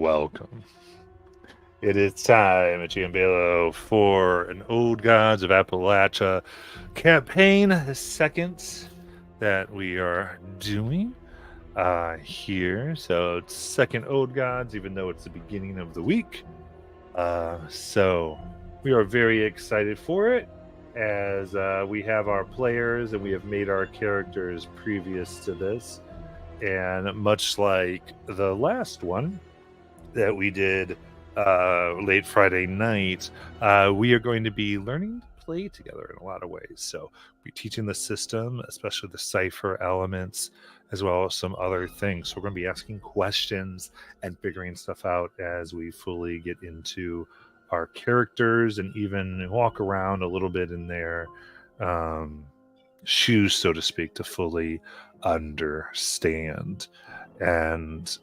welcome. It is time at Giambello for an Old Gods of Appalachia campaign, the second that we are doing here. So it's second Old Gods, even though it's the beginning of the week. So we are very excited for it, as we have our players and we have made our characters previous to this. And much like the last one that we did late Friday night, we are going to be learning to play together in a lot of ways. So we're teaching the system, especially the cipher elements, as well as some other things. So we're going to be asking questions and figuring stuff out as we fully get into our characters and even walk around a little bit in their shoes, so to speak, to fully understand. And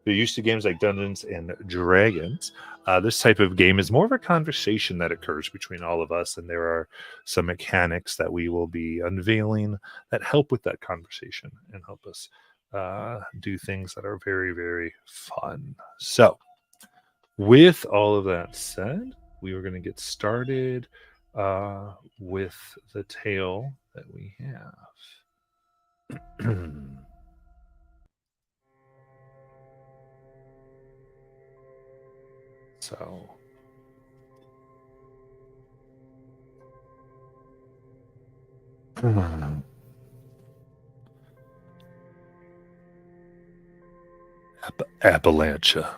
you're used to games like Dungeons and Dragons. This type of game is more of a conversation that occurs between all of us, and there are some mechanics that we will be unveiling that help with that conversation and help us do things that are very, very fun. So, with all of that said, we are going to get started with the tale that we have. So, Appalachia.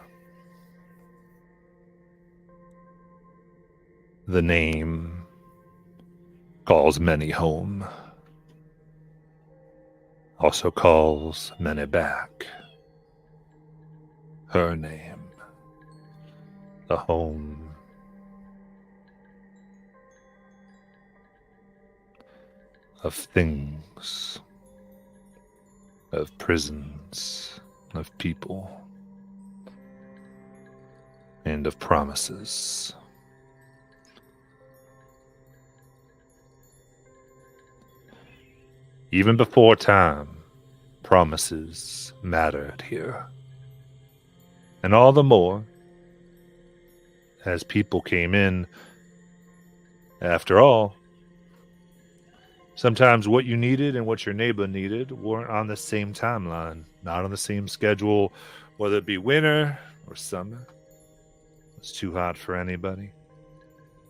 The name calls many home, also calls many back. Her name, the home of things, of prisons, of people, and of promises. Even before time, promises mattered here. And all the more as people came in. After all, sometimes what you needed and what your neighbor needed weren't on the same timeline, not on the same schedule, whether it be winter or summer. It was too hot for anybody.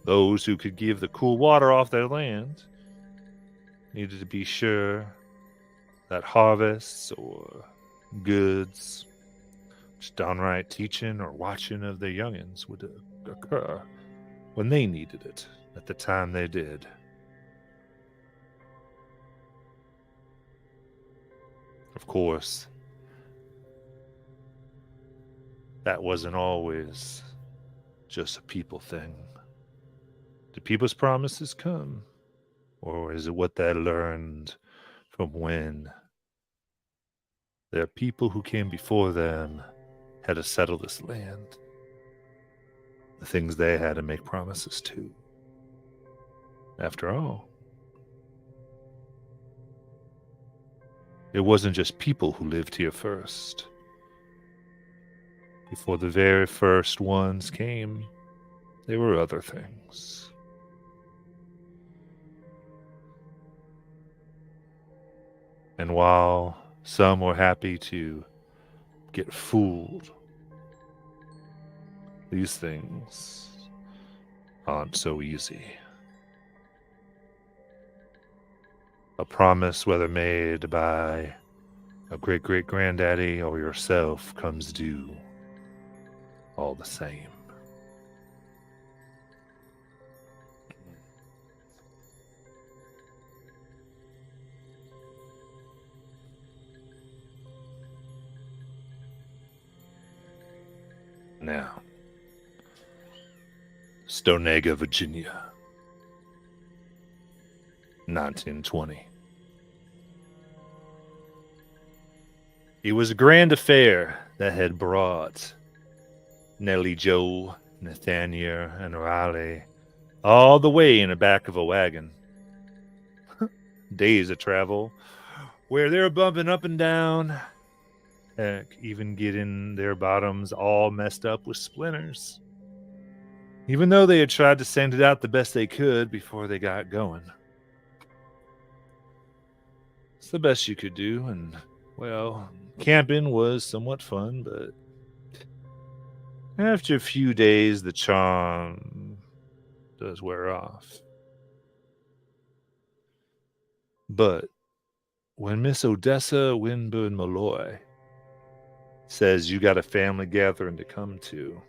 Those who could give the cool water off their land needed to be sure that harvests or goods, just downright teaching or watching of their youngins, would occur when they needed it at the time they did. Of course, that wasn't always just a people thing. Did people's promises come? Or is it what they learned from when their people who came before them had to settle this land? The things they had to make promises to. After all, it wasn't just people who lived here first. Before the very first ones came, there were other things. And while some were happy to get fooled, these things aren't so easy. A promise, whether made by a great-great-granddaddy or yourself, comes due all the same. Now, Stonega, Virginia, 1920. It was a grand affair that had brought Nellie Joe, Nathaniel, and Riley all the way in the back of a wagon. Days of travel, where they were bumping up and down Heck, even getting their bottoms all messed up with splinters. Even though they had tried to sand it out the best they could before they got going. It's the best you could do, and, well, camping was somewhat fun, but after a few days, the charm does wear off. But when Miss Odessa Winburn Malloy says you got a family gathering to come to,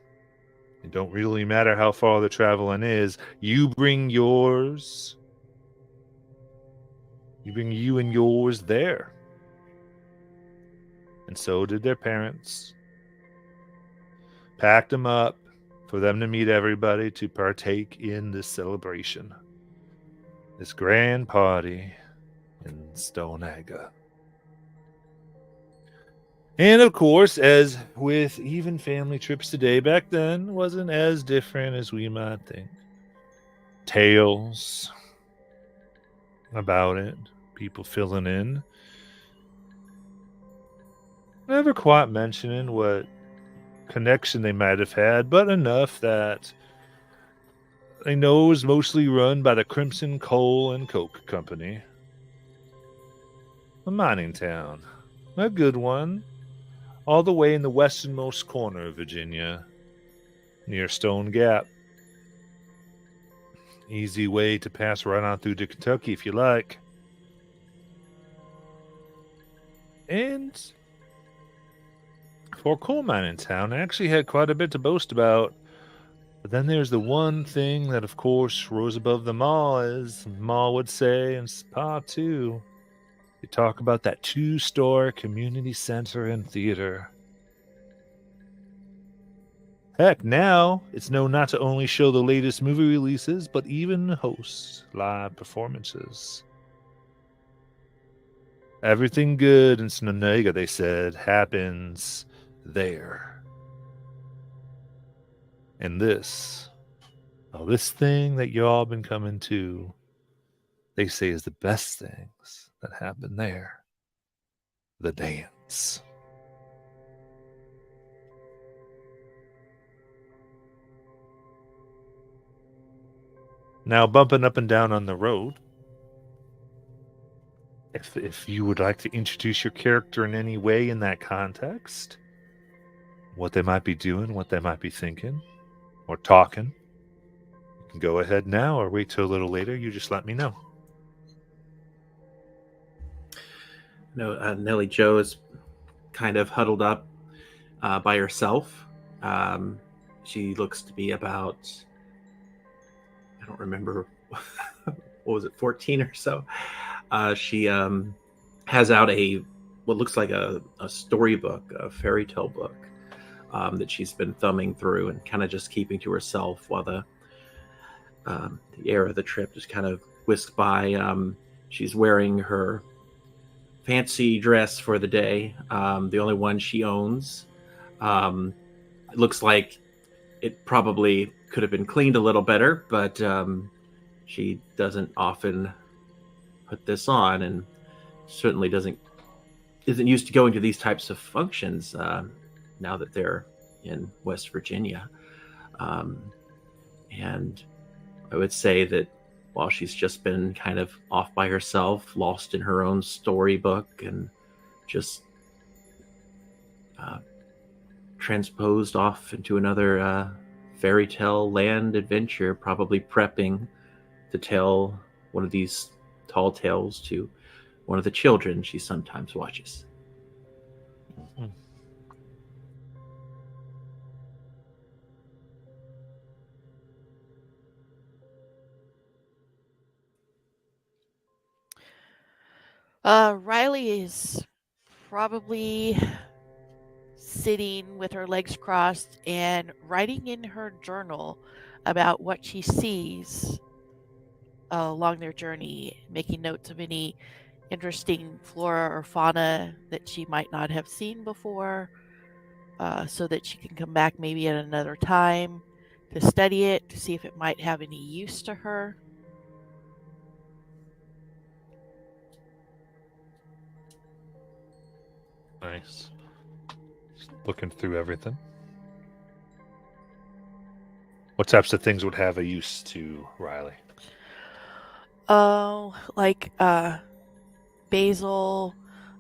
it don't really matter how far the traveling is, you bring yours. You bring you and yours there. And so did their parents. Packed them up for them to meet everybody to partake in this celebration. This grand party in Stoneaga. And of course, as with even family trips today, back then wasn't as different as we might think. Tales about it, people filling in. Never quite mentioning what connection they might have had, but enough that they know it was mostly run by the Crimson Coal and Coke Company. A mining town. A good one. All the way in the westernmost corner of Virginia, near Stone Gap. Easy way to pass right on through to Kentucky if you like. And for a coal mining town, I actually had quite a bit to boast about. But then there's the one thing that, of course, rose above them all, as Ma would say, and Pa too. You talk about that two-store community center and theater. Heck, now it's known not to only show the latest movie releases, but even host live performances. Everything good in Stoneaga, they said, happens there. And this thing that y'all been coming to, they say is the best things that happen there. The dance. Now, bumping up and down on the road, if you would like to introduce your character in any way in that context, what they might be doing, what they might be thinking, or talking, you can go ahead now or wait till a little later. You just let me know. No, Nellie Jo is kind of huddled up by herself. She looks to be about, I don't remember, what was it, 14 or so. She has out what looks like a storybook, a fairy tale book that she's been thumbing through and kind of just keeping to herself while the air of the trip just kind of whisked by. She's wearing her fancy dress for the day, the only one she owns. It looks like it probably could have been cleaned a little better, but she doesn't often put this on, and certainly isn't used to going to these types of functions now that they're in West Virginia. And I would say that while she's just been kind of off by herself, lost in her own storybook, and just transposed off into another fairy tale land adventure, probably prepping to tell one of these tall tales to one of the children she sometimes watches. Mm-hmm. Riley is probably sitting with her legs crossed and writing in her journal about what she sees along their journey, making notes of any interesting flora or fauna that she might not have seen before, so that she can come back maybe at another time to study it, to see if it might have any use to her. Nice. looking through everything. What types of things would have a use to Riley? Oh, like basil,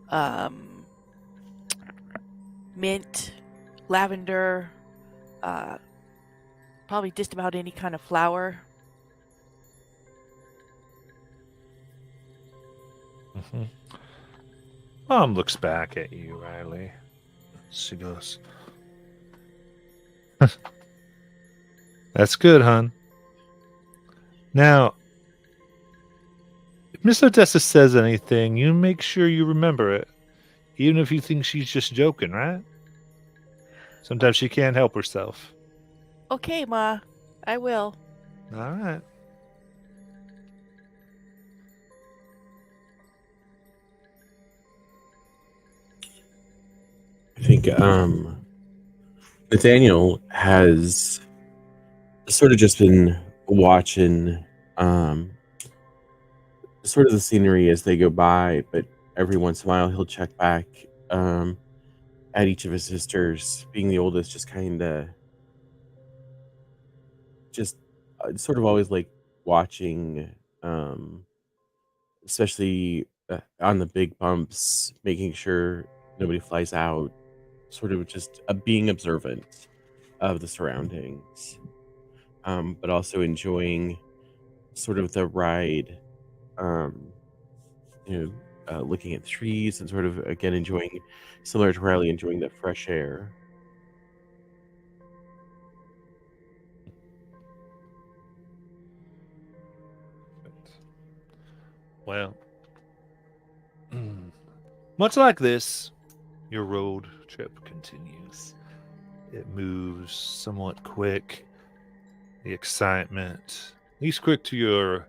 um, mint, lavender, probably just about any kind of flower. Mm-hmm. Mom looks back at you, Riley. She goes, "That's good, hon. Now, if Miss Odessa says anything, you make sure you remember it, even if you think she's just joking, right? Sometimes she can't help herself." Okay, Ma, I will. All right. I think Nathaniel has sort of just been watching sort of the scenery as they go by, but every once in a while he'll check back at each of his sisters, being the oldest, just kind of just sort of always like watching, especially on the big bumps, making sure nobody flies out, sort of just being observant of the surroundings, but also enjoying sort of the ride, um, looking at the trees and sort of again enjoying, similar to Riley, enjoying the fresh air. Well, much like this, your road trip continues. It moves somewhat quick. The excitement, at least quick to your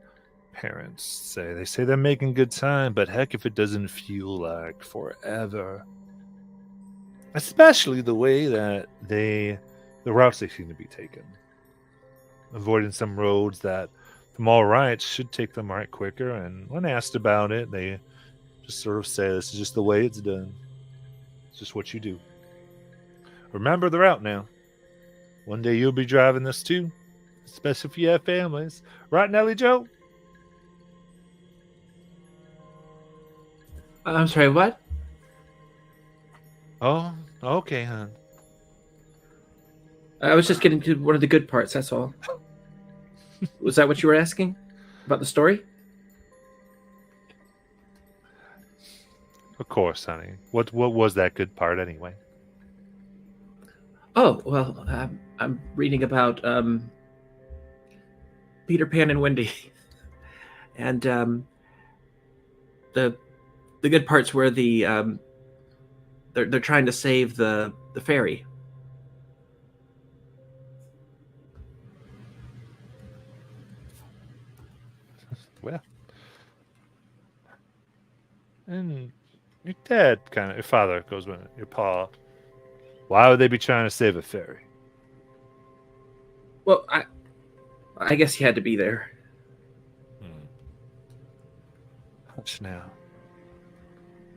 parents. They say they're making good time, but heck if it doesn't feel like forever. Especially the way that the routes they seem to be taking. Avoiding some roads that from all rights should take them right quicker, and when asked about it, they just sort of say this is just the way it's done. It's just what you do. Remember the route now. One day you'll be driving this too, especially if you have families. Right, Nellie Joe? I'm sorry, what? Oh, okay, hon. I was just getting to one of the good parts, that's all. Was that what you were asking? About the story? Of course, honey. What was that good part anyway? Oh, well, I'm reading about Peter Pan and Wendy. And the good parts where they're trying to save the fairy. Well, and your dad your father goes with it, your pa. Why would they be trying to save a fairy? Well, I guess he had to be there. Hush now.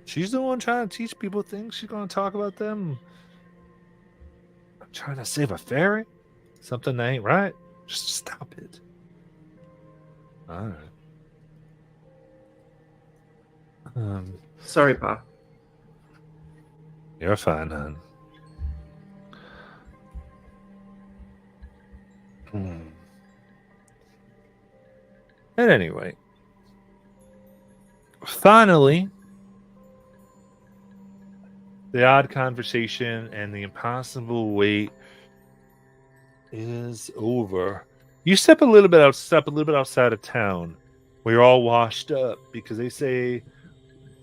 She's the one trying to teach people things. She's going to talk about them. I'm trying to save a fairy? Something that ain't right? Just stop it. All right. Sorry, Pa. You're fine, hon. And anyway, finally, the odd conversation and the impossible wait is over. You step a little bit outside of town. We're all washed up because they say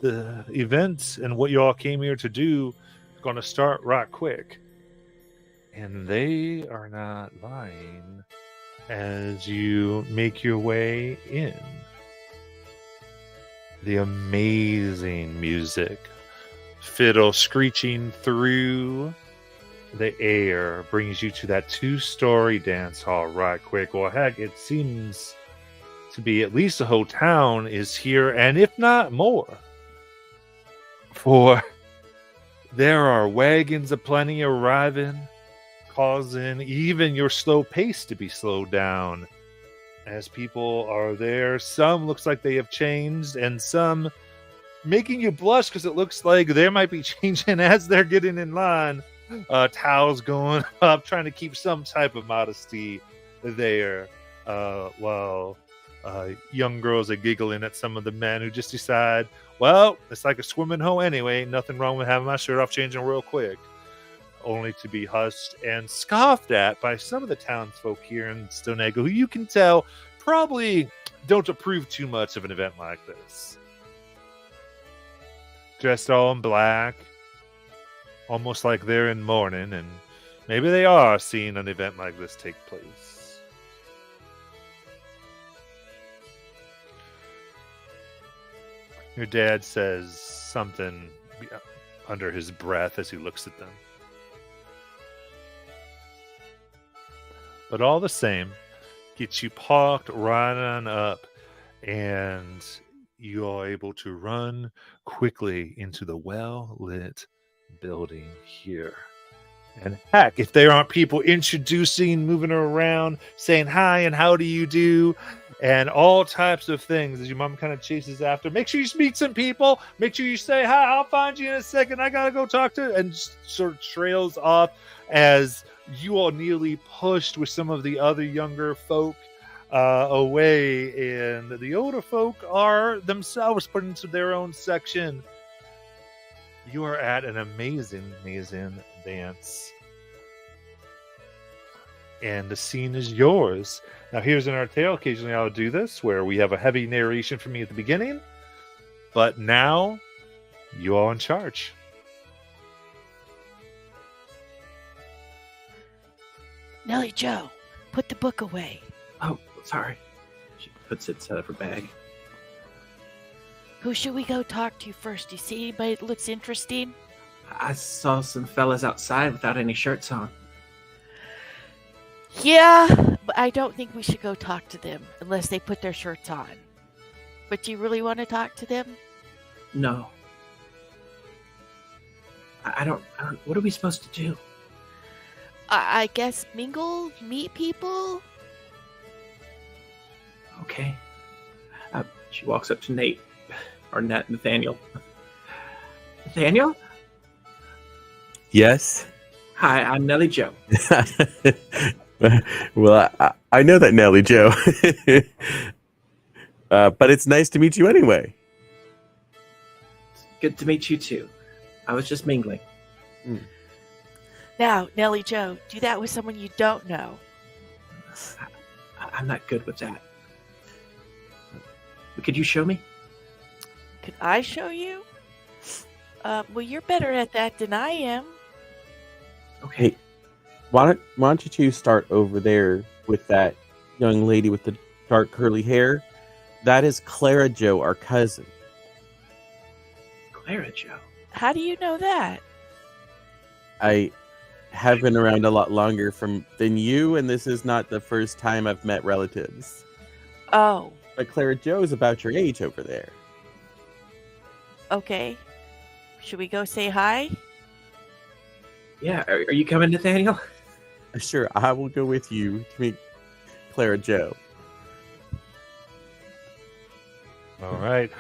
the events and what you all came here to do is going to start right quick. And they are not lying as you make your way in. The amazing music, fiddle screeching through the air, brings you to that 2-story dance hall right quick. Well, heck, it seems to be at least the whole town is here, and if not more, for There are wagons aplenty arriving, causing even your slow pace to be slowed down. As people are there, some looks like they have changed, and some making you blush because it looks like they might be changing as they're getting in line. Towels going up, trying to keep some type of modesty there. While young girls are giggling at some of the men who just decide, well, it's like a swimming hole anyway. Nothing wrong with having my shirt off, changing real quick. Only to be hushed and scoffed at by some of the townsfolk here in Stonego, who you can tell probably don't approve too much of an event like this. Dressed all in black, almost like they're in mourning, and maybe they are seeing an event like this take place. Your dad says something under his breath as he looks at them. But all the same, gets you parked right on up, and you are able to run quickly into the well-lit building here. And heck, if there aren't people introducing, moving around, saying hi and how do you do, and all types of things as your mom kind of chases after. Make sure you meet some people. Make sure you say hi. I'll find you in a second. I gotta go talk to, and just sort of trails off as you are nearly pushed with some of the other younger folk away, and the older folk are themselves put into their own section. You are at an amazing dance, and the scene is yours. Now, here's in our tale, occasionally I'll do this, where we have a heavy narration from me at the beginning, but now you are in charge. Nellie Joe, put the book away. Oh, sorry. She puts it inside of her bag. Who should we go talk to first? You see anybody that looks interesting? I saw some fellas outside without any shirts on. Yeah, but I don't think we should go talk to them unless they put their shirts on. But you really want to talk to them? No. I don't. What are we supposed to do? I guess mingle, meet people. Okay. She walks up to Nate, or Nathaniel. Nathaniel? Yes. Hi, I'm Nellie Joe. Well, I know that, Nellie Joe. But it's nice to meet you anyway. Good to meet you too. I was just mingling. Now, Nellie Joe, do that with someone you don't know. I'm not good with that. Could you show me? Could I show you? Well, you're better at that than I am. Okay. Hey, why don't you two start over there with that young lady with the dark curly hair? That is Clara Joe, our cousin. Clara Joe. How do you know that? I have been around a lot longer than you, and this is not the first time I've met relatives. Oh, But Clara Joe is about your age over there. okay. Should we go say hi? Yeah, are you coming, Nathaniel? Sure, I will go with you to meet Clara Joe. All right.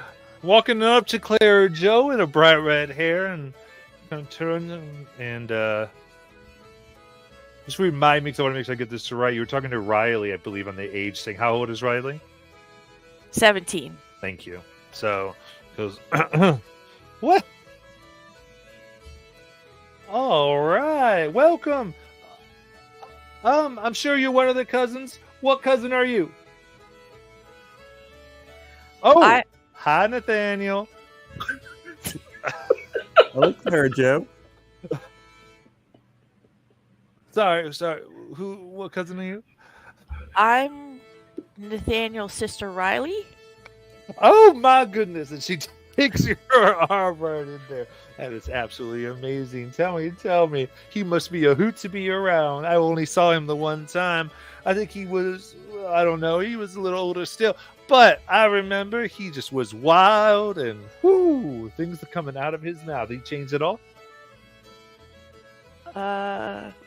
Walking up to Clara Joe in a bright red hair, and kind of turns and just remind me, because I want to make sure I get this right. You were talking to Riley, I believe, on the age thing. How old is Riley? 17. Thank you. So, goes, what? All right. Welcome. I'm sure you're one of the cousins. What cousin are you? Oh, hi, Nathaniel. Hello, Clara Joe. Sorry. What cousin are you? I'm Nathaniel's sister Riley. Oh my goodness! And she takes your arm right in there. That is absolutely amazing. Tell me. He must be a hoot to be around. I only saw him the one time. I think he was, I don't know, he was a little older still. But I remember he just was wild and things are coming out of his mouth. He changed it all?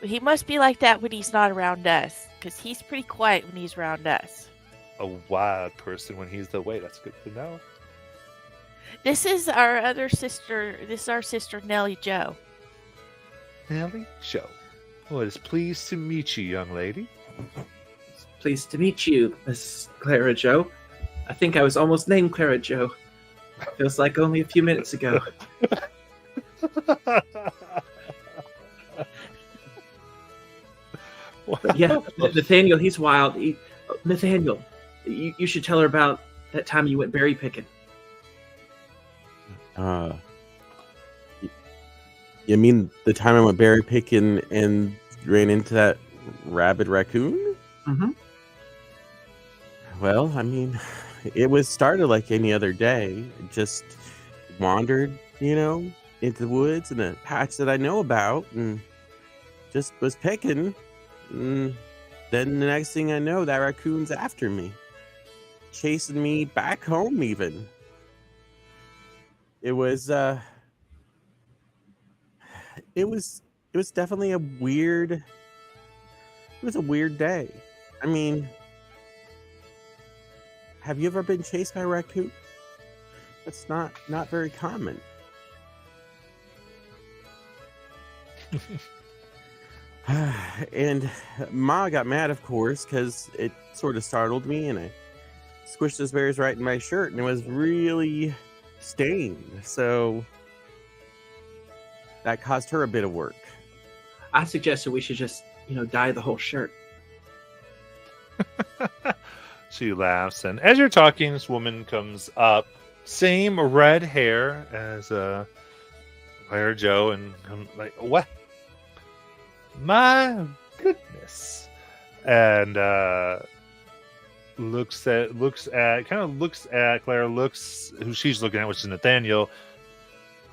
He must be like that when he's not around us, because he's pretty quiet when he's around us. A wild person when he's the way. That's good to know. This is our other sister. This is our sister Nellie Joe. Nellie Joe. Well, it is pleased to meet you, young lady. Pleased to meet you, Miss Clara Joe. I think I was almost named Clara Joe. Feels like only a few minutes ago. But yeah, Nathaniel, he's wild. Nathaniel, you should tell her about that time you went berry picking. You mean the time I went berry picking and ran into that rabid raccoon? Mm-hmm. Well, I mean, it was started like any other day. Just wandered, into the woods in a patch that I know about, and just was picking. And then the next thing I know, that raccoon's after me, chasing me back home. Even it was definitely a weird day. I mean, have you ever been chased by a raccoon? That's not very common. And Ma got mad, of course, because it sort of startled me, and I squished those berries right in my shirt, and it was really stained. So that caused her a bit of work. I suggested we should just, dye the whole shirt. She laughs, and as you're talking, this woman comes up, same red hair as Clara Joe, and I'm like, what? My goodness. And looks at Clara, looks who she's looking at, which is Nathaniel,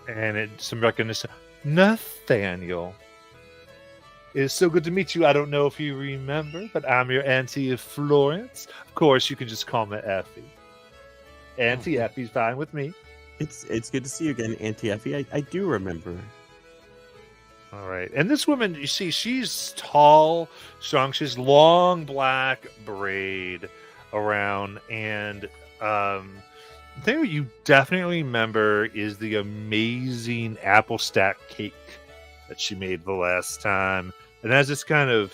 and it's some recognition. Nathaniel, it is so good to meet you. I don't know if you remember, but I'm your Auntie Florence. Of course, you can just call me Effie. Auntie Effie's fine with me. It's good to see you again, Auntie Effie. I do remember. All right. And this woman, you see, she's tall, strong. She's long black braid around. And the thing that you definitely remember is the amazing apple stack cake that she made the last time. And as this kind of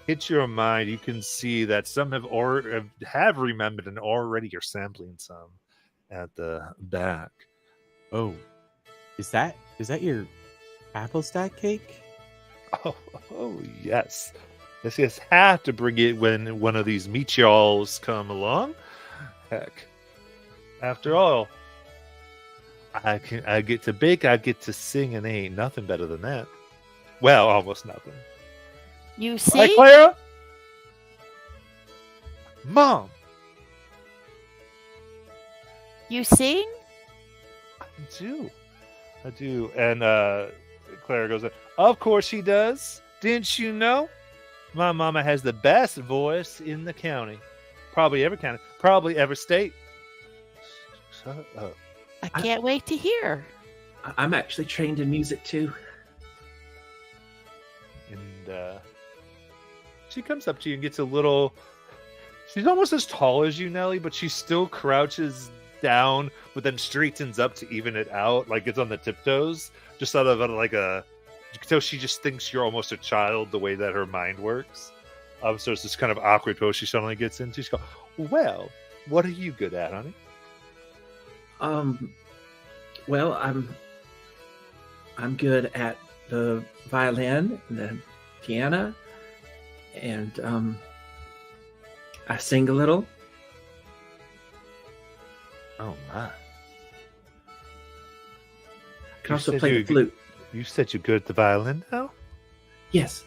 hits your mind, you can see that some have remembered and already are sampling some at the back. Oh, is that your apple stack cake? Oh yes. This is have to bring it when one of these meteors come along. Heck, after all, I get to bake, I get to sing, and ain't nothing better than that. Well, almost nothing. You see? Hi, Clara. Mom. You sing? I do. And Clara goes, of course she does. Didn't you know? My mama has the best voice in the county. Probably every county. Probably every state. Shut up. I can't wait to hear. I'm actually trained in music too. And she comes up to you and gets a little... She's almost as tall as you, Nellie, but she still crouches down, but then straightens up to even it out, like it's on the tiptoes, just out of like a... You can tell she just thinks you're almost a child the way that her mind works. So it's this kind of awkward pose she suddenly gets into. She goes, well, what are you good at, honey? Well, I'm good at the violin and the piano, and I sing a little. Oh my! I can also play the flute. You said you're good at the violin now? Yes.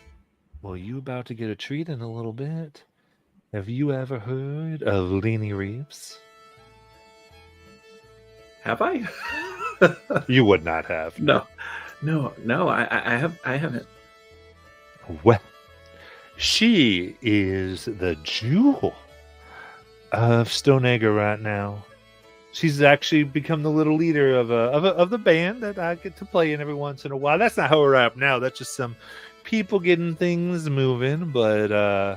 Well, you about to get a treat in a little bit. Have you ever heard of Lenny Reeves? Have I? You would not have. No. I haven't. Well, she is the jewel of Stoneacre right now. she's actually become the little leader of the band that I get to play in every once in a while. That's not how we're at now. That's just some people getting things moving. But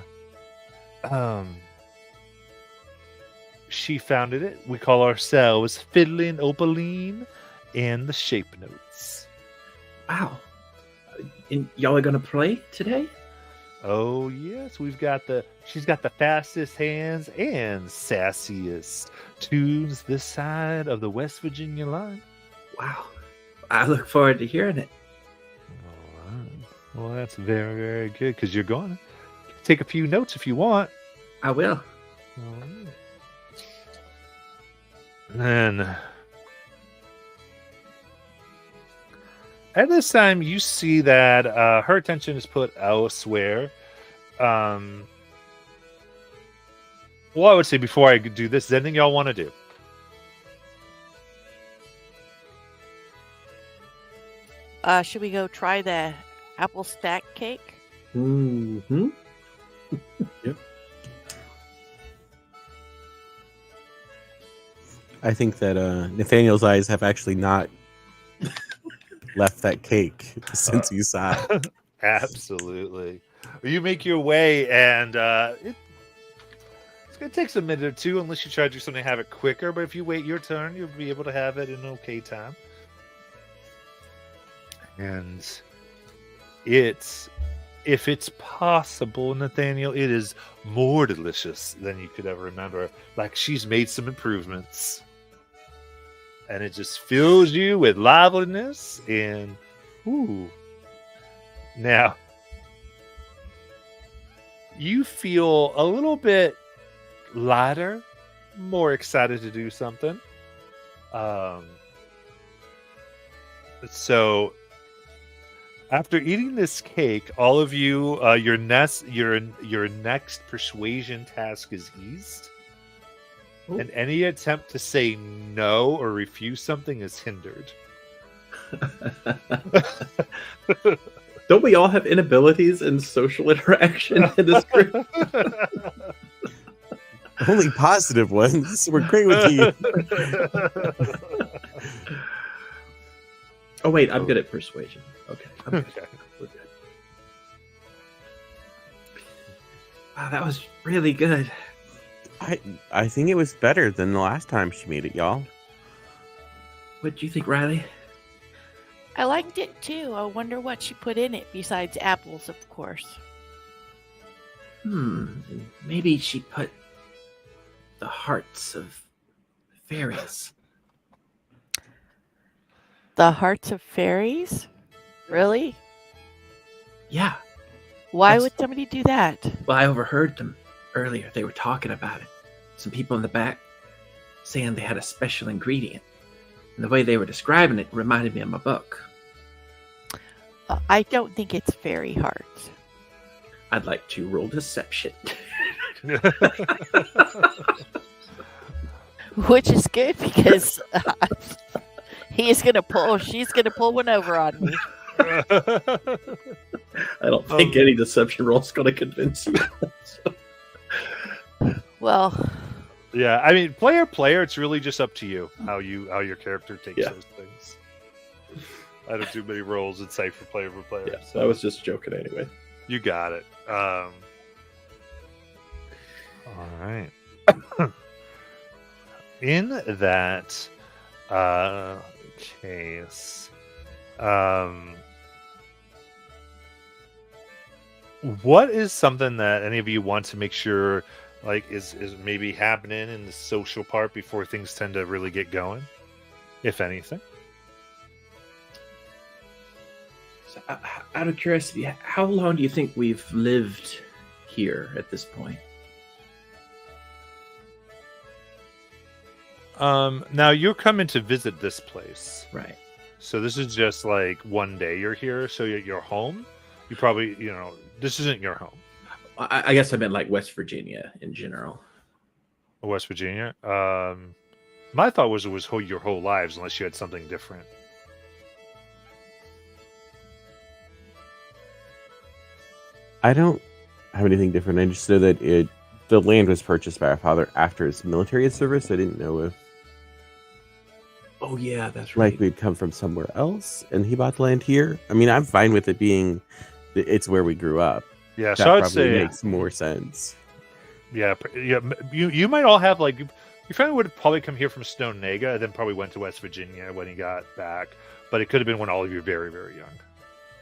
she founded it. We call ourselves Fiddlin' Opaline and the Shape Notes. Wow. And y'all are gonna play today? Oh yes, she's got the fastest hands and sassiest tunes this side of the West Virginia line. Wow. I look forward to hearing it. All right. Well, that's very, very good because you're going to take a few notes if you want. I will. All right. Then at this time, you see that her attention is put elsewhere. Well, I would say before I do this, is there anything y'all want to do? Should we go try the apple stack cake? Mm-hmm. I think that Nathaniel's eyes have actually not left that cake since he saw it. Absolutely. You make your way, and it's going to take a minute or two unless you try to do something to have it quicker. But if you wait your turn, you'll be able to have it in okay time. And if it's possible, Nathaniel, it is more delicious than you could ever remember. Like she's made some improvements. And it just fills you with liveliness and ooh. Now, you feel a little bit lighter, more excited to do something. So after eating this cake, all of you, your next persuasion task is eased. Ooh. And any attempt to say no or refuse something is hindered. Don't we all have inabilities in social interaction in this group? Only positive ones. We're great with you. Oh wait, I'm good at persuasion. Okay, I'm good. Okay. We're good. Wow, that was really good. I think it was better than the last time she made it, y'all. What do you think, Riley? I liked it too. I wonder what she put in it besides apples, of course. Maybe she put the hearts of fairies. The hearts of fairies? Really? Yeah. Why That's- would somebody do that? Well, I overheard them earlier. They were talking about it. Some people in the back saying they had a special ingredient. And the way they were describing it reminded me of my book. I don't think it's fairy hearts. I'd like to roll deception. Which is good because she's gonna pull one over on me. I don't think any deception roll is going to convince you. Well, Yeah, I mean, player, it's really just up to you how your character takes Yeah. those things. I don't do many rolls and say for player. Yeah, So I was just joking anyway. you got it. All right. In that case, what is something that any of you want to make sure is maybe happening in the social part before things tend to really get going, if anything? So, out of curiosity, how long do you think we've lived here at this point? Now you're coming to visit this place, Right. so this is just like one day you're here. So you're home. You probably, this isn't your home. I guess I meant like West Virginia in general. West Virginia. My thought was it was your whole lives, unless you had something different. I don't have anything different. I just know that the land was purchased by our father after his military service. I didn't know if Oh yeah, that's right. like we'd come from somewhere else and he bought the land here. I mean, I'm fine with it being it's where we grew up. Yeah, That so I'd probably say makes more sense. yeah, you might all have like your friend would probably come here from Stone Nega, and then probably went to West Virginia when he got back. But it could have been when all of you were very, very young,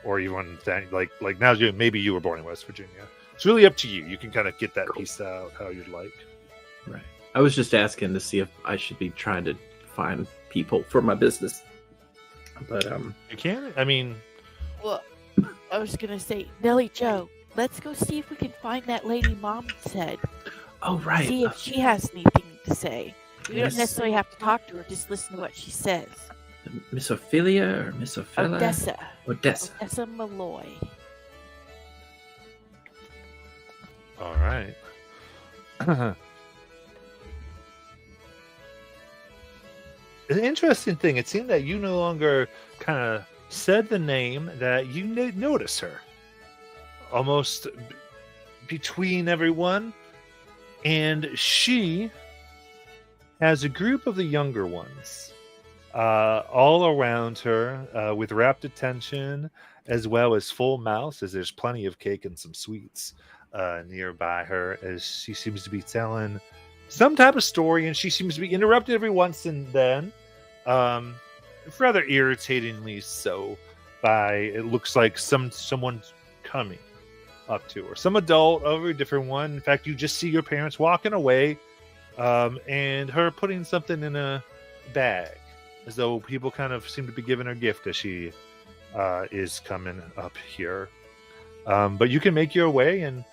or even like now maybe you were born in West Virginia. It's really up to you. You can kind of get that piece out how you'd like. Right. I was just asking to see if I should be trying to find people for my business. But You can. I mean, Well, I was gonna say, Nellie Joe, let's go see if we can find that lady Mom said. oh right. See if she has anything to say. We Yes. don't necessarily have to talk to her; just listen to what she says. Miss Ophelia or Miss Ophelia? Odessa, Odessa. Odessa Malloy. all right. An interesting thing. It seemed that you no longer kind of said the name, that you notice her almost between everyone, and she has a group of the younger ones all around her with rapt attention as well as full mouths, as there's plenty of cake and some sweets nearby her, as she seems to be telling some type of story, and she seems to be interrupted every once and then, rather irritatingly so, by it looks like someone's coming up to her, some adult over a different one. In fact, you just see your parents walking away, and her putting something in a bag, as though people kind of seem to be giving her a gift as she is coming up here. But you can make your way, and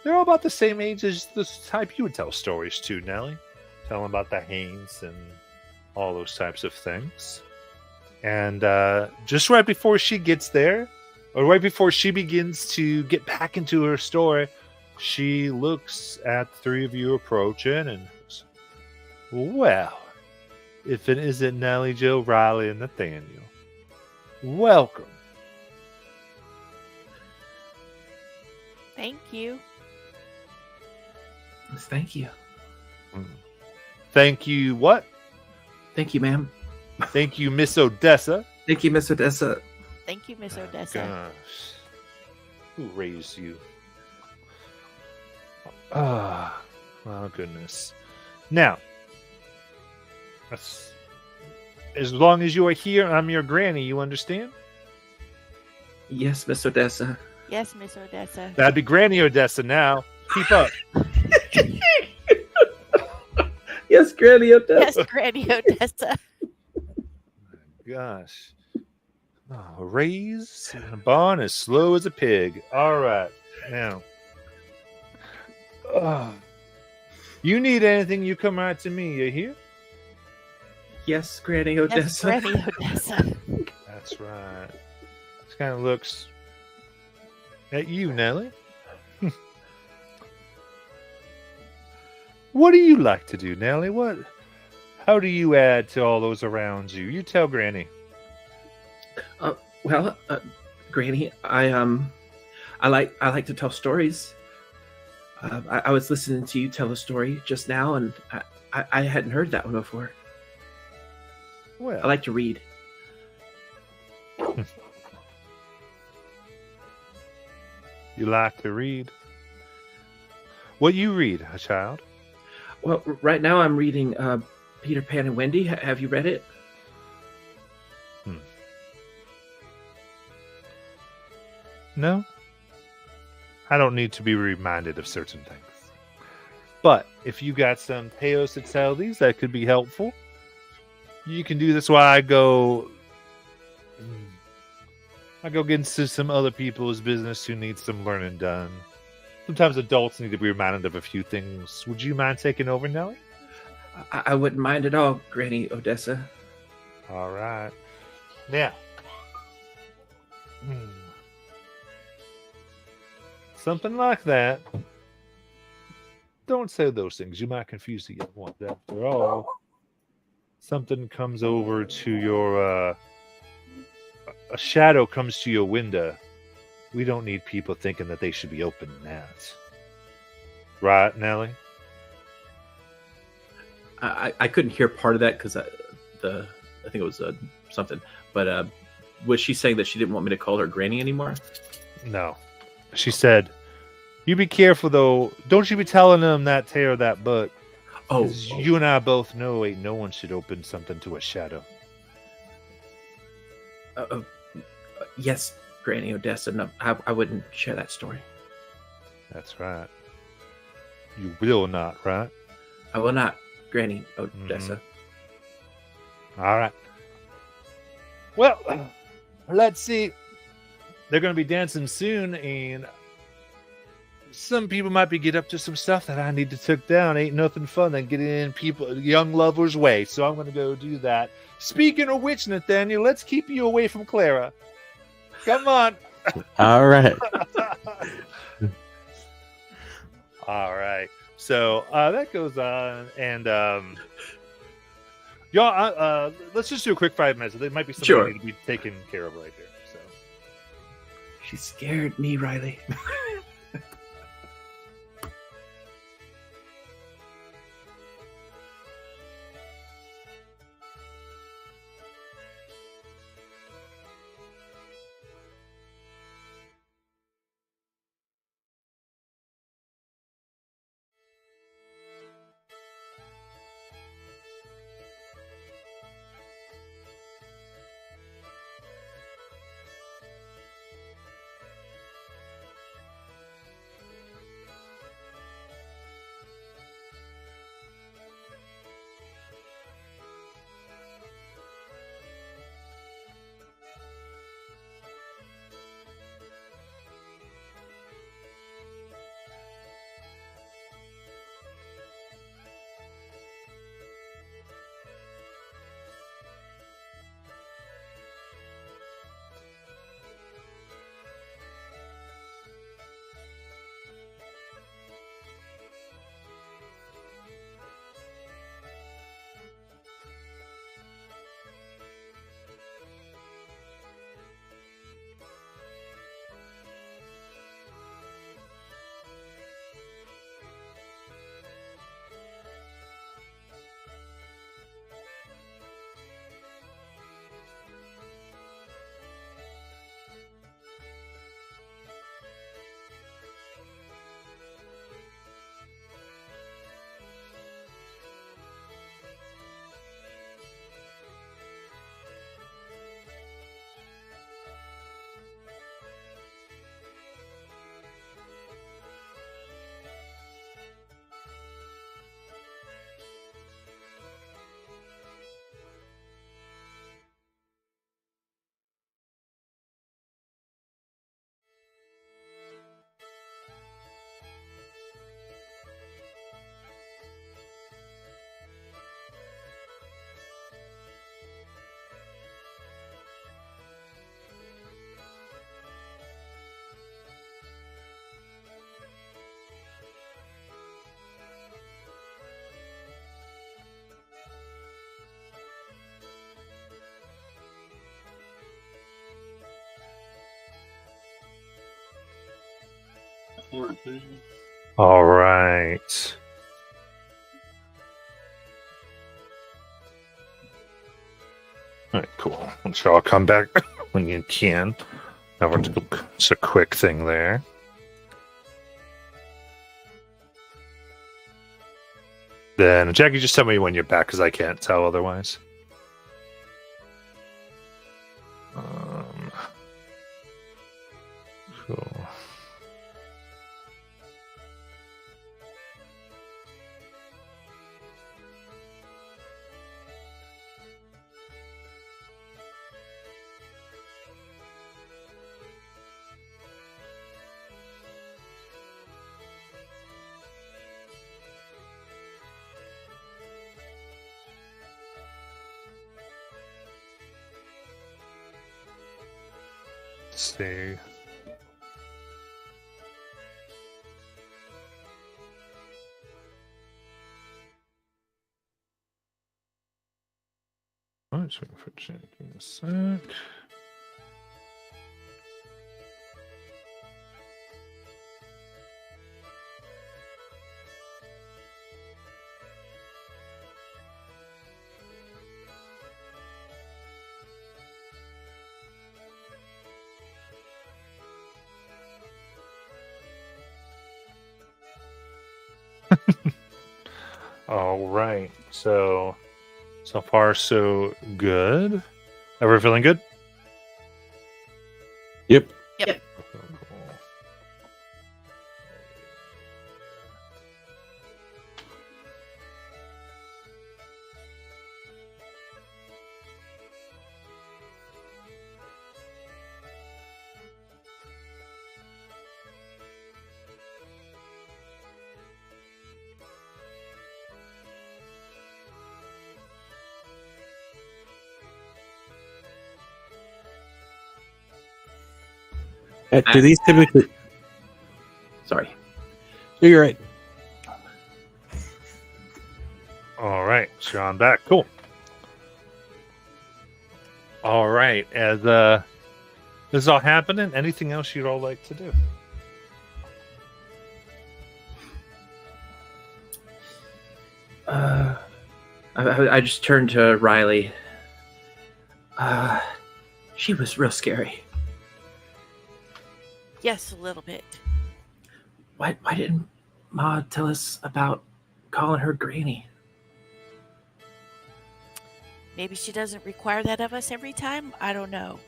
they're all about the same age as the type you would tell stories to, Nellie. Tell them about the Haynes and all those types of things. And just right before she gets there, or right before she begins to get back into her story, she looks at the three of you approaching and goes, well, if it isn't Nellie, Joe, Riley, and Nathaniel, welcome. Thank you. Thank you. Thank you, what? Thank you, ma'am. Thank you, Miss Odessa. Thank you, Miss Odessa. Thank you, Miss Odessa. Gosh. Who raised you? Ah, oh goodness. Now, as long as you are here, I'm your granny, you understand? Yes, Miss Odessa. Yes, Miss Odessa. That'd be Granny Odessa now. Keep up. Yes, Granny Odessa. Yes, Granny Odessa. Gosh. Oh, raise in a barn as slow as a pig. All right. Now, you need anything, you come right to me. You hear? Yes, Granny Yes, Odessa. Granny Odessa. That's right. This kind of looks at you, Nellie. What do you like to do, Nellie? How do you add to all those around you? You tell Granny. Well, Granny, I like to tell stories. I was listening to you tell a story just now, and I hadn't heard that one before. Well, I like to read. you like to read. What you read, a child? Well, right now I'm reading Peter Pan and Wendy. Have you read it? No? I don't need to be reminded of certain things. But if you got some tales to tell these that could be helpful, you can do this while I go get into some other people's business who need some learning done. Sometimes adults need to be reminded of a few things. Would you mind taking over, Nellie? I wouldn't mind at all, Granny Odessa. All right. Now, something like that. Don't say those things. You might confuse the young ones. After all, something comes over to your... a shadow comes to your window. We don't need people thinking that they should be opening that. Right, Nellie? I couldn't hear part of that because the I think it was something. But was she saying that she didn't want me to call her Granny anymore? No. She said, "You be careful, though. Don't you be telling them that tear of that book. Oh, 'Cause you and I both know ain't no one should open something to a shadow." Yes, Granny Odessa. No, I wouldn't share that story. That's right. You will not, right? I will not, Granny Odessa. All right. Well, let's see. They're going to be dancing soon, and some people might be get up to some stuff that I need to take down. Ain't nothing fun than getting in young lovers' way, so I'm going to go do that. Speaking of which, Nathaniel, let's keep you away from Clara. Come on. All right. All right. So that goes on, and y'all, let's just do a quick 5 minutes. There might be something Sure. I need to be taken care of right here. So. She scared me, Riley. All right. All right, cool. I'm sure I'll come back when you can. Now we're just a quick thing there. Then, Jackie, just tell me when you're back, because I can't tell otherwise. Cool. Let's see. All right, just waiting for Jackie a sec. All right. So far so good. Ever feeling good? Yep. Yep. Cool. Do these typically? Sorry. No, you're right. All right, so I'm back. Cool. All right, as this is all happening, anything else you'd all like to do? I just turned to Riley. She was real scary. Yes, a little bit. Why didn't Ma tell us about calling her Granny? Maybe she doesn't require that of us every time. I don't know.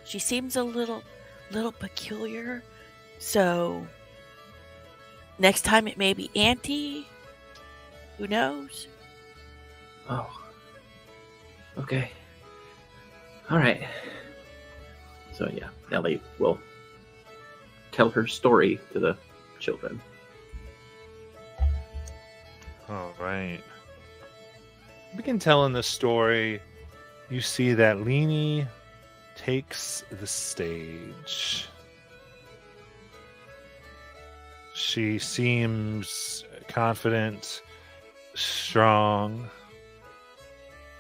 She seems a little peculiar. So next time it may be Auntie. Who knows? Oh. Okay. All right. So yeah, Nellie will tell her story to the children. All right. Begin telling the story. You see that Leanie takes the stage. She seems confident, strong,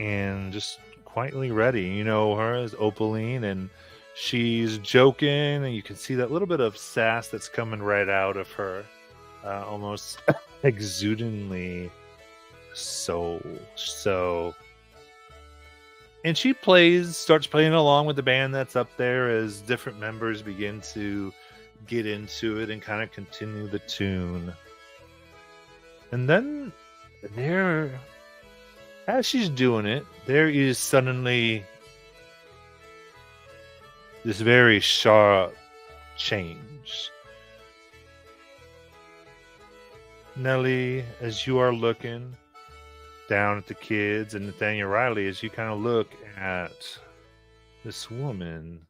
and just quietly ready. You know her as Opaline, and she's joking, and you can see that little bit of sass that's coming right out of her, almost exudingly so. And she starts playing along with the band that's up there as different members begin to get into it and kind of continue the tune. And then as she's doing it, there is suddenly this very sharp change. Nellie, as you are looking down at the kids, and Nathaniel Riley, as you kind of look at this woman,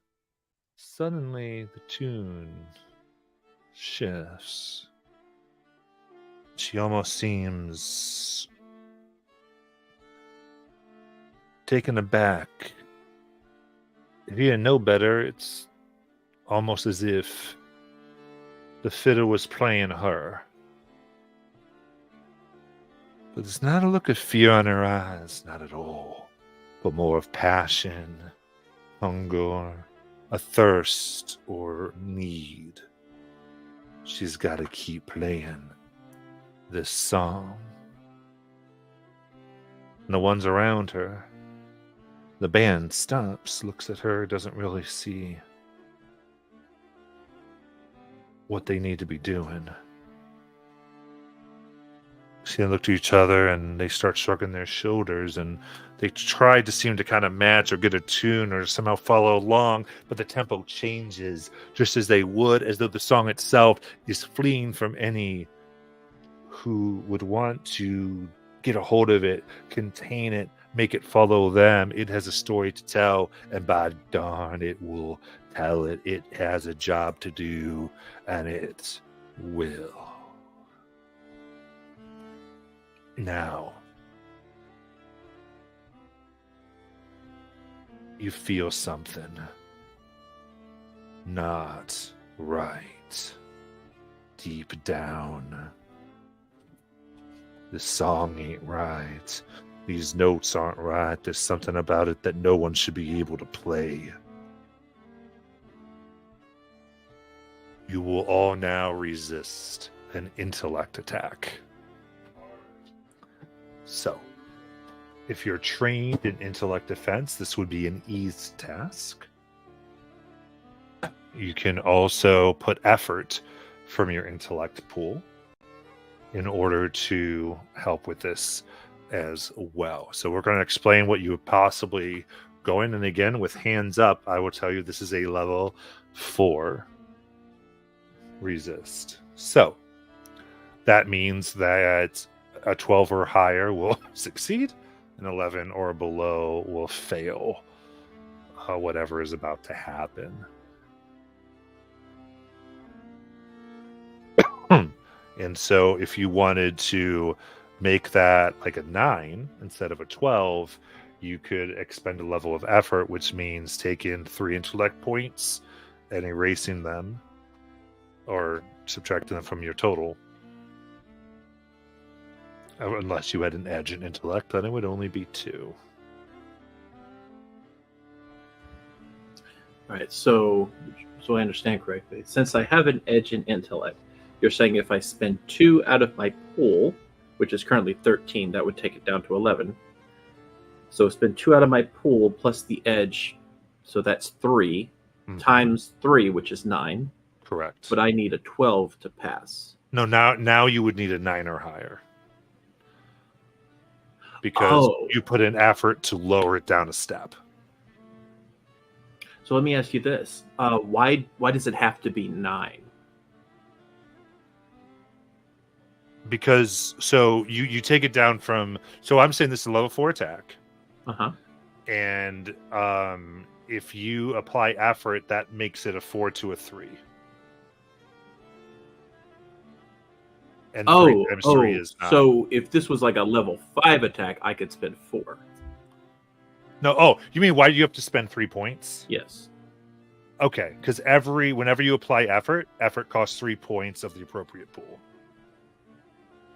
suddenly the tune shifts. She almost seems taken aback. If you didn't know better, it's almost as if the fiddle was playing her. But there's not a look of fear on her eyes, not at all, but more of passion, hunger, a thirst, or need. She's got to keep playing this song. And the ones around her, the band stops, looks at her, doesn't really see what they need to be doing. So they look to each other and they start shrugging their shoulders, and they try to seem to kind of match or get a tune or somehow follow along, but the tempo changes just as they would, as though the song itself is fleeing from any who would want to get a hold of it, contain it, make it follow them. It has a story to tell, and by darn, it will tell it. It has a job to do, and it will. Now, you feel something not right deep down. This song ain't right. These notes aren't right. There's something about it that no one should be able to play. You will all now resist an intellect attack. So, if you're trained in intellect defense, this would be an ease task. You can also put effort from your intellect pool. in order to help with this as well. So we're going to explain what you would possibly go in. And again, with hands up, I will tell you this is a level 4 resist. So that means that a 12 or higher will succeed, an 11 or below will fail whatever is about to happen. And so if you wanted to make that like a 9 instead of a 12, you could expend a level of effort, which means take in 3 intellect points and erasing them or subtracting them from your total. Unless you had an edge in intellect, then it would only be 2. All right, so I understand correctly. Since I have an edge in intellect, you're saying if I spend 2 out of my pool, which is currently 13, that would take it down to 11. So spend 2 out of my pool plus the edge, so that's 3, times 3, which is 9. Correct. But I need a 12 to pass. No, now you would need a 9 or higher. Because you put in effort to lower it down a step. So let me ask you this. Why does it have to be 9? Because so you take it down from, so I'm saying this is a level 4 attack. Uh-huh. And if you apply effort, that makes it a 4 to a 3. And 3 times 3 is 9. So if this was like a level 5 attack, I could spend 4. No, you mean why do you have to spend 3 points? Yes. Okay, because whenever you apply effort costs 3 points of the appropriate pool.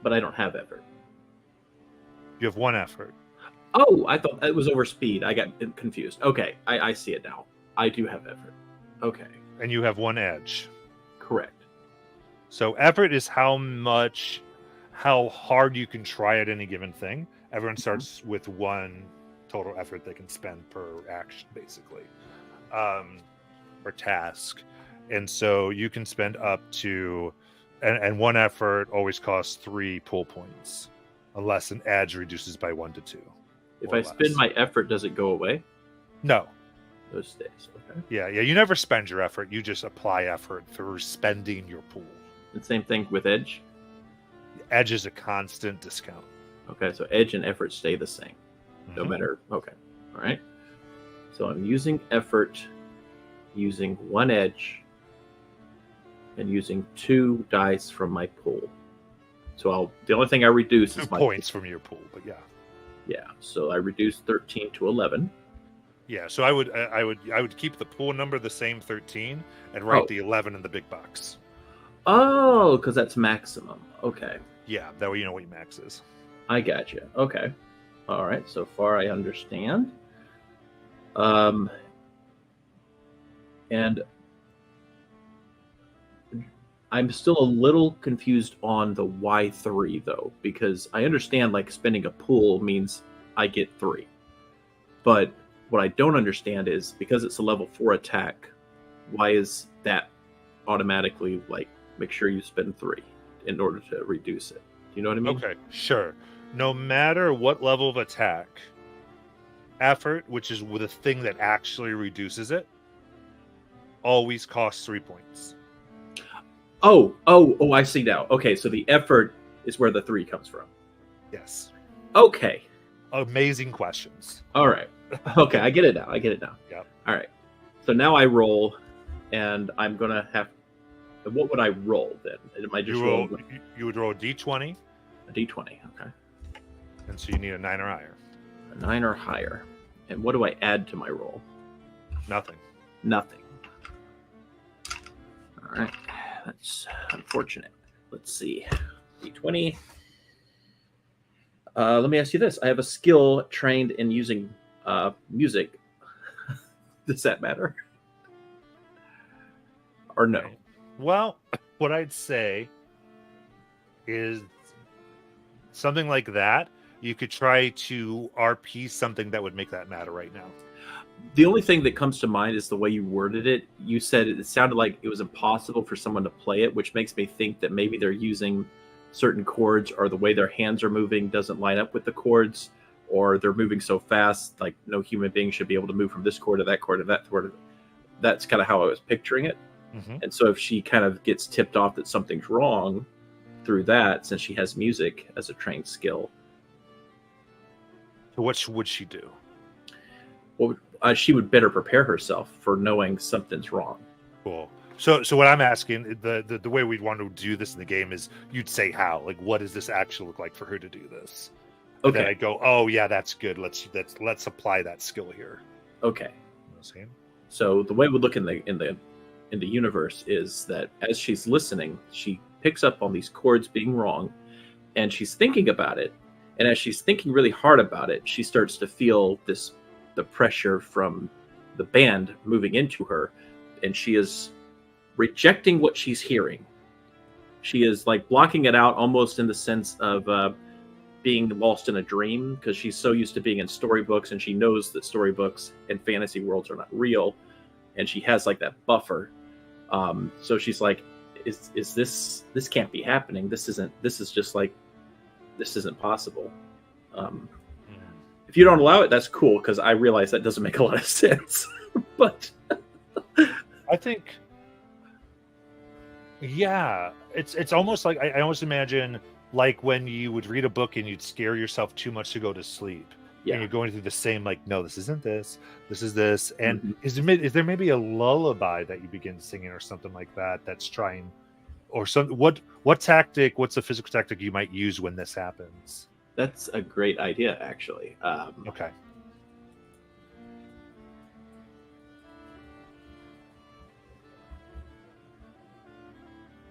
But I don't have effort. You have 1 effort. Oh, I thought it was over speed. I got confused. Okay, I see it now. I do have effort. Okay. And you have 1 edge. Correct. So effort is how hard you can try at any given thing. Everyone starts with 1 total effort they can spend per action, basically, or task. And so you can spend up to, and 1 effort always costs 3 pull points, unless an edge reduces by 1 to 2. If I spend my effort, does it go away? No. Those stays. Okay. Yeah. You never spend your effort. You just apply effort through spending your pool. And same thing with edge? Edge is a constant discount. Okay, so edge and effort stay the same. No matter. Okay. All right. So I'm using effort, using 1 edge, and using 2 dice from my pool. So the only thing I reduce is my points from your pool, but yeah. Yeah. So I reduce 13 to 11. Yeah, so I would keep the pool number the same, 13, and write the 11 in the big box. Oh, because that's maximum. Okay. Yeah, that way you know what your max is. I gotcha. Okay. All right. So far, I understand. And I'm still a little confused on the Y3 though, because I understand like spending a pool means I get 3, but what I don't understand is because it's a level 4 attack, why is that automatically like make sure you spend 3 in order to reduce it? Do you know what I mean? Okay, sure. No matter what level of attack, effort, which is the thing that actually reduces it, always costs 3 points. Oh, I see now. Okay, so the effort is where the 3 comes from. Yes. Okay. Amazing questions. All right. Okay, I get it now. Yep. All right. So now I roll, and I'm going to have... What would I roll then? Am I just roll? You would roll a d20. A d20, okay. And so you need a 9 or higher. A 9 or higher. And what do I add to my roll? Nothing. Nothing. All right. That's unfortunate. Let's see. D20. Let me ask you this. I have a skill trained in using music. Does that matter? Or no? Well, what I'd say is something like that. You could try to RP something that would make that matter right now. The only thing that comes to mind is the way you worded it. You said it sounded like it was impossible for someone to play it, which makes me think that maybe they're using certain chords or the way their hands are moving doesn't line up with the chords, or they're moving so fast, like no human being should be able to move from this chord to that chord to that chord. That's kind of how I was picturing it. Mm-hmm. And so if she kind of gets tipped off that something's wrong through that, since she has music as a trained skill, So what would she do? well, she would better prepare herself for knowing something's wrong. Cool. So what I'm asking, the way we'd want to do this in the game is you'd say how, like, what does this actually look like for her to do this? And Okay. then I go, oh yeah, that's good. Let's apply that skill here. Okay. You know what I'm saying? So the way we look in the universe is that as she's listening, she picks up on these chords being wrong, and she's thinking about it. And as she's thinking really hard about it, she starts to feel the pressure from the band moving into her, and she is rejecting what she's hearing. She is like blocking it out, almost in the sense of being lost in a dream, because she's so used to being in storybooks, and she knows that storybooks and fantasy worlds are not real, and she has like that buffer. So she's like, is this can't be happening. This isn't possible. If you don't allow it, that's cool, because I realize that doesn't make a lot of sense. But I think, yeah, it's almost like I almost imagine like when you would read a book and you'd scare yourself too much to go to sleep. yeah, And you're going through the same, like, no, this isn't this is this. And Mhm. is there maybe a lullaby that you begin singing or something like that that's trying, or some what tactic, what's the physical tactic you might use when this happens? that's a great idea, actually. Okay.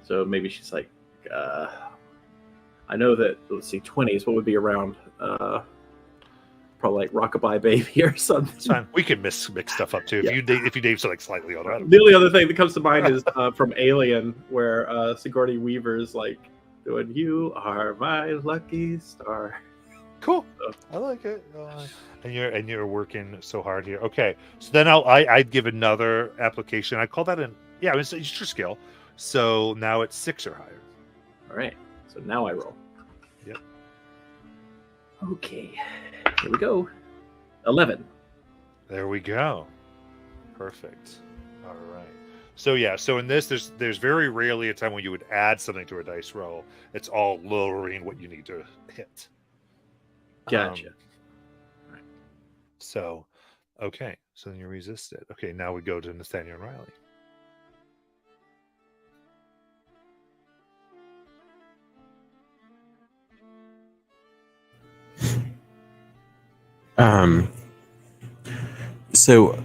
So maybe she's like, I know that, let's see, 20s, what would be around? Probably like Rockabye Baby or something. It's fine. We can mix stuff up too. Yeah. If you name something slightly older. The only other thing that comes to mind is from Alien, where Sigourney Weaver's like doing "You Are My Lucky Star." Cool. I like it. And you're working so hard here. Okay. So then I'd give another application. I call that it's your skill. So now it's 6 or higher. All right. So now I roll. Yep. Okay. Here we go. 11. There we go. Perfect. All right. So yeah, so in this there's very rarely a time when you would add something to a dice roll. It's all lowering what you need to hit. Gotcha. So, okay. So then you resist it. Okay, now we go to Nathaniel and Riley. So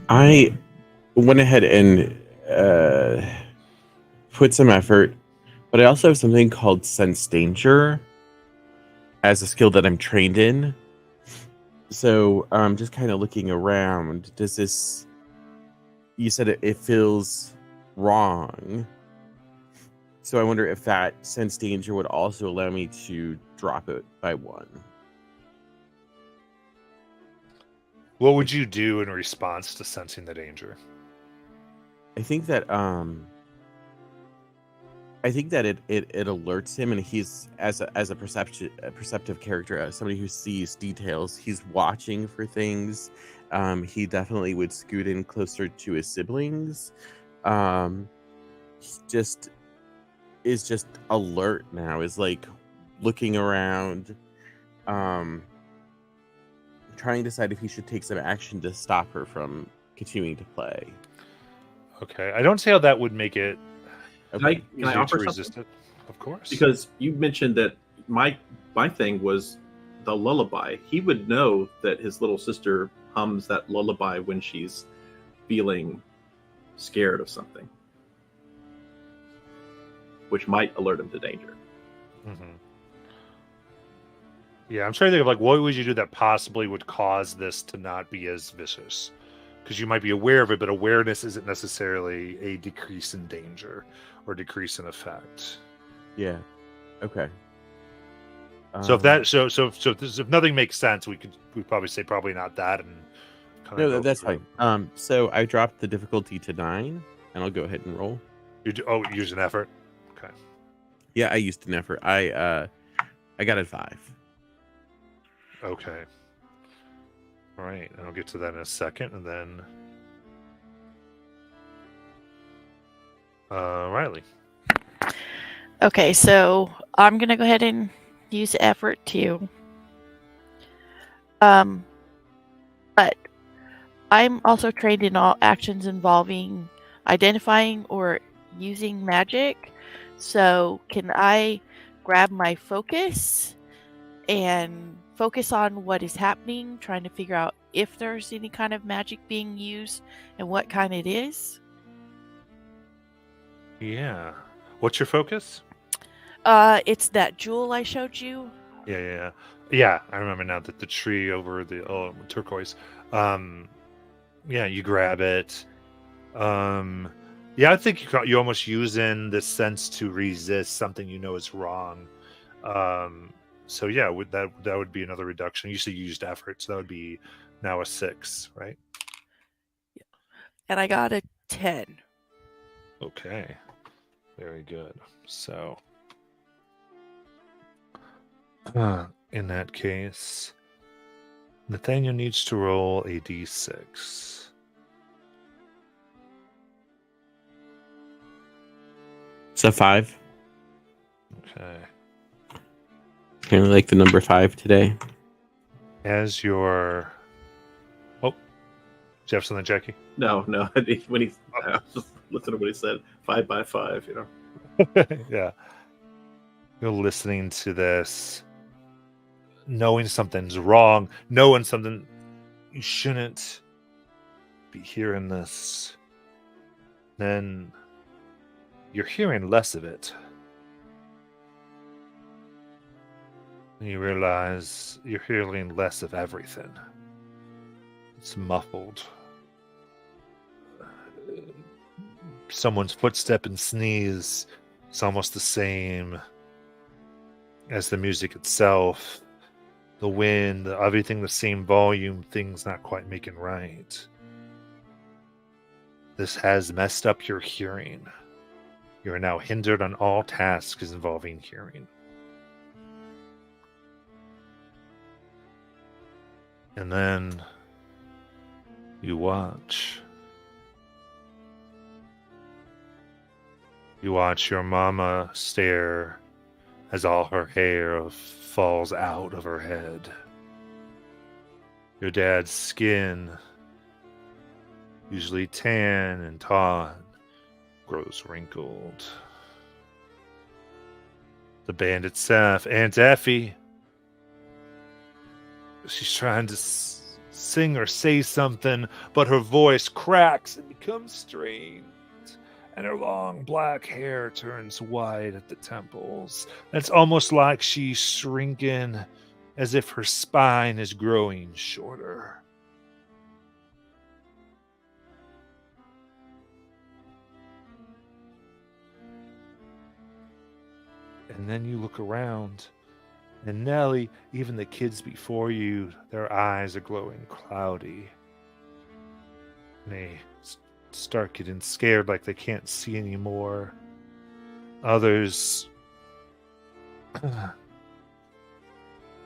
I went ahead and put some effort, but I also have something called Sense Danger as a skill that I'm trained in. So I'm just kind of looking around. Does this? You said it feels wrong. So I wonder if that Sense Danger would also allow me to drop it by 1. What would you do in response to sensing the danger? I think that it alerts him, and he's as a perceptive character, as somebody who sees details. He's watching for things. He definitely would scoot in closer to his siblings. Is just alert now. Is like looking around, trying to decide if he should take some action to stop her from continuing to play. Okay, I don't see how that would make it Can I easier offer to something? resist it. Of course. Because you mentioned that my thing was the lullaby. He would know that his little sister hums that lullaby when she's feeling scared of something, which might alert him to danger. Mm-hmm. Yeah, I'm trying to think of like what would you do that possibly would cause this to not be as vicious, because you might be aware of it, but awareness isn't necessarily a decrease in danger or decrease in effect. Yeah. Okay. So if that if nothing makes sense, we'd probably say probably not that, and No, that's fine. So I dropped the difficulty to 9, and I'll go ahead and roll. Use an effort. Okay. Yeah, I used an effort. I got a 5. Okay. All right. And I'll get to that in a second, and then Riley. Okay, so I'm gonna go ahead and use effort too. But I'm also trained in all actions involving identifying or using magic. So can I grab my focus and focus on what is happening, trying to figure out if there's any kind of magic being used and what kind it is? Yeah. What's your focus? It's that jewel I showed you. Yeah. I remember now that the tree over the turquoise. Yeah, you grab it. Yeah, I think you almost use in the sense to resist something you know is wrong. So yeah, that would be another reduction. You said you used effort, so that would be now a 6, right? And I got a 10. Okay, very good. So, in that case, Nathaniel needs to roll a d6. It's a 5. Okay. Kind of like the number 5 today. As your do you have something, Jackie? No. When he, I was just listening to what he said. 5 by 5. Yeah. You're listening to this, knowing something's wrong, knowing something you shouldn't be hearing this. Then you're hearing less of it. And you realize you're hearing less of everything. It's muffled. Someone's footstep and sneeze is almost the same as the music itself. The wind, everything the same volume, things not quite making right. This has messed up your hearing. You are now hindered on all tasks involving hearing. And then you watch. You watch your mama stare as all her hair falls out of her head. Your dad's skin, usually tan and taut, grows wrinkled. The bandit itself, Aunt Effie, she's trying to sing or say something, but her voice cracks and becomes strained. And her long black hair turns white at the temples. It's almost like she's shrinking, as if her spine is growing shorter. And then you look around, and Nellie, even the kids before you, their eyes are glowing cloudy. And they start getting scared like they can't see anymore. Others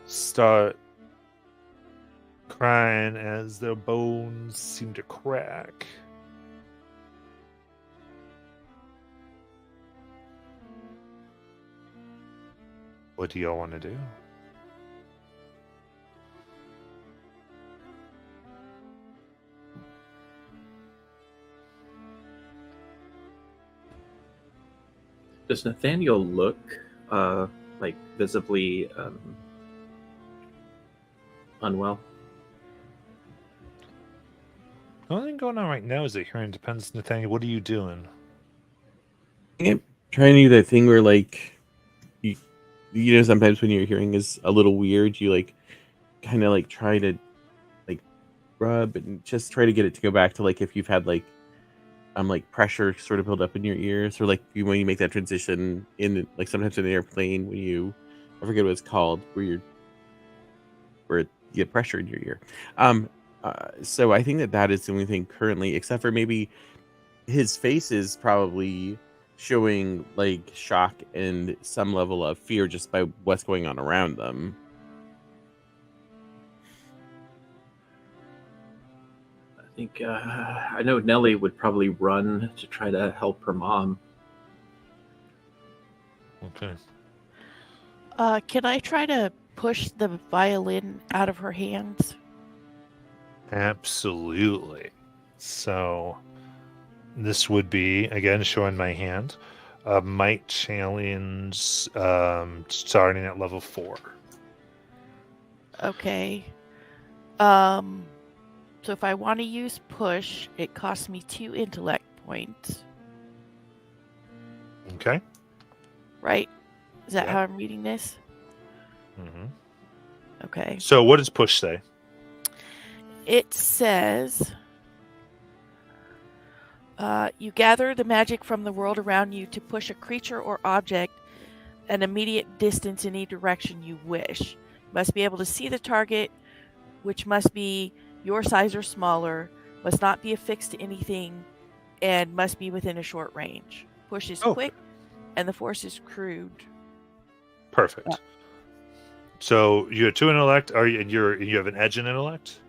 start crying as their bones seem to crack. What do y'all want to do? Does Nathaniel look like visibly unwell? The only thing going on right now is that hearing depends. Nathaniel, what are you doing? I'm trying to do that thing where, like, you know, sometimes when your hearing is a little weird, you like kind of like try to like rub and just try to get it to go back to like if you've had like pressure sort of build up in your ears, or like when you make that transition in like sometimes in the airplane when you, I forget what it's called, where you get pressure in your ear. So I think that is the only thing currently, except for maybe his face is probably showing like shock and some level of fear just by what's going on around them. I think I know Nellie would probably run to try to help her mom. Okay. Can I try to push the violin out of her hands? Absolutely. So this would be, again, showing my hand, a might challenge starting at level 4. Okay. So if I want to use push, it costs me 2 intellect points, Okay. right? Is that Yeah. how I'm reading this? hmm Okay. So what does push say? It says you gather the magic from the world around you to push a creature or object an immediate distance in any direction you wish. You must be able to see the target, which must be your size or smaller, must not be affixed to anything, and must be within a short range. Push is Okay. quick, and the force is crude. Perfect. So you have 2 intellect, and you have an edge in intellect?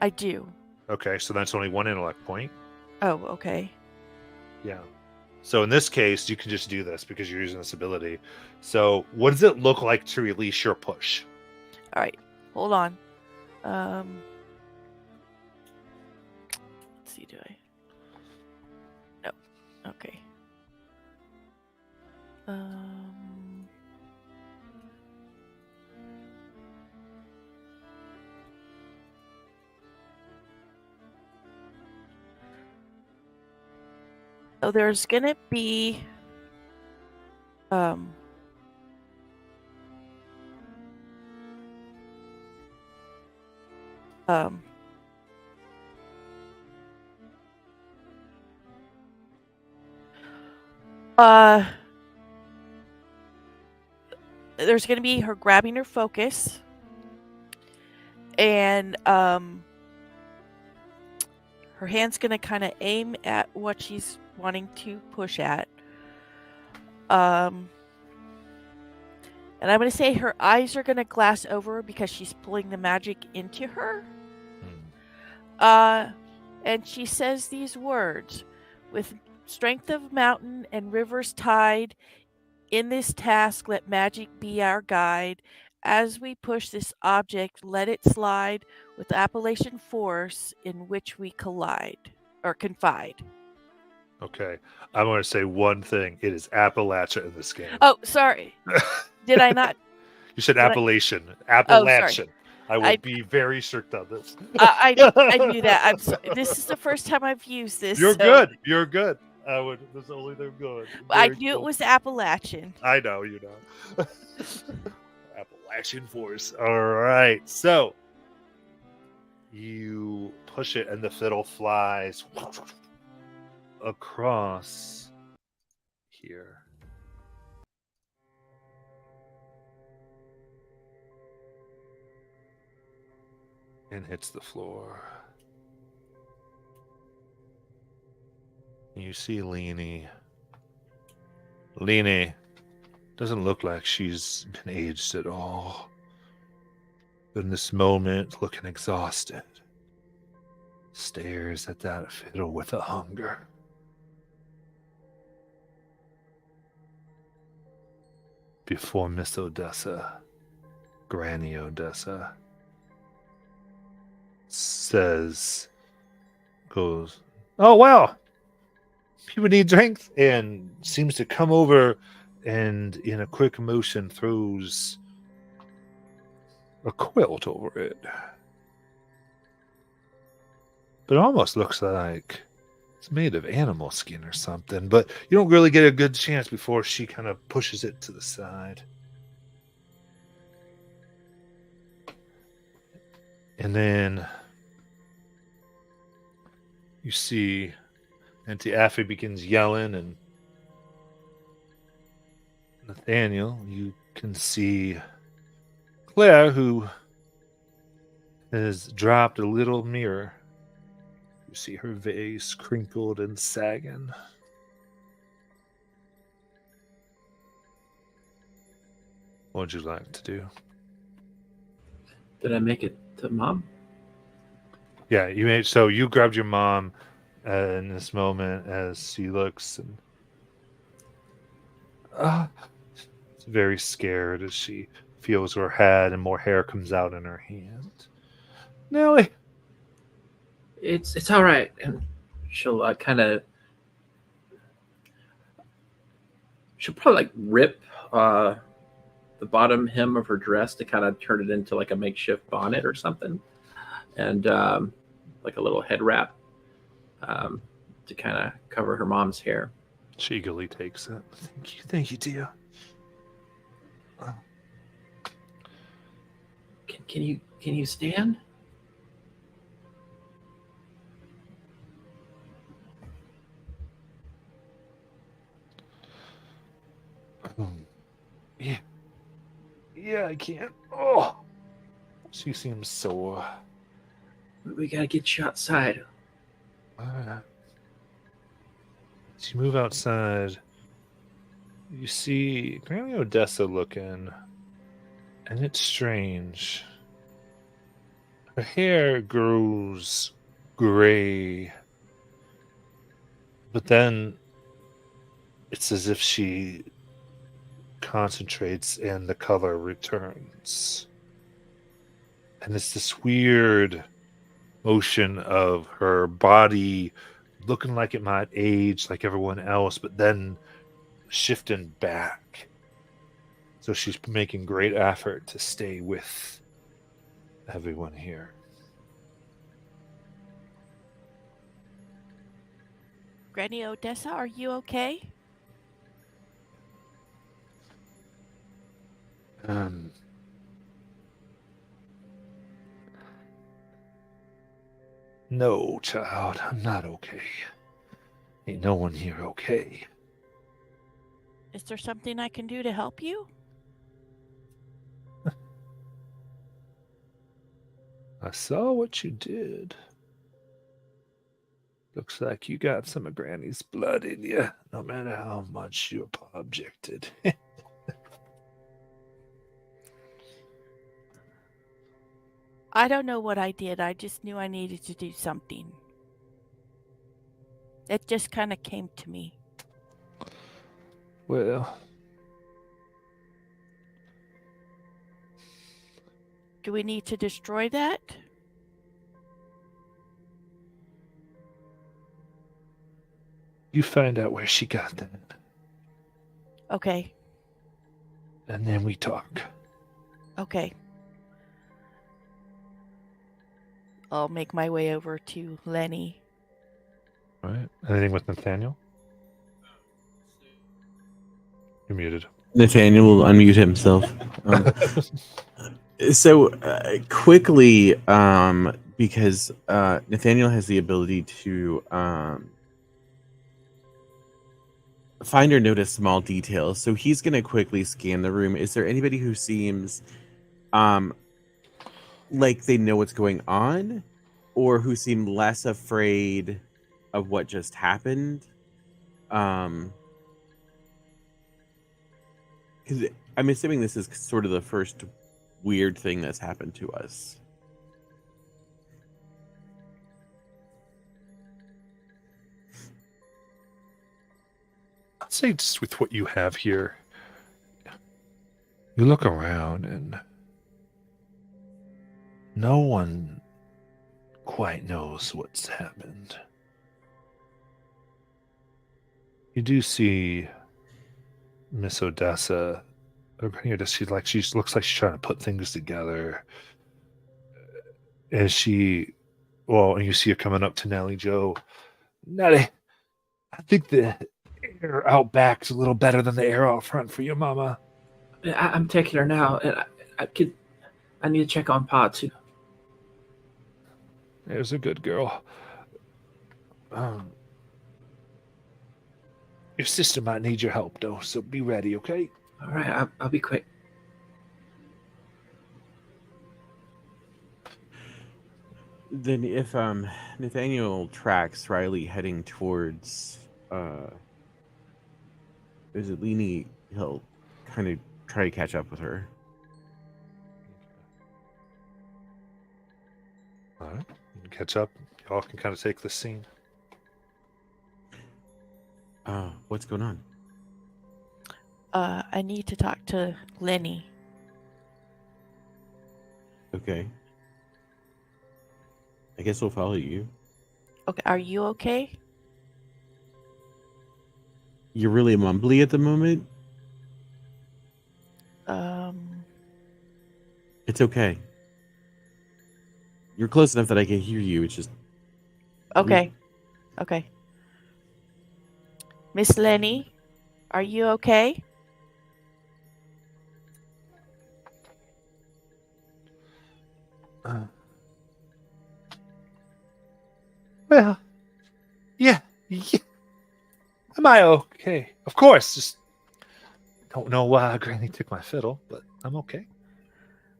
I do. Okay, so that's only 1 intellect point. Oh, okay. Yeah. So in this case, you can just do this because you're using this ability. So what does it look like to release your push? All right. Hold on. Let's see. Do I? No. Okay. So there's gonna be there's gonna be her grabbing her focus, and her hand's gonna kind of aim at what she's wanting to push at. And I'm gonna say her eyes are gonna glass over because she's pulling the magic into her. And she says these words: with strength of mountain and rivers tide, in this task let magic be our guide. As we push this object, let it slide with Appalachian force in which we collide or confide. Okay. I'm going to say one thing. It is Appalachia in this game. Oh, sorry. Did I not? You said Did I- Appalachian. sorry. Appalachian. I will I- be very strict on this. I knew that. I'm sorry. This is the first time I've used this. You're so good. You're good. I would. There's only them good. I Very knew cool. it was Appalachian. I know. You know. Appalachian force. All right. So you push it, and the fiddle flies across here. And hits the floor. You see Leanie. Leanie doesn't look like she's been aged at all. But in this moment, looking exhausted, stares at that fiddle with a hunger. Before Miss Odessa, Granny Odessa, goes, "Oh, wow, people need drinks," and seems to come over and in a quick motion throws a quilt over it. But it almost looks like it's made of animal skin or something, but you don't really get a good chance before she kind of pushes it to the side. And then you see Auntie Affy begins yelling, and Nathaniel, you can see Claire, who has dropped a little mirror. You see her vase crinkled and sagging. What would you like to do? Did I make it to Mom? Yeah, you made so you grabbed your mom in this moment as she looks and is very scared as she feels her head and more hair comes out in her hand. Nellie, It's all right. And she'll she'll probably like rip the bottom hem of her dress to kind of turn it into like a makeshift bonnet or something, and like a little head wrap to kind of cover her mom's hair. she eagerly takes it. Thank you, dear. Can you stand? Yeah, yeah, I can. Oh, she seems sore. We gotta get you outside. As you move outside, you see Granny Odessa looking, and it's strange. Her hair grows gray, but then it's as if she concentrates and the color returns. And it's this weird motion of her body looking like it might age like everyone else, but then shifting back. So she's making great effort to stay with everyone here. Granny Odessa, are you okay? No, child, I'm not okay. Ain't no one here okay. Is there something I can do to help you? I saw what you did. Looks like you got some of Granny's blood in you, no matter how much you objected. I don't know what I did. I just knew I needed to do something. It just kind of came to me. Well, Do we need to destroy that? you find out where she got that, Okay. and then we talk. Okay. I'll make my way over to Lenny. All right. Anything with Nathaniel? You're muted. Nathaniel will unmute himself. So quickly, because Nathaniel has the ability to find or notice small details, so he's going to quickly scan the room. Is there anybody who seems like they know what's going on, or who seem less afraid of what just happened? Because I'm assuming this is sort of the first weird thing that's happened to us. I'd say just with what you have here, you look around and no one quite knows what's happened. You do see Miss Odessa, she looks like she's trying to put things together. And and you see her coming up to Nellie Joe. Nellie, I think the air out back's a little better than the air out front for your mama. I'm taking her now, and I need to check on Pa too. There's a good girl. Your sister might need your help, though, so be ready, okay? All right, I'll be quick. Then if Nathaniel tracks Riley heading towards is it Leany, he'll kind of try to catch up with her. All right. You can catch up. Y'all can kind of take the scene. What's going on? I need to talk to Lenny. Okay. I guess we'll follow you. Okay, are you okay? You're really mumbly at the moment. It's okay. You're close enough that I can hear you. It's just Okay. Okay. Miss Lenny, are you okay? Well, yeah. Am I okay? Of course. Just don't know why Granny took my fiddle, but I'm okay.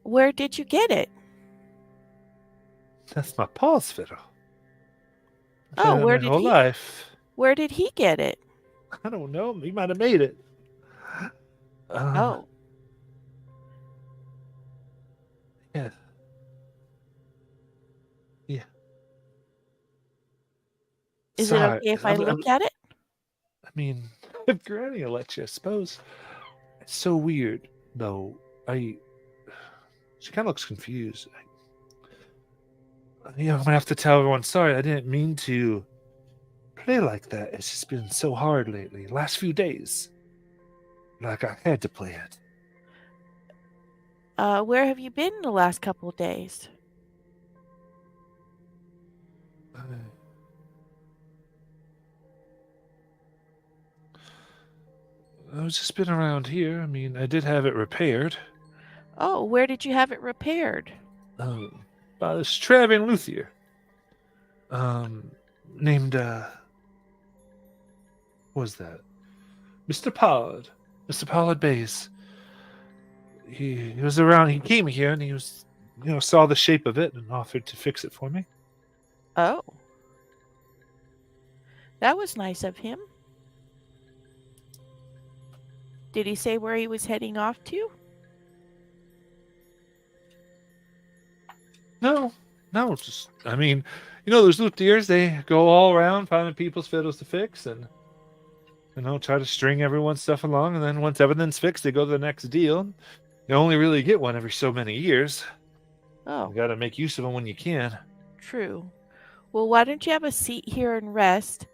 Where did you get it? That's my pa's fiddle. I've Oh, had it where my did whole he? life. Where did he get it? I don't know. He might have made it. Oh, Yeah. Yeah. is it Sorry. okay if I look at it? I mean, if Granny will let you, I suppose. It's so weird, though. She kind of looks confused. I'm gonna have to tell everyone. Sorry, I didn't mean to play like that. It's just been so hard lately. Last few days, like I had to play it. Where have you been the last couple of days? I've just been around here. I mean, I did have it repaired. Oh, where did you have it repaired? By this Travian luthier. Named, what was that? Mr. Pollard. Mr. Pollard Bays. He was around, he came here and he was, saw the shape of it and offered to fix it for me. Oh, that was nice of him. Did he say where he was heading off to? No, just, I mean, those luthiers, they go all around finding people's fiddles to fix and, try to string everyone's stuff along. And then once everything's fixed, they go to the next deal. You only really get one every so many years. Oh, You got to make use of them when you can. true. Well, why don't you have a seat here and rest,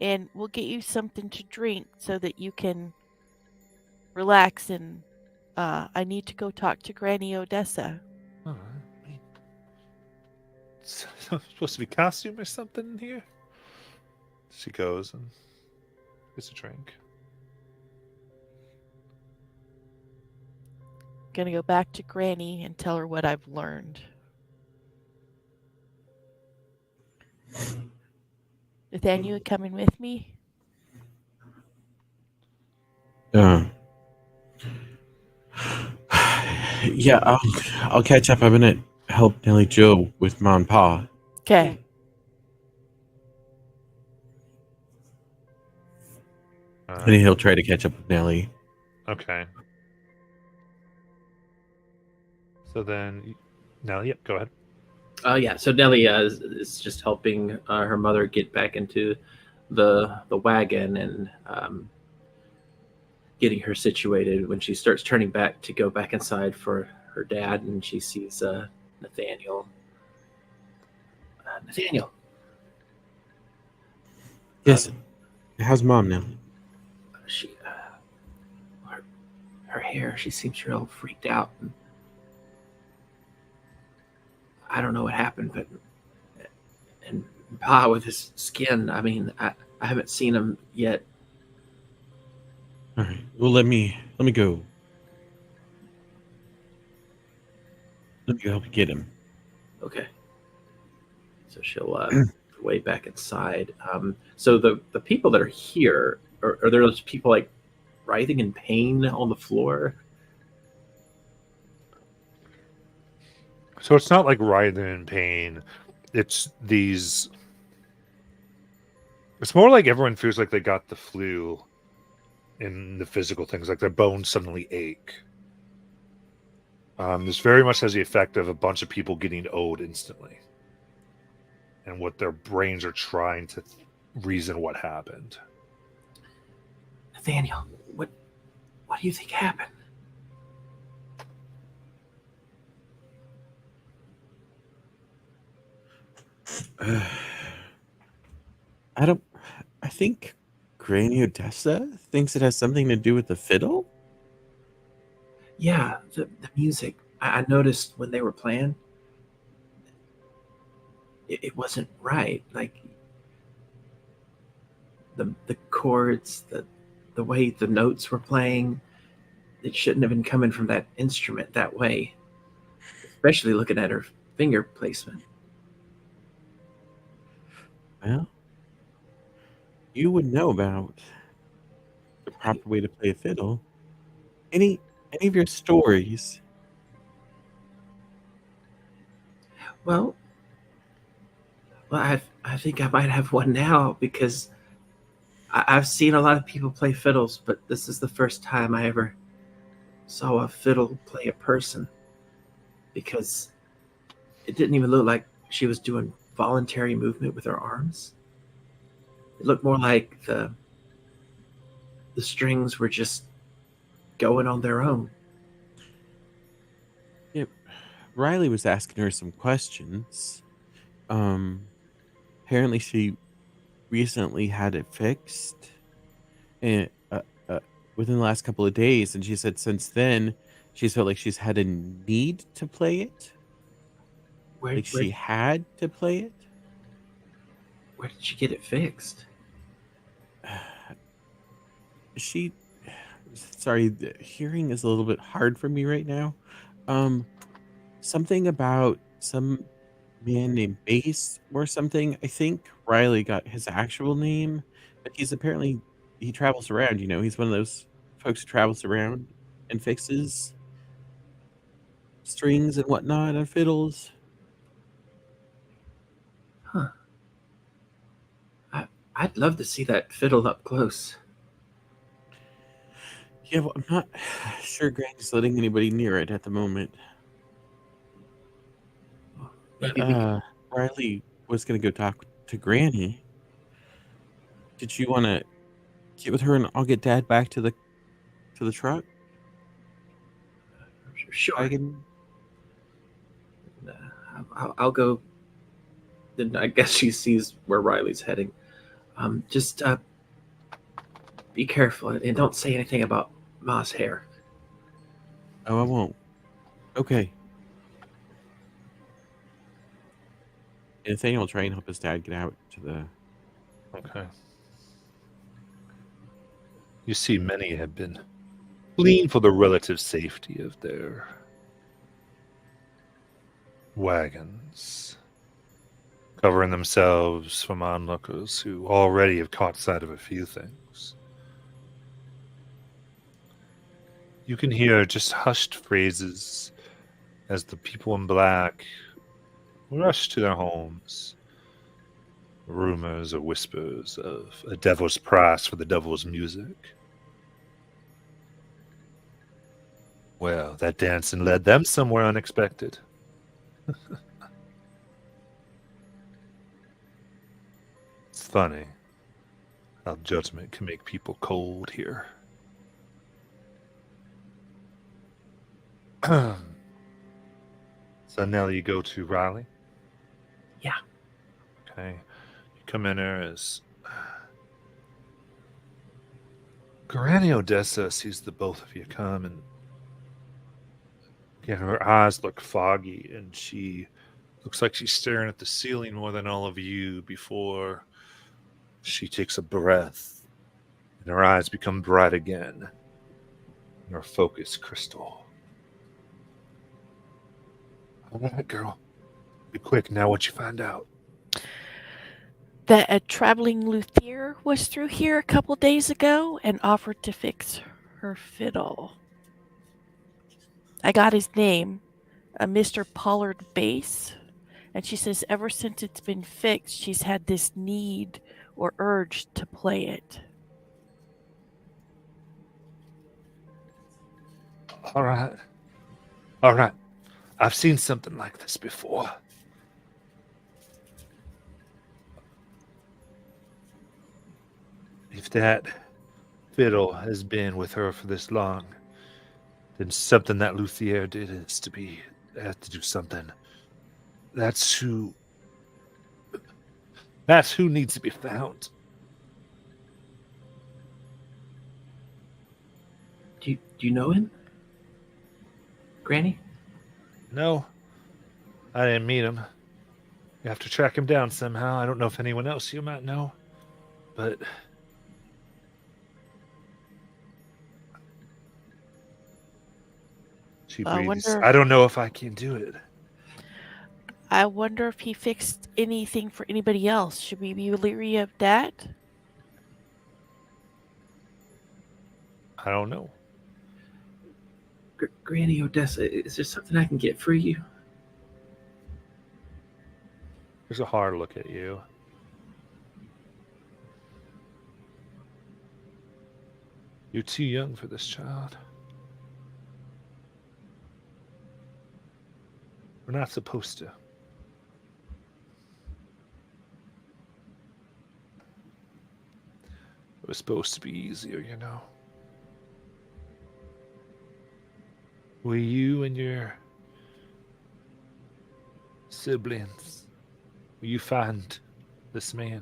and we'll get you something to drink so that you can relax. And I need to go talk to Granny Odessa. All right. So, supposed to be costume or something in here? She goes and gets a drink. Gonna go back to Granny and tell her what I've learned. Nathaniel, you coming with me? Yeah, I'll catch up. I'm gonna help Nellie Joe with Ma and Pa. Okay. And he'll try to catch up with Nellie. Okay. So then, Nelly, yep, go ahead. Yeah, so Nellie is just helping her mother get back into the wagon and getting her situated when she starts turning back to go back inside for her dad, and she sees Nathaniel. Nathaniel. Yes. How's Mom now? She, her hair, she seems real freaked out. I don't know what happened, but and Pa with his skin, I mean, I haven't seen him yet. All right. Well, let me go. Let me go help you get him. Okay. So she'll way back inside. So the people that are here, are there those people like writhing in pain on the floor? So it's not like writhing in pain. It's these. It's more like everyone feels like they got the flu in the physical things, like their bones suddenly ache. This very much has the effect of a bunch of people getting owed instantly, and what their brains are trying to reason what happened. Nathaniel, what do you think happened? I think Granny Odessa thinks it has something to do with the fiddle. Yeah, the music. I noticed when they were playing, it wasn't right. Like the chords, the way the notes were playing, it shouldn't have been coming from that instrument that way. Especially looking at her finger placement. Well, you would know about the proper way to play a fiddle. Any of your stories? Well, I think I might have one now because I've seen a lot of people play fiddles, but this is the first time I ever saw a fiddle play a person because it didn't even look like she was doing voluntary movement with her arms. It looked more like the strings were just going on their own. Yep. Riley was asking her some questions. Apparently she recently had it fixed, and within the last couple of days, and she said since then she's felt like she's had a need to play it, Where like where she had to play it. where did she get it fixed? She, sorry, the hearing is a little bit hard for me right now. Um, Something about some man named Bass or something. I think Riley got his actual name, but he's apparently he travels around. He's one of those folks who travels around and fixes strings and whatnot on fiddles. Huh. I'd love to see that fiddle up close. Yeah, well, I'm not sure Granny's letting anybody near it at the moment. But Maybe we could. Riley was gonna go talk to Granny. Did you want to get with her and I'll get Dad back to the truck Sure. wagon? Uh, I'll go. Then I guess she sees where Riley's heading. Just be careful and don't say anything about Ma's hair. Oh, I won't. Okay. And Nathaniel will try and help his dad get out to the. Okay. You see, many have been fleeing for the relative safety of their wagons, covering themselves from onlookers who already have caught sight of a few things. You can hear just hushed phrases as the people in black rush to their homes. Rumors or whispers of a devil's price for the devil's music. Well, that dancing led them somewhere unexpected. It's funny how judgment can make people cold here. So now you go to Riley? Yeah. Okay. You come in there as Granny Odessa sees the both of you come, and again, her eyes look foggy, and she looks like she's staring at the ceiling more than all of you before she takes a breath, and her eyes become bright again, and her focus crystal. All right, girl. Be quick now. What you find out? That a traveling luthier was through here a couple days ago and offered to fix her fiddle. I got his name, a Mr. Pollard Bass, and she says ever since it's been fixed, she's had this need or urge to play it. All right. All right. I've seen something like this before. If that fiddle has been with her for this long, then something that Luthier did has to do something. That's who needs to be found. Do you know him, Granny? No, I didn't meet him. You have to track him down somehow. I don't know if anyone else you might know, but she I breathes. wonder. I don't know if I can do it. I wonder if he fixed anything for anybody else. Should we be leery of that? I don't know. Granny Odessa, is there something I can get for you? There's a hard look at you. You're too young for this, child. We're not supposed to. It was supposed to be easier, you know. Will you and your siblings, will you find this man?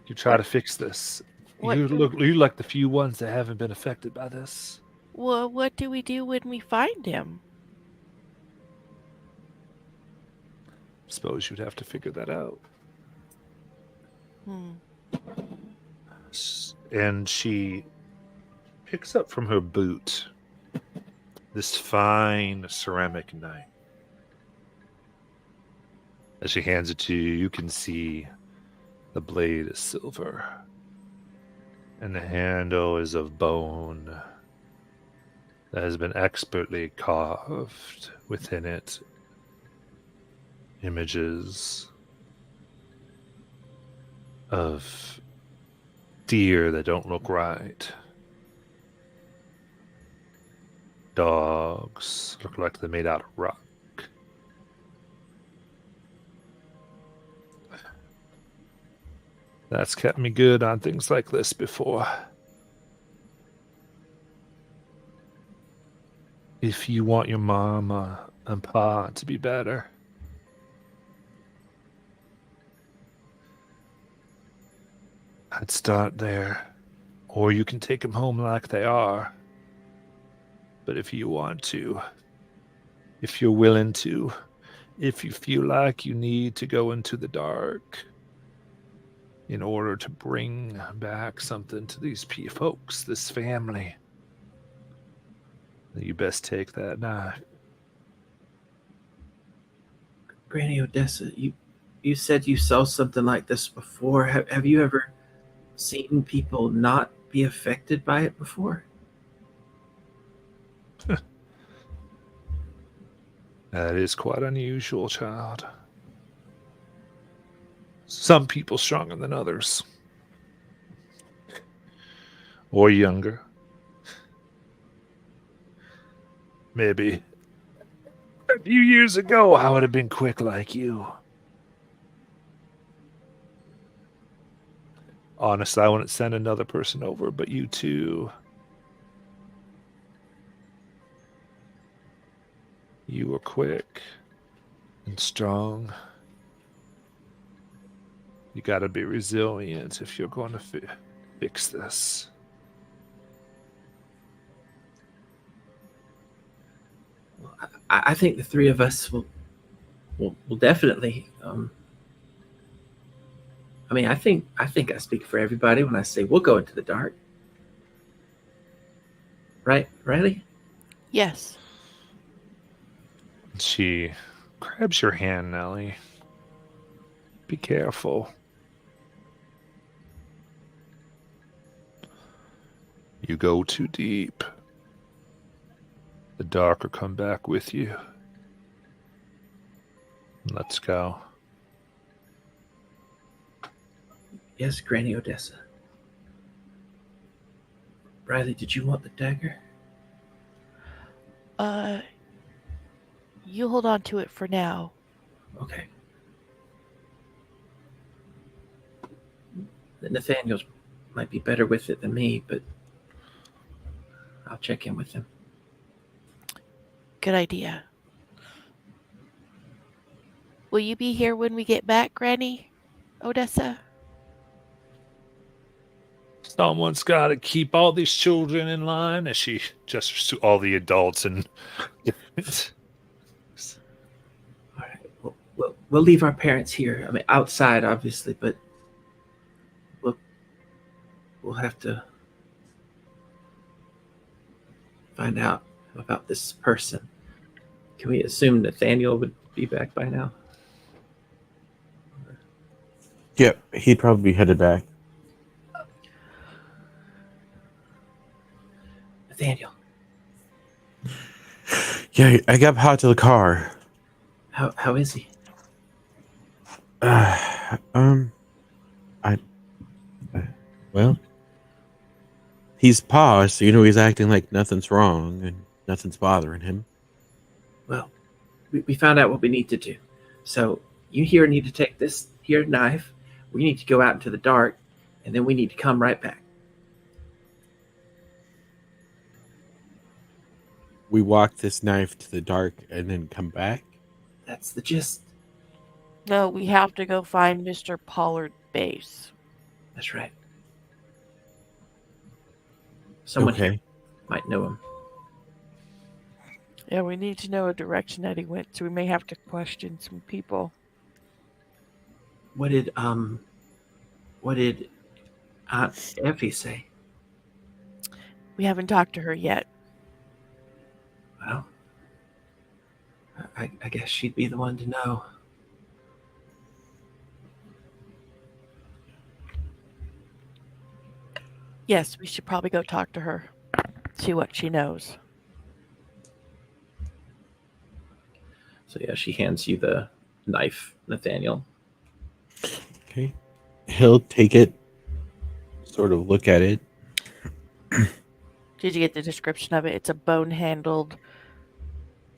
You try to fix this. What You do, you like the few ones that haven't been affected by this. what do we do when we find him? Suppose you'd have to figure that out. Hmm. And she picks up from her boot this fine ceramic knife. As she hands it to you, you can see the blade is silver, and the handle is of bone that has been expertly carved. Within it, images of deer that don't look right. Dogs look like they're made out of rock. That's kept me good on things like this before. If you want your mom and pa to be better, I'd start there. Or you can take them home like they are. But if you want to, if you're willing to, if you feel like you need to go into the dark in order to bring back something to these folks, this family, then you best take that knife. Granny Odessa, you said you saw something like this before. Have you ever seen people not be affected by it before? That is quite unusual, child. Some people stronger than others. Or younger. Maybe a few years ago, I would have been quick like you. Honestly, I wouldn't send another person over, but you two. You were quick and strong. You gotta be resilient if you're going to fix this. Well, I think the three of us will definitely. I mean, I think I speak for everybody when I say we'll go into the dark. Right, Riley? Yes. She grabs your hand, Nellie. Be careful. You go too deep, the dark will come back with you. Let's go. Yes, Granny Odessa. Riley, did you want the dagger? You hold on to it for now. Okay. Nathaniel might be better with it than me, but I'll check in with him. Good idea. Will you be here when we get back, Granny Odessa? Someone's got to keep all these children in line, as she gestures to all the adults and. All right. We'll leave our parents here. I mean, outside, obviously, but we'll have to find out about this person. Can we assume Nathaniel would be back by now? Yeah, he'd probably be headed back. Nathaniel, Yeah, I got Pot to the car. how is he? Well, he's paused, so he's acting like nothing's wrong and nothing's bothering him. Well, we found out what we need to do. So you here need to take this here knife. We need to go out into the dark, and then we need to come right back. We walk this knife to the dark and then come back. That's the gist. No, we have to go find Mr. Pollard's base. That's right. Someone here Okay. might know him. Yeah, we need to know a direction that he went, so we may have to question some people. What did Aunt Effie say? We haven't talked to her yet. Well, I guess she'd be the one to know. Yes, we should probably go talk to her, see what she knows. So yeah, she hands you the knife, Nathaniel. Okay. He'll take it, sort of look at it. Did you get the description of it? It's a bone-handled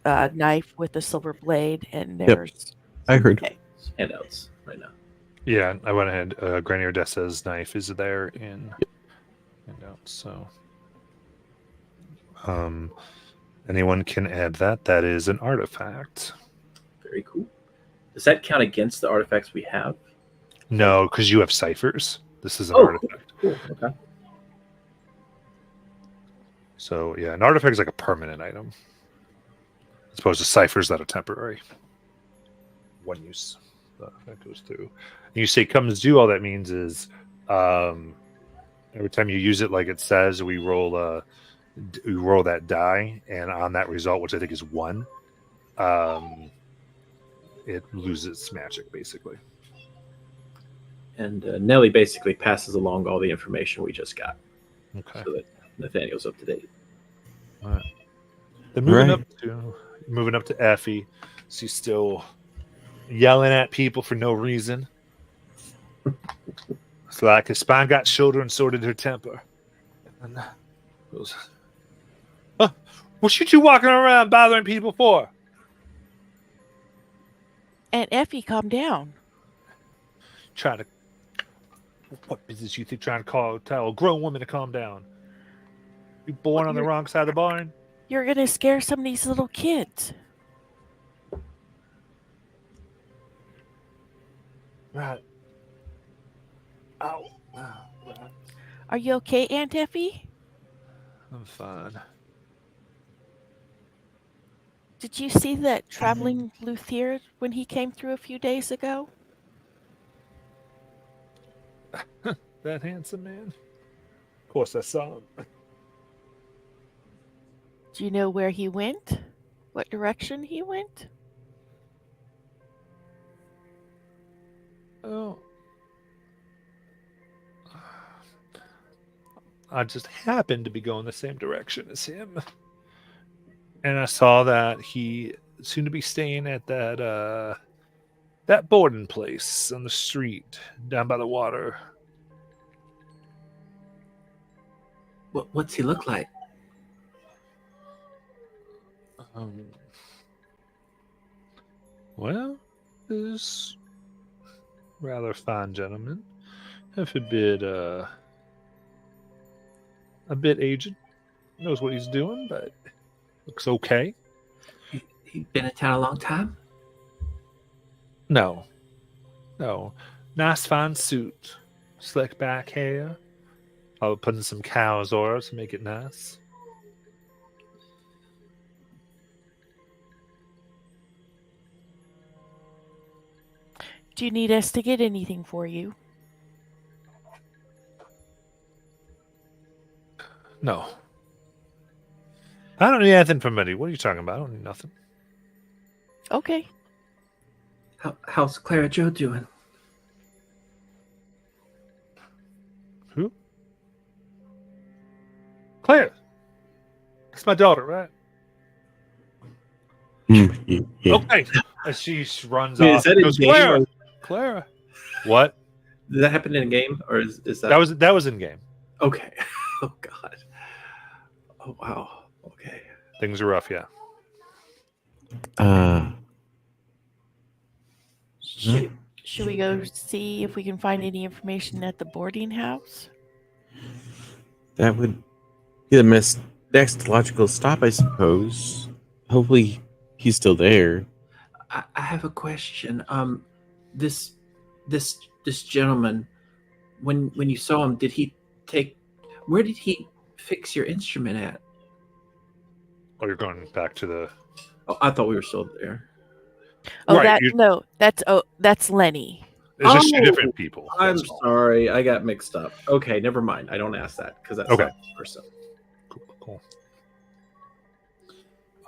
knife with a silver blade, and Yep. there's... I heard. Okay. Handouts right now. Yeah, I went ahead. Granny Odessa's knife is there in handouts. So, anyone can add that. That is an artifact. Very cool. Does that count against the artifacts we have? No, because you have ciphers. This is an Oh, artifact. cool. Okay. So yeah, an artifact is like a permanent item, as opposed to ciphers that are temporary. One use that goes through. And you say comes due. All that means is every time you use it, like it says, we roll that die, and on that result, which I think is 1, it loses its magic basically. And Nelly basically passes along all the information we just got, Okay. so that Nathaniel's up to date. All right. Then moving Right. up to Effie. She's still yelling at people for no reason. It's like his spine got shorter and so did her temper. And goes, what you walking around bothering people for? Aunt Effie, calm down. Trying to. What business you think trying to tell a grown woman to calm down? You born on the wrong side of the barn? You're going to scare some of these little kids. Right. Ow. Right. Are you okay, Aunt Effie? I'm fine. Did you see that traveling luthier when he came through a few days ago? That handsome man? Of course I saw him. Do you know where he went? What direction he went? Oh. I just happened to be going the same direction as him. And I saw that he seemed to be staying at that boarding place on the street down by the water. What's he look like? Um, well, this rather fine gentleman, if a bit aged, knows what he's doing, but looks okay. He's been in town a long time. No, no, nice fine suit, slick back hair. I'll put in some cow's oil to make it nice. Do you need us to get anything for you? No, I don't need anything from Eddie. What are you talking about? I don't need nothing. Okay. How's Clara Joe doing? Who? Claire. That's my daughter, right? Yeah. Okay. As she runs Wait, off, is that and in goes, game Clara, or- Clara. What? Did that happen in a game, or is that? That was in game. Okay. Oh God. Oh wow. Okay. Things are rough, yeah. Should we go see if we can find any information at the boarding house? That would be the next logical stop, I suppose. Hopefully, he's still there. I have a question. This gentleman, when you saw him, did he take? Where did he fix your instrument at? Oh, you're going back to the Oh, I thought we were still there. Oh, Right, that's Lenny. It's just two Oh, different people. I'm That's all. sorry, I got mixed up. Okay, never mind. I don't ask that because that's Okay. not the person. Cool.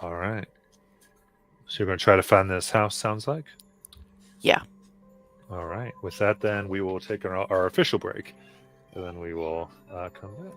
All right. So you're going to try to find this house, sounds like? Yeah. All right. With that, then, we will take our official break, and then we will come back.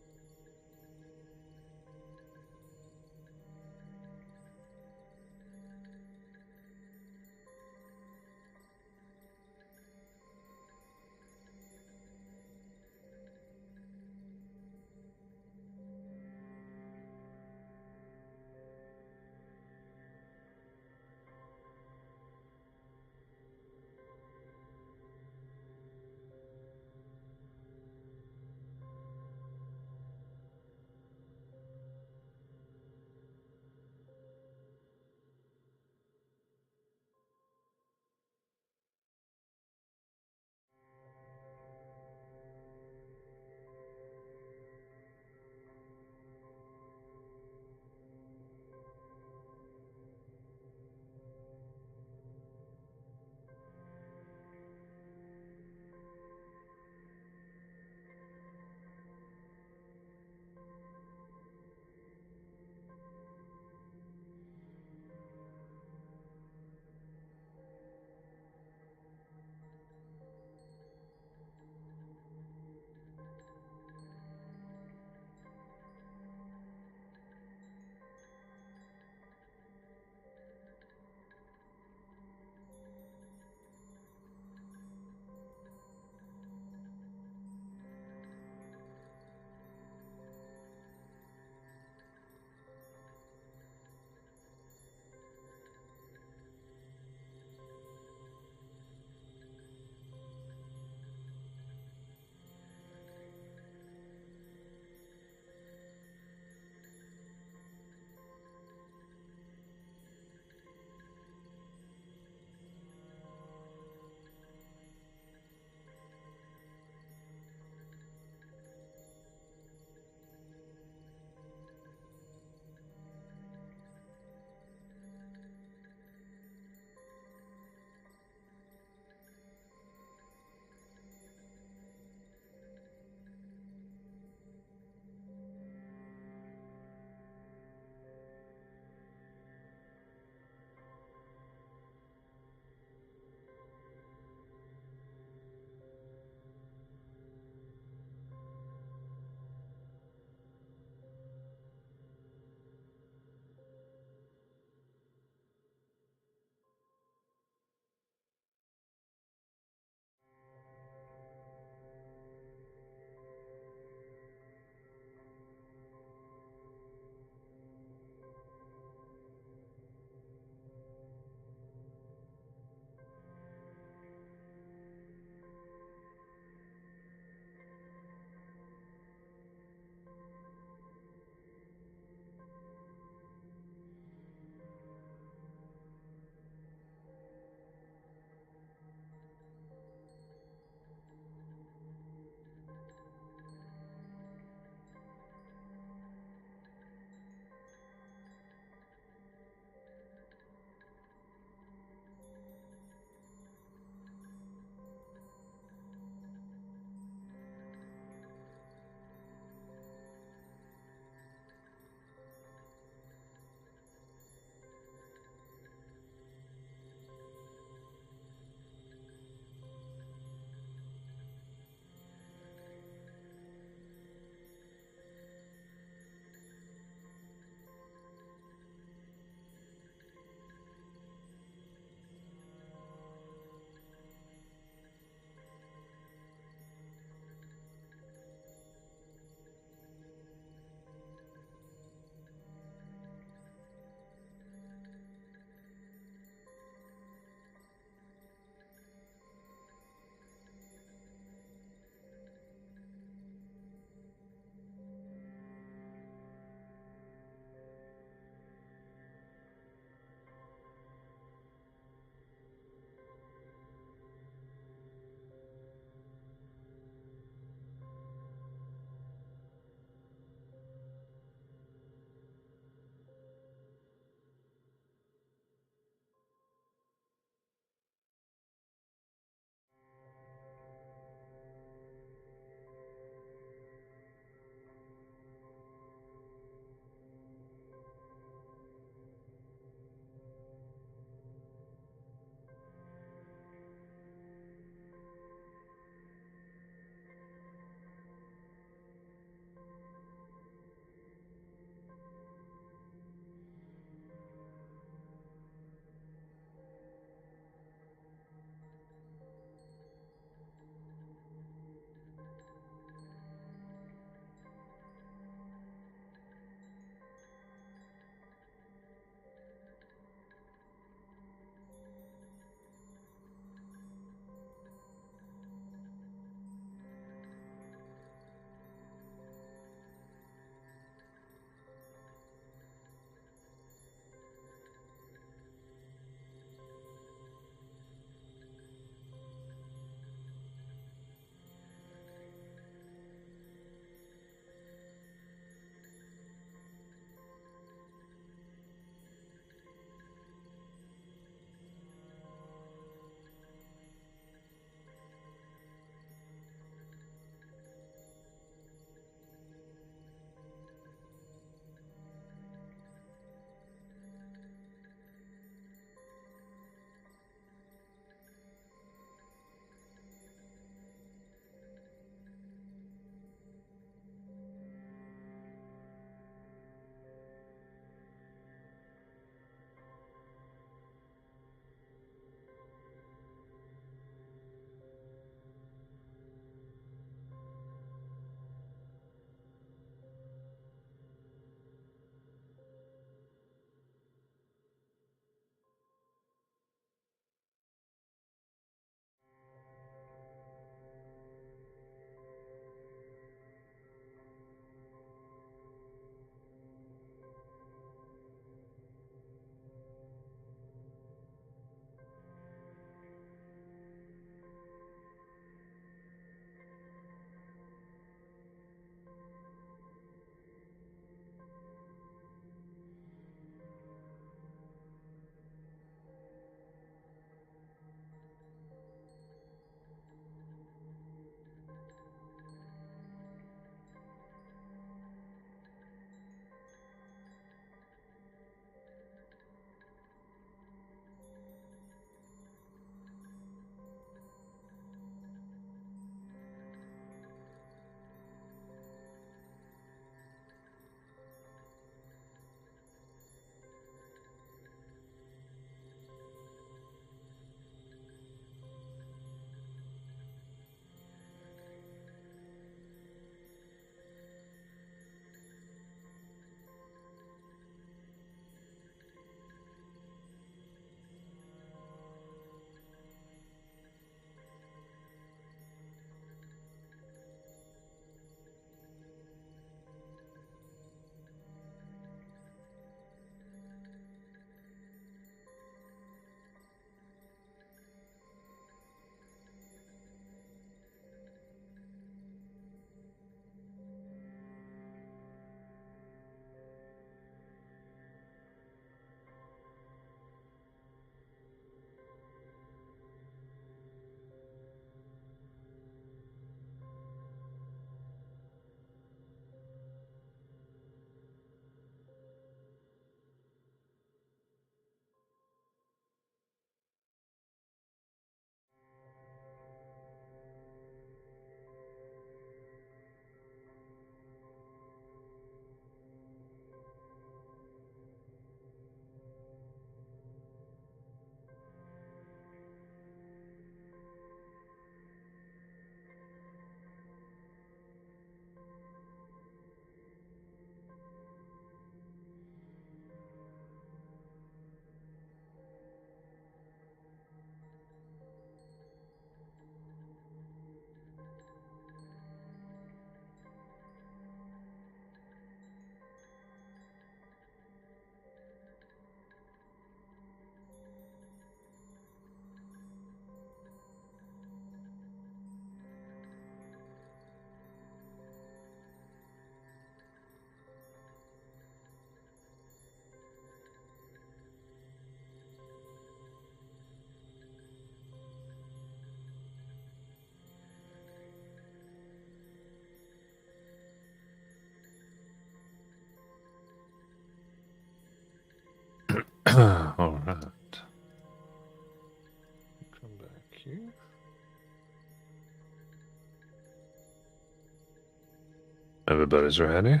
Everybody's ready.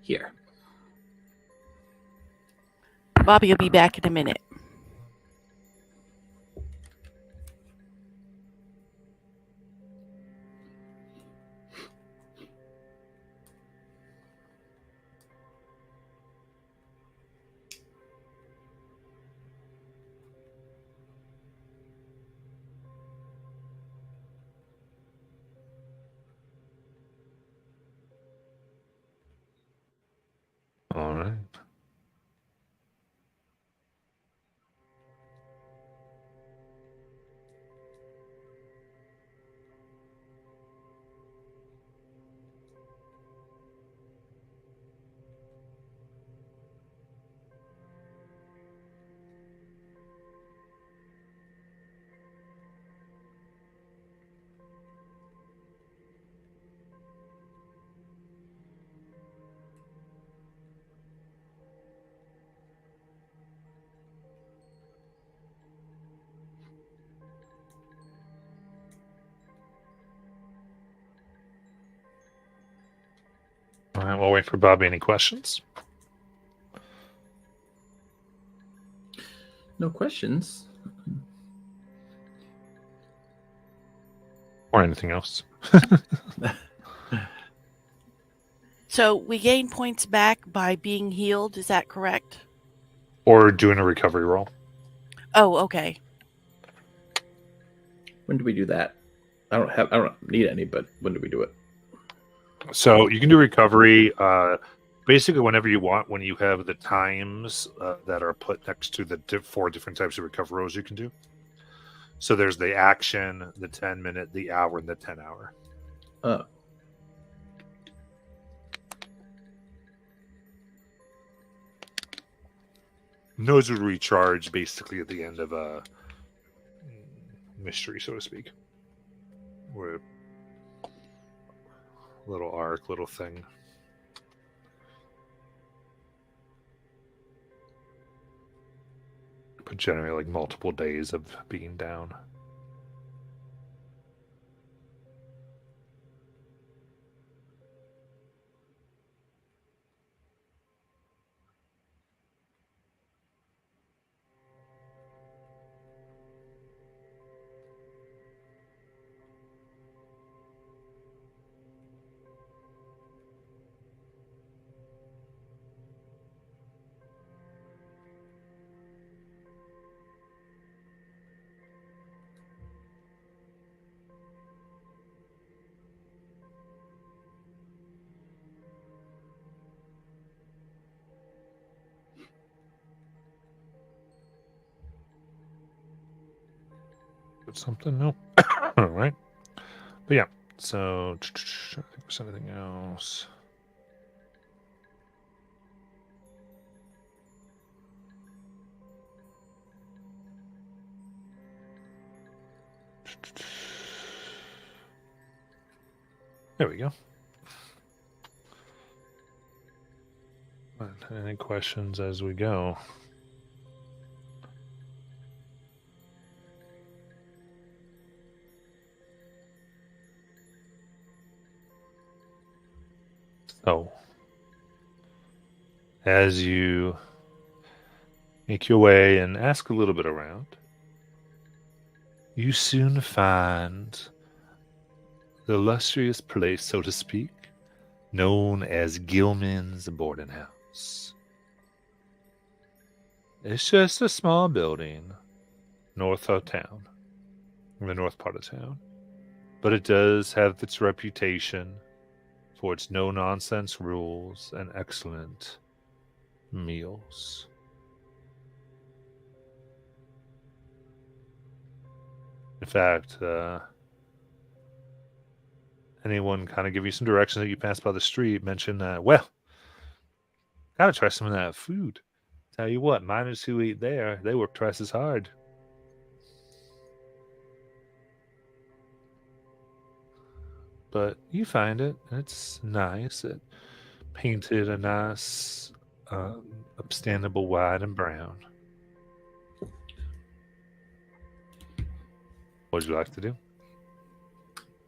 Here. Bobby will be back in a minute. All right. All right, we'll wait for Bobby. Any questions? No questions. Or anything else? So we gain points back by being healed. Is that correct? Or doing a recovery roll? Oh, okay. When do we do that? I don't need any, but when do we do it? So you can do recovery basically whenever you want, when you have the times that are put next to the 4 different types of recovery rolls you can do. So there's the action, the 10-minute, the hour, and the 10-hour. Oh. And those would recharge basically at the end of a mystery, so to speak. Or a little arc, little thing. But generally like multiple days of being down. Put something? No. All right. But yeah, so I think there's anything else. There we go. Any questions as we go? So, as you make your way and ask a little bit around, you soon find the illustrious place, so to speak, known as Gilman's Boarding House. It's just a small building north of town, in the north part of town. But it does have its reputation for its no-nonsense rules and excellent meals. In fact, anyone kind of give you some directions that you pass by the street, mention that, well, gotta try some of that food. Tell you what, miners who eat there, they work twice as hard. But you find it, and it's nice. It painted a nice, upstandable white and brown. What would you like to do?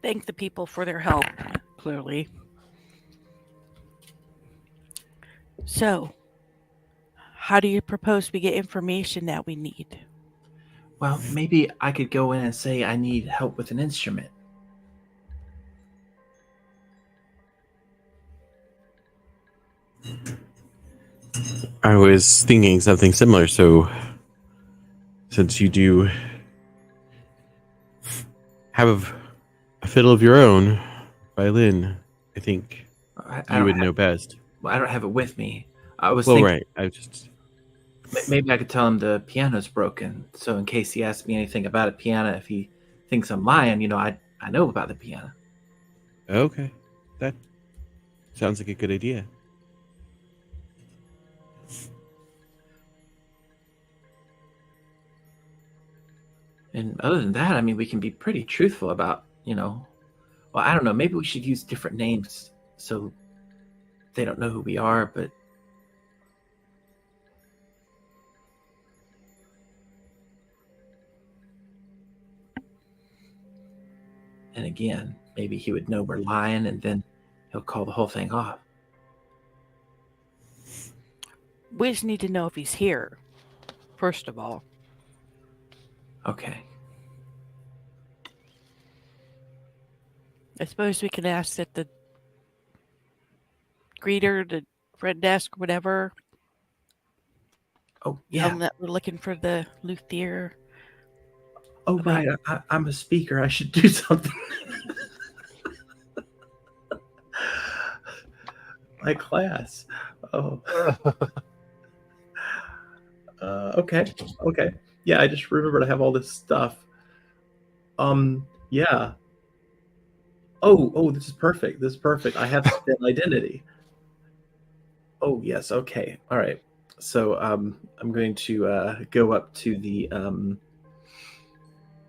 thank the people for their help, clearly. So, how do you propose we get information that we need? Well, maybe I could go in and say I need help with an instrument. I was thinking something similar. So, since you do have a fiddle of your own, violin, I think I you don't would have. know best. Well, I don't have it with me. I was Well, thinking right. I just maybe I could tell him the piano's broken. So in case he asks me anything about a piano, if he thinks I'm lying, I know about the piano. okay. That sounds like a good idea. And other than that, I mean, we can be pretty truthful about, well, I don't know. Maybe we should use different names so they don't know who we are. But and again, maybe he would know we're lying, and then he'll call the whole thing off. We just need to know if he's here, first of all. Okay. I suppose we can ask at the greeter, the front desk, whatever. Oh Tell yeah. them that we're looking for the luthier. Oh about- right. I'm a speaker. I should do something. My class. Oh. Okay. Okay. Yeah, I just remembered I have all this stuff. Yeah. Oh, this is perfect. This is perfect. I have spin identity. Oh, yes. Okay. All right. So, I'm going to go up to the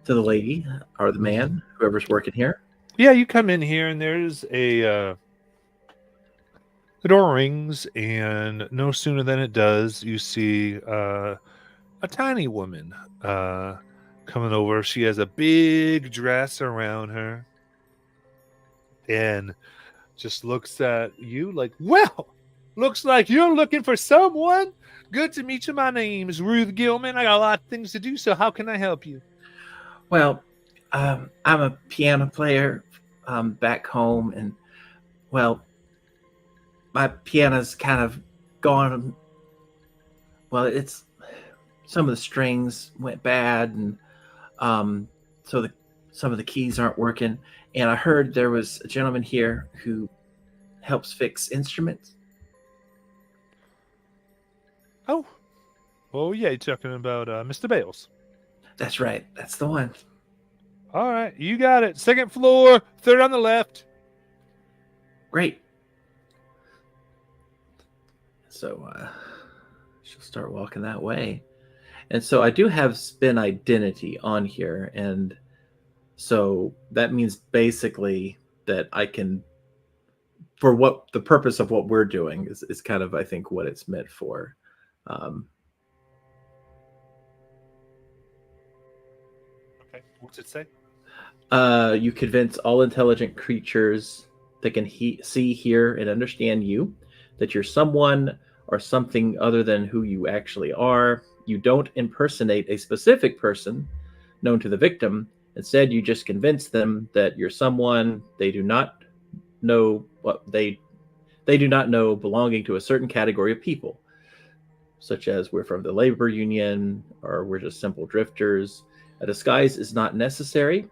lady or the man, whoever's working here. Yeah, you come in here and there's the door rings, and no sooner than it does, you see a tiny woman coming over. She has a big dress around her and just looks at you like, well, looks like you're looking for someone. Good to meet you. My name is Ruth Gilman. I got a lot of things to do, so how can I help you? Well, I'm a piano player back home, and well, my piano's kind of gone. Well, it's some of the strings went bad, and so some of the keys aren't working. And I heard there was a gentleman here who helps fix instruments. Oh yeah, you're talking about Mr. Bales. That's right. That's the one. All right, you got it. Second floor, third on the left. Great. So she'll start walking that way. And so I do have spin identity on here. And so that means basically that I can, for what the purpose of what we're doing is kind of, I think, what it's meant for. Okay, what's it say? You convince all intelligent creatures that can see, hear, and understand you that you're someone or something other than who you actually are. You don't impersonate a specific person known to the victim. Instead, you just convince them that you're someone they do not know they do not know belonging to a certain category of people, such as we're from the labor union or we're just simple drifters. A disguise is not necessary,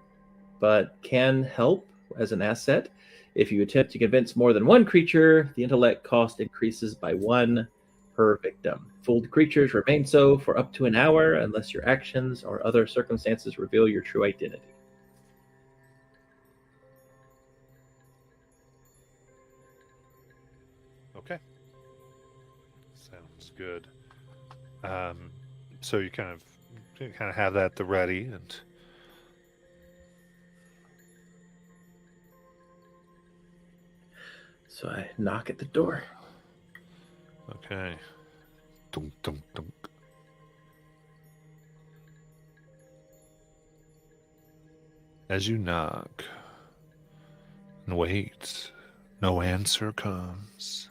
but can help as an asset. If you attempt to convince more than one creature, the intellect cost increases by 1 per victim. Fooled creatures remain so for up to an hour unless your actions or other circumstances reveal your true identity. Okay, sounds good. So you kind of have that at the ready, and So I knock at the door. okay. Dunk, dunk, dunk. As you knock, and wait. No answer comes.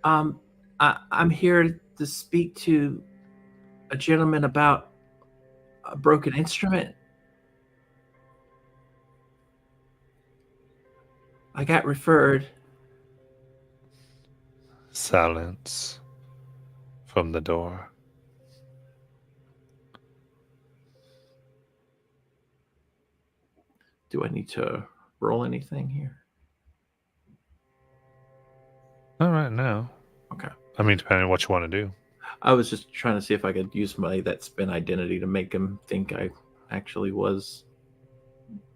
I'm here to speak to a gentleman about a broken instrument. I got referred. Silence from the door. Do I need to roll anything here? Not right now. Okay. I mean, depending on what you want to do. I was just trying to see if I could use money that spin identity to make him think I actually was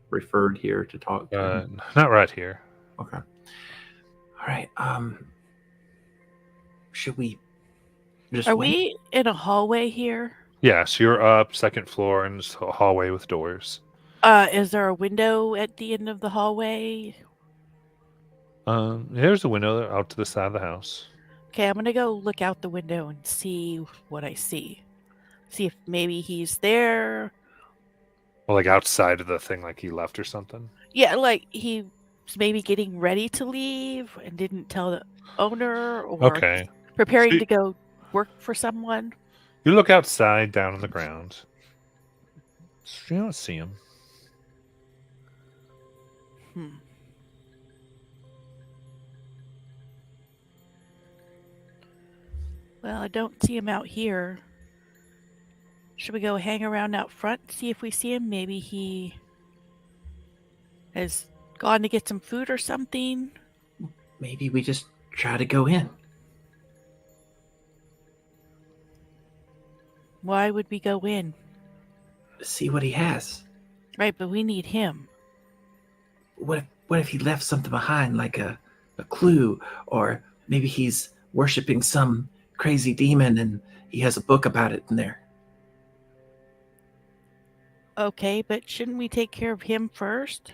referred here to talk to him. Not right here. Okay. All right. Should we just Are wait? we in a hallway here? Yeah, so you're up, second floor, and it's a hallway with doors. Is there a window at the end of the hallway? Here's a window out to the side of the house. Okay, I'm gonna go look out the window and see what I see. See if maybe he's there. Well, like outside of the thing, like he left or something. Yeah, like he's maybe getting ready to leave and didn't tell the owner, or Okay. preparing So to go work for someone. you look outside, down on the ground. You don't see him. Hmm. Well, I don't see him out here. Should we go hang around out front, see if we see him? Maybe he has gone to get some food or something. Maybe we just try to go in. Why would we go in? See what he has. Right, but we need him. What if he left something behind, like a clue, or maybe he's worshiping some crazy demon and he has a book about it in there. Okay, but shouldn't we take care of him first?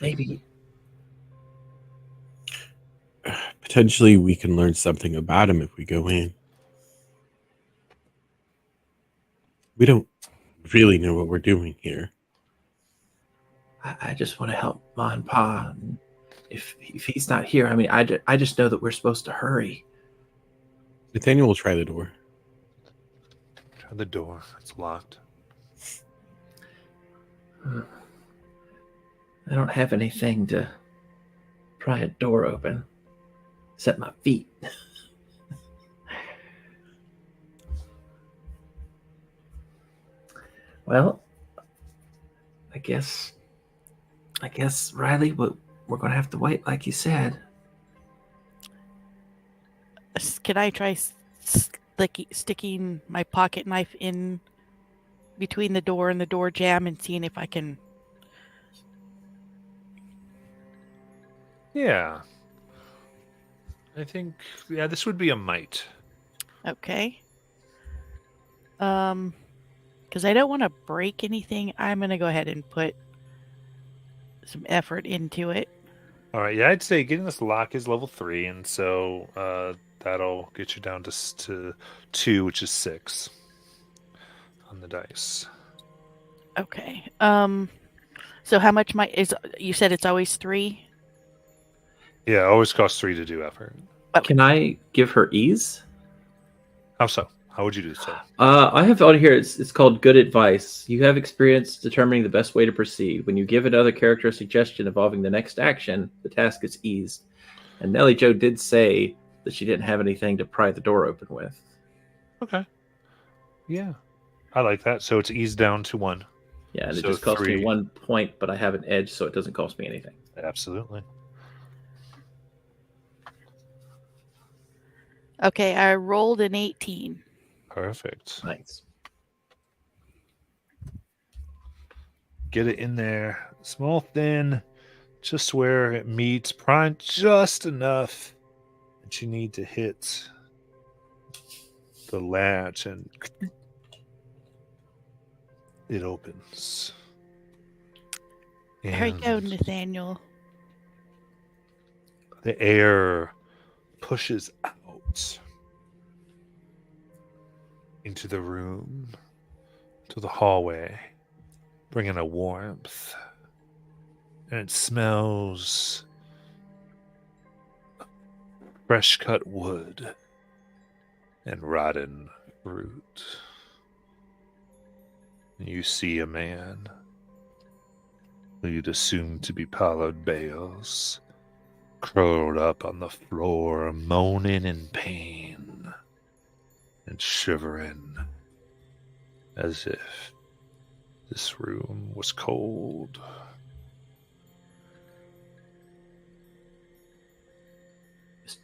Maybe. Potentially, we can learn something about him if we go in. We don't really know what we're doing here. I just want to help Ma and Pa. And if he's not here, I mean, I just know that we're supposed to hurry. Nathaniel will try the door. Try the door. It's locked. I don't have anything to pry a door open except my feet. Well, I guess Riley, we're going to have to wait, like you said. Can I try sticking my pocket knife in between the door and the door jamb and seeing if I can? Yeah. I think, this would be a might. Okay. Because I don't want to break anything, I'm going to go ahead and put some effort into it. All right, yeah, I'd say getting this lock is level 3, and so that'll get you down to 2, which is 6 on the dice. Okay. So how much you said it's always 3? Yeah, it always costs 3 to do effort. Can I give her ease? How so? How would you do so? I have on here, it's called Good Advice. You have experience determining the best way to proceed. When you give another character a suggestion involving the next action, the task is eased. And Nellie Jo did say that she didn't have anything to pry the door open with. Okay. Yeah. I like that. So it's eased down to 1. Yeah, and it So just cost me 3. 1 point, but I have an edge, so it doesn't cost me anything. Absolutely. Okay, I rolled an 18. Perfect. Nice. Get it in there. Small, thin, just where it meets. Prime just enough that you need to hit the latch, and it opens. There you go, And Nathaniel. the air pushes out. into the room, to the hallway, bringing a warmth. And it smells fresh cut wood and rotten fruit. You see a man who you'd assume to be Pollard Bales, curled up on the floor, moaning in pain and shivering as if this room was cold.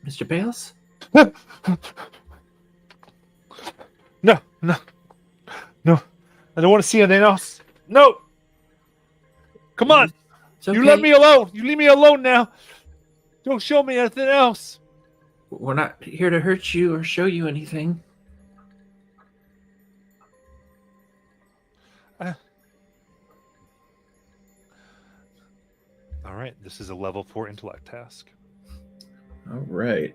Mr. Bales? No, no, no. I don't want to see anything else. No. Come on. It's okay. You let me alone. You leave me alone now. Don't show me anything else. We're not here to hurt you or show you anything. All right. This is a level 4 intellect task. All right.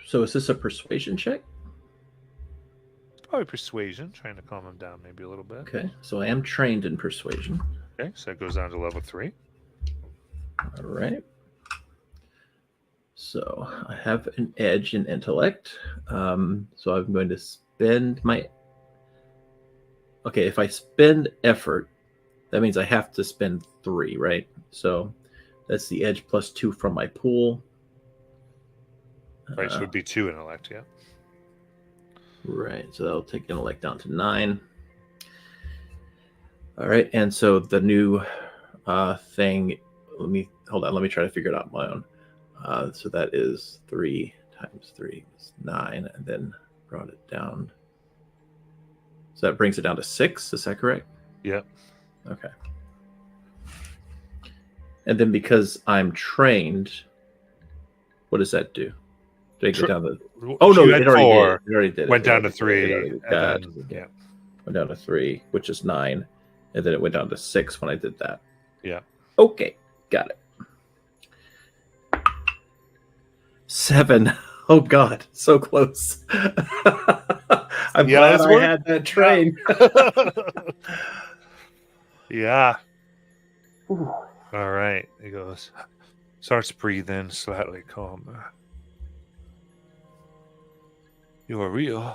So is this a persuasion check? Probably persuasion, trying to calm him down maybe a little bit. Okay. So I am trained in persuasion. Okay, so that goes down to level 3. All right. So I have an edge in intellect. So I'm going to spend my... Okay, if I spend effort, that means I have to spend 3, right? So that's the edge plus 2 from my pool. Right, so it would be 2 intellect, yeah. Right, so that'll take intellect down to 9. All right, and so the new thing, let me try to figure it out on my own. So that is 3 times 3 is 9, and then brought it down. So that brings it down to 6, is that correct? Yep. Okay. And then because I'm trained, what does that do? Do I get down to... Oh, no, You it had already 4, did. It already did. went It down already to 3. did. It already got and it. then, yeah. Went down to 3, which is 9. And then it went down to 6 when I did that. Yeah. Okay, got it. 7. Oh, God, so close. I'm glad I had that train. Yeah. All right. He goes, starts breathing slightly calmer. You are real.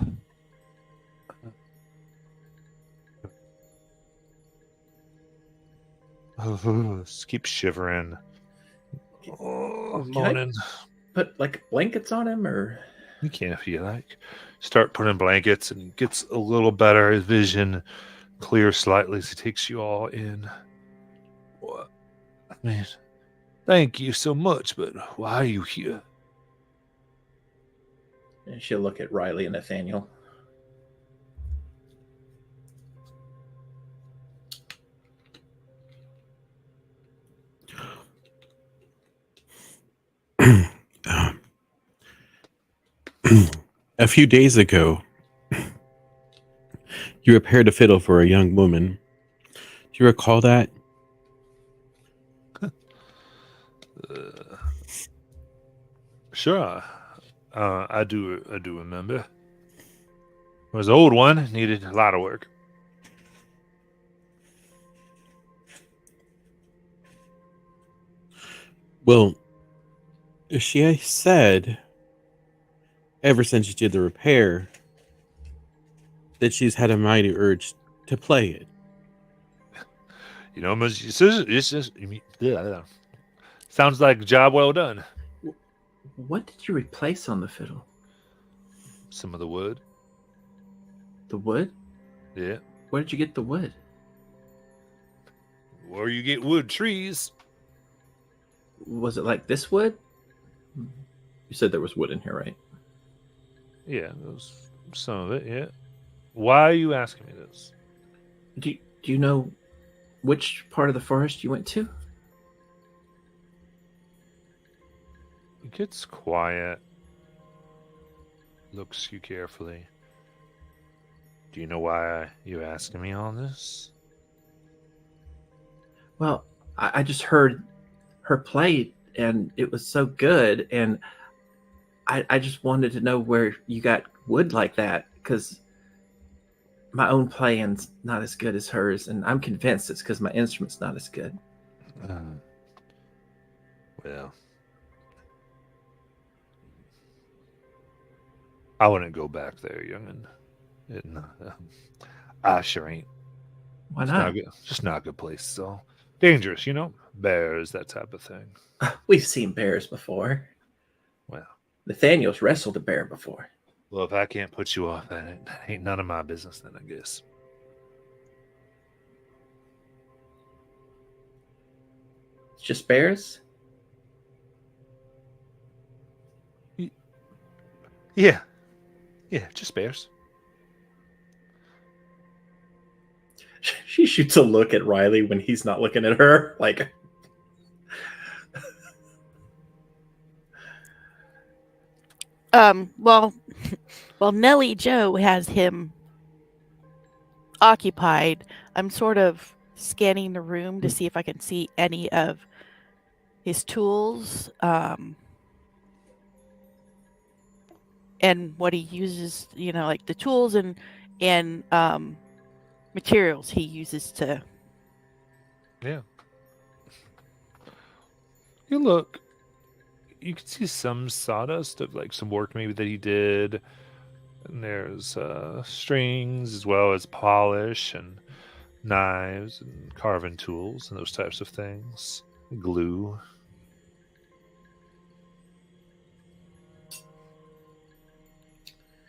Just keep shivering. Oh, moaning. Put like blankets on him, or you can if you like. Start putting blankets, and gets a little better. His vision clear slightly as he takes you all in. What? I mean, thank you so much, but why are you here? and she'll look at Riley and Nathaniel. A few days ago, you repaired a fiddle for a young woman. Do you recall that? Sure. I do remember. It was an old one, needed a lot of work. Well, she said, ever since you did the repair, that she's had a mighty urge to play it. You know, it's just sounds like a job well done. What did you replace on the fiddle? Some of the wood. The wood? Yeah. Where did you get the wood? Where you get wood, trees. Was it like this wood? You said there was wood in here, right? Yeah, there was some of it, yeah. Why are you asking me this? Do you know which part of the forest you went to? It gets quiet. Looks you carefully. Do you know why you asking me all this? Well, I just heard her play and it was so good. And I just wanted to know where you got wood like that, because my own playing's not as good as hers, and I'm convinced it's because my instrument's not as good. Well, I wouldn't go back there, youngin. I sure ain't. Why It's not? just not a good place. So dangerous, bears, that type of thing. We've seen bears before. Well, Nathaniel's wrestled a bear before. well, if I can't put you off, that ain't none of my business. Then I guess. It's just bears? Yeah, just bears. She shoots a look at Riley when he's not looking at her, like. Well, Nellie Joe has him occupied. I'm sort of scanning the room to see if I can see any of his tools, and what he uses, like the tools and materials he uses to. Yeah. You can see some sawdust of like some work maybe that he did. And there's strings as well as polish and knives and carving tools and those types of things. Glue.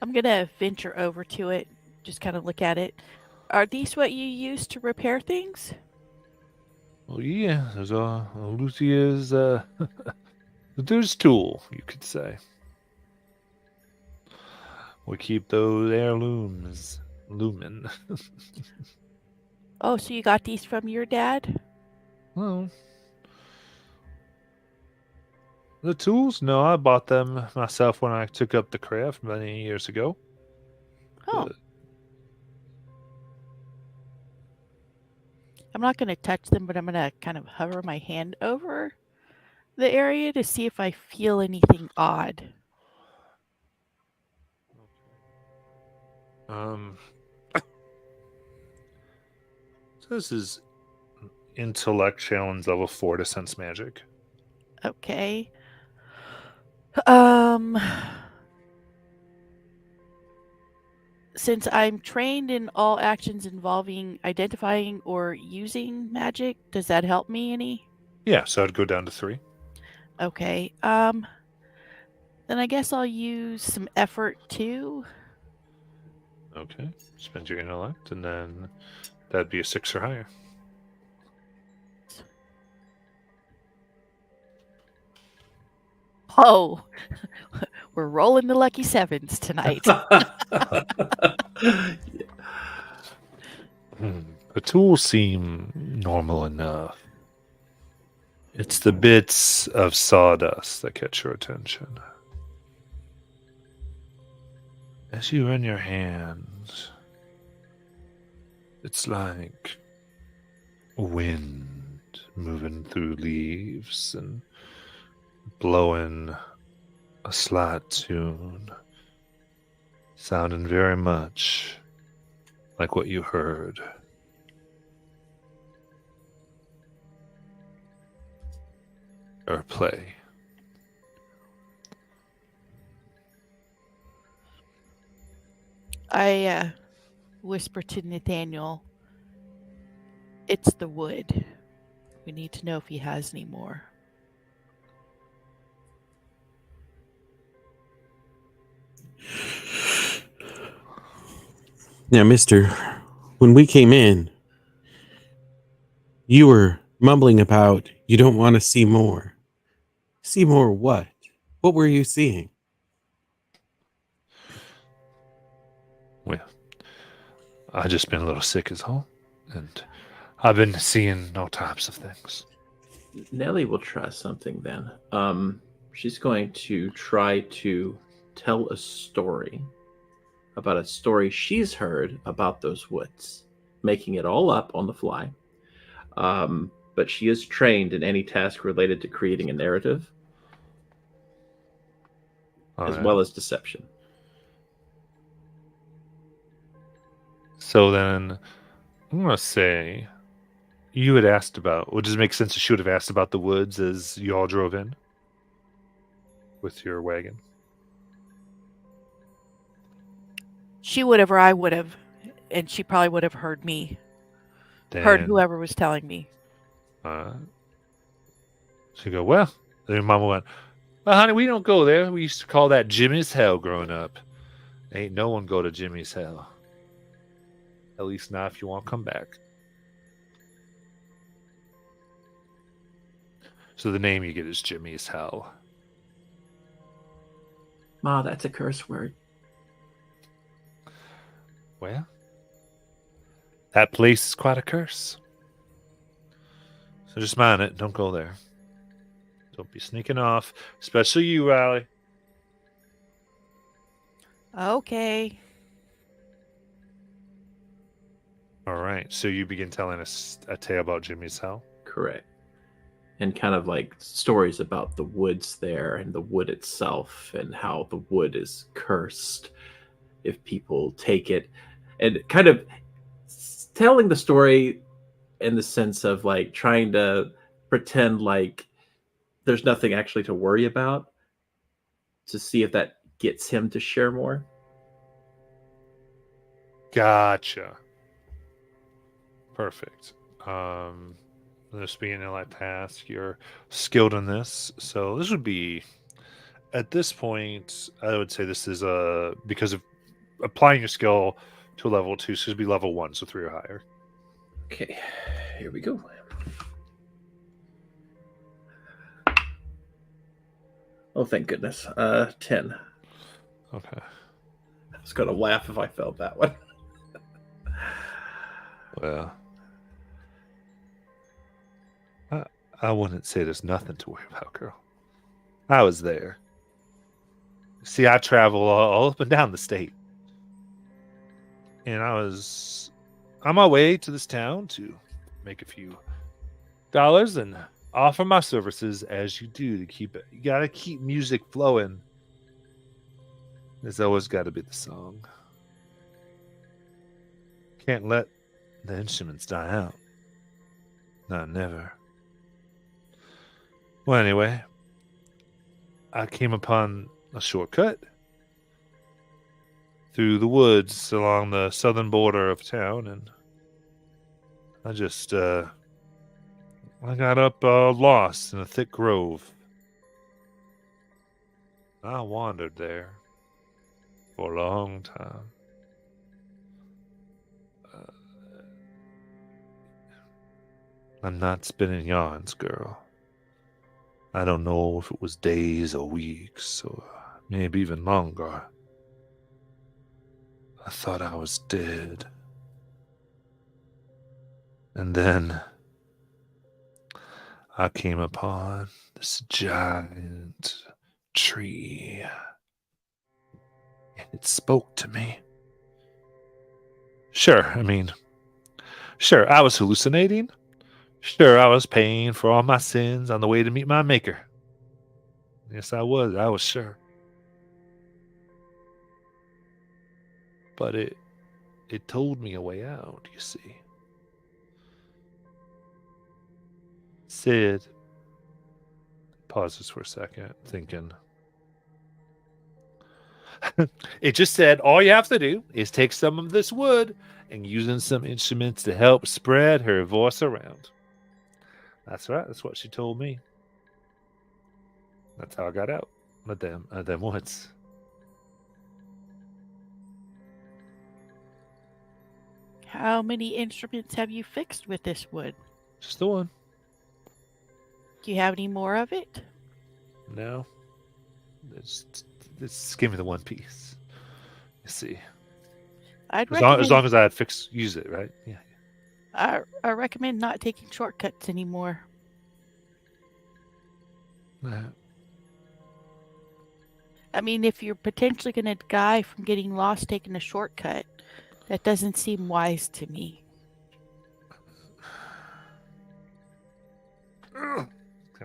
I'm gonna venture over to it, just kind of look at it. Are these what you use to repair things? Well, yeah, there's Lucia's there's tool, you could say. We keep those heirlooms looming. Oh, so you got these from your dad? Well, the tools? No, I bought them myself when I took up the craft many years ago. Oh. But I'm not going to touch them, but I'm going to kind of hover my hand over the area to see if I feel anything odd. So this is intellect challenge level 4 to sense magic. Okay. Since I'm trained in all actions involving identifying or using magic, does that help me any? Yeah, so I'd go down to 3. Okay. Then I guess I'll use some effort too. Okay. Spend your intellect, and then that'd be a 6 or higher. Oh, we're rolling the lucky 7s tonight. The tools seem normal enough. It's the bits of sawdust that catch your attention. As you run your hands, it's like wind moving through leaves and blowing a slight tune, sounding very much like what you heard. Or play. I whisper to Nathaniel, it's the wood. We need to know if he has any more. Now, mister, when we came in, you were mumbling about you don't want to see more. See more what? What were you seeing? Well, I just been a little sick as all, and I've been seeing all types of things. Nellie will try something then. She's going to try to tell a story about a story she's heard about those woods, making it all up on the fly. But but she is trained in any task related to creating a narrative, as well as deception. So then, I'm going to say you had asked about, would it make sense that she would have asked about the woods as you all drove in with your wagon? She would have, or I would have, and she probably would have heard me, heard whoever was telling me. She go, well, then Mama went, well, honey, we don't go there. We used to call that Jimmy's Hell growing up. Ain't no one go to Jimmy's Hell. At least not if you want to come back. So the name you get is Jimmy's Hell. Ma, that's a curse word. Well, that place is quite a curse. So just mind it. Don't go there. Don't be sneaking off. Especially you, Riley. Okay. All right. So you begin telling us a tale about Jimmy's Hell? Correct. And kind of like stories about the woods there and the wood itself and how the wood is cursed if people take it. And kind of telling the story in the sense of like trying to pretend like there's nothing actually to worry about, to see if that gets him to share more. Gotcha. Perfect. This being a light task, you're skilled in this. So this would be, at this point, I would say this is because of applying your skill to a level 2, so it'd be level 1, so 3 or higher. Okay, here we go. Oh, thank goodness. 10. Okay. I was going to laugh if I failed that one. Well, I wouldn't say there's nothing to worry about, girl. I was there. See, I travel all up and down the state. And I was on my way to this town to make a few dollars and offer my services as you do to keep it. You got to keep music flowing. There's always got to be the song. Can't let the instruments die out. Not never. Well, anyway, I came upon a shortcut through the woods along the southern border of town, and I just, I got up lost in a thick grove. I wandered there for a long time. I'm not spinning yarns, girl. I don't know if it was days or weeks or maybe even longer. I thought I was dead. And then I came upon this giant tree. And it spoke to me. Sure, I was hallucinating. Sure, I was paying for all my sins on the way to meet my maker. Yes, I was sure. But it told me a way out, you see. Sid pauses for a second, thinking. It just said all you have to do is take some of this wood and using some instruments to help spread her voice around. That's right. That's what she told me. That's how I got out of them woods. How many instruments have you fixed with this wood? Just the one. Do you have any more of it? No. Just give me the one piece. You see. I'd As long as I had use it, right? Yeah. I recommend not taking shortcuts anymore. I mean, if you're potentially going to die from getting lost taking a shortcut, that doesn't seem wise to me.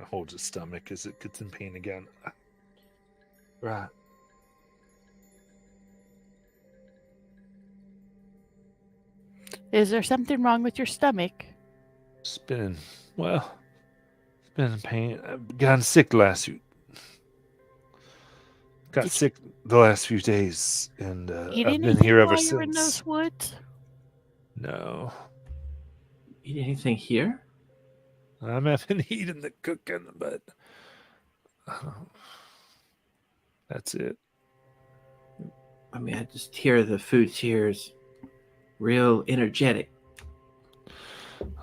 of holds his stomach as it gets in pain again. Right. Is there something wrong with your stomach? It's been in pain. I've gotten sick the last few. Got Did sick the last few days, and you eat I've been anything here ever while you were in since. those woods? No, Eat anything here? I'm having eaten the cooking, but that's it. I mean, I just hear the food here is real energetic.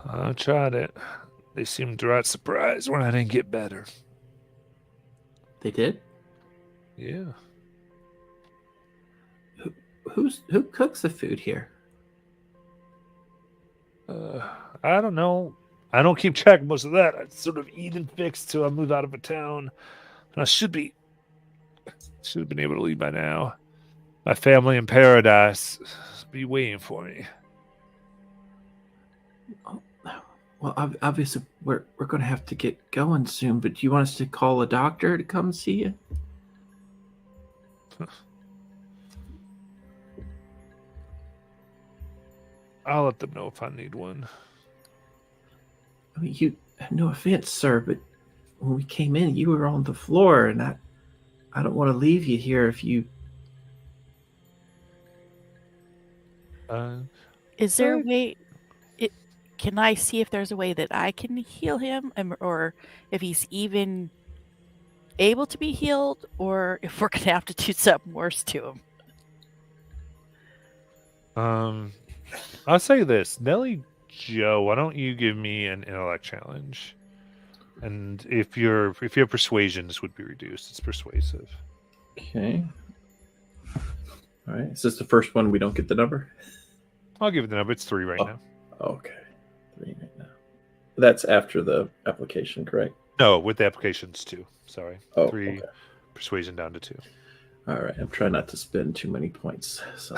I tried it. They seemed right surprised when I didn't get better. They did? Yeah. Who cooks the food here? I don't know. I don't keep track of most of that. I sort of eat and fix till I move out of a town. And I should have been able to leave by now. My family in paradise be waiting for me. Oh, well, obviously we're going to have to get going soon. But do you want us to call a doctor to come see you? I'll let them know if I need one. I mean, you. No offense, sir, but when we came in, you were on the floor, and I don't want to leave you here if you. Is there a Sorry. way? Can I see if there's a way that I can heal him, or if he's even able to be healed, or if we're gonna have to do something worse to him? I'll say this, Nelly Joe. Why don't you give me an intellect challenge? And if your persuasion, this would be reduced. It's persuasive. Okay. All right. Is this the first one we don't get the number? I'll give it the number. It's 3 right now. Okay. 3 right now. That's after the application, correct? No, with the applications 2. Sorry. Oh, 3 okay. persuasion down to 2. All right. I'm trying not to spend too many points. So.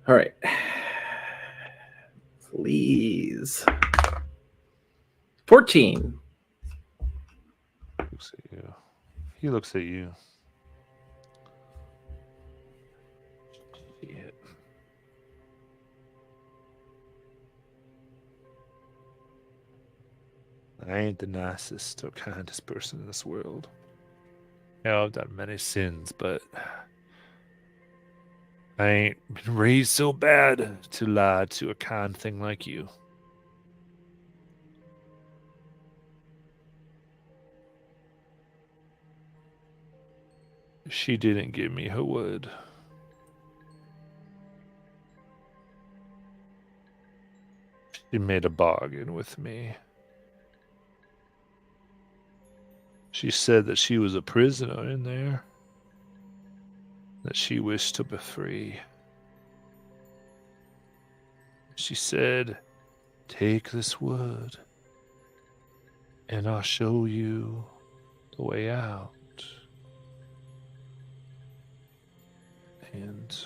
All right. Please. 14. Looks at you. He looks at you. Yeah. I ain't the nicest or kindest person in this world. Yeah, I've done many sins, but I ain't been raised so bad to lie to a kind thing like you. She didn't give me her word. She made a bargain with me. She said that she was a prisoner in there, that she wished to be free. She said, "Take this word, and I'll show you the way out." And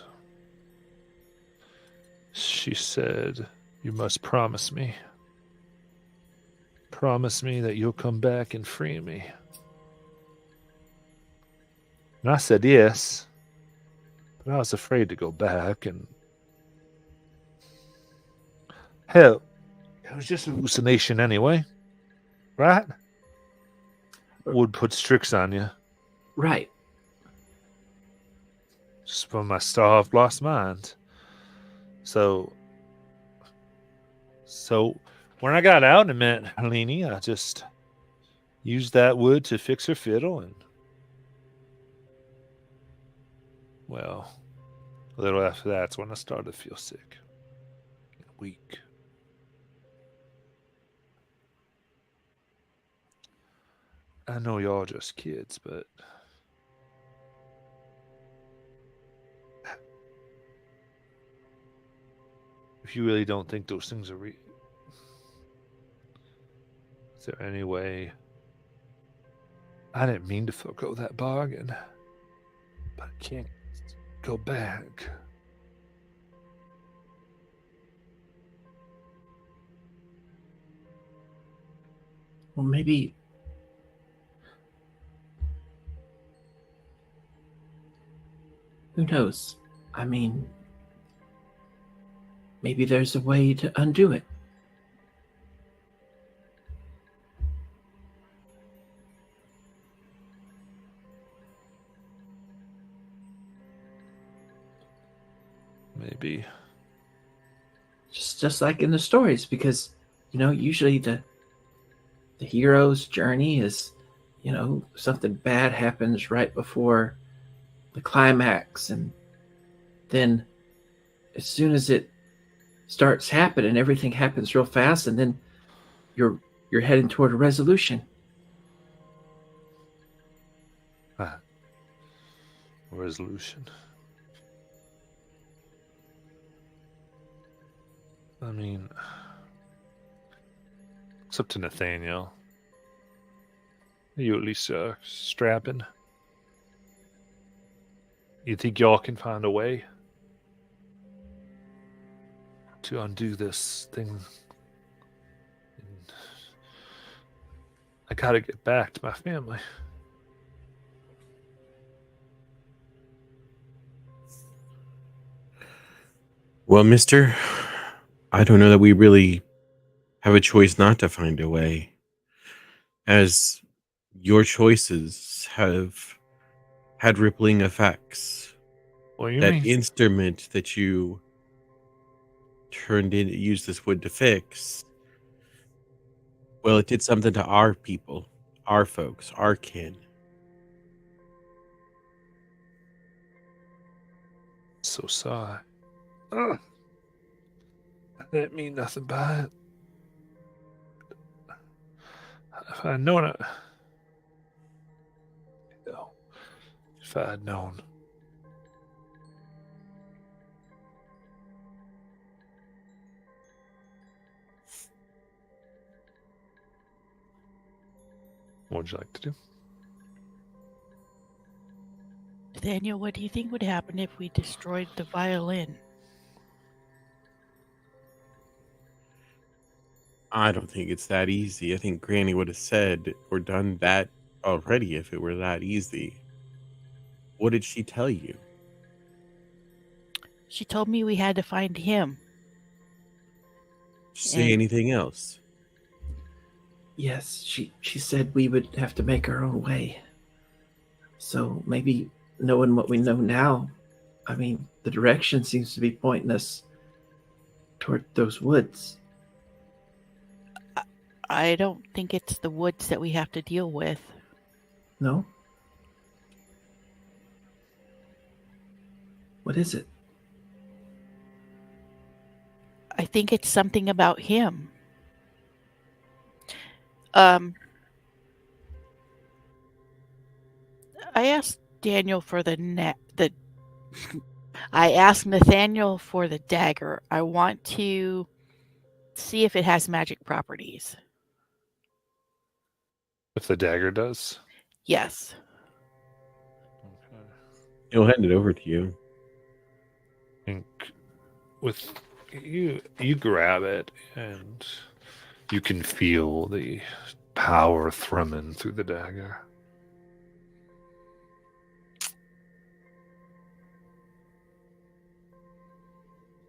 she said, "You must promise me. Promise me that you'll come back and free me." And I said yes, but I was afraid to go back, and hell, it was just a hallucination anyway, right? Wood puts tricks on you, Right. just from my starved, lost mind. So when I got out and met Helene, I just used that wood to fix her fiddle, and well, a little after that's when I started to feel sick and weak. I know y'all just kids, but if you really don't think those things are real, is there any way? I didn't mean to forgo that bargain, but I can't go back. Well, maybe. Who knows? I mean, maybe there's a way to undo it. Maybe. Just like in the stories, because usually the hero's journey is, something bad happens right before the climax, and then as soon as it starts happening, everything happens real fast, and then you're heading toward a resolution. Resolution. I mean, it's up to Nathaniel. Are you at least strapping? You think y'all can find a way to undo this thing? I gotta get back to my family. Well, mister, I don't know that we really have a choice not to find a way, as your choices have had rippling effects. What do you That mean? instrument that you used this wood to fix, well, it did something to our people, our folks, our kin. So sorry. I didn't mean nothing by it. If I'd known it. No. If I had known. What would you like to do? Nathaniel, what do you think would happen if we destroyed the violin? I don't think it's that easy. I think Granny would have said or done that already if it were that easy. What did she tell you? She told me we had to find him. Did she say And- anything else? Yes, she said we would have to make our own way. So maybe knowing what we know now, I mean, the direction seems to be pointing us toward those woods. I don't think it's the woods that we have to deal with. No? What is it? I think it's something about him. I asked Daniel for I asked Nathaniel for the dagger. I want to see if it has magic properties. If the dagger does. Yes. Okay. He'll hand it over to you. I think with you grab it and you can feel the power thrumming through the dagger.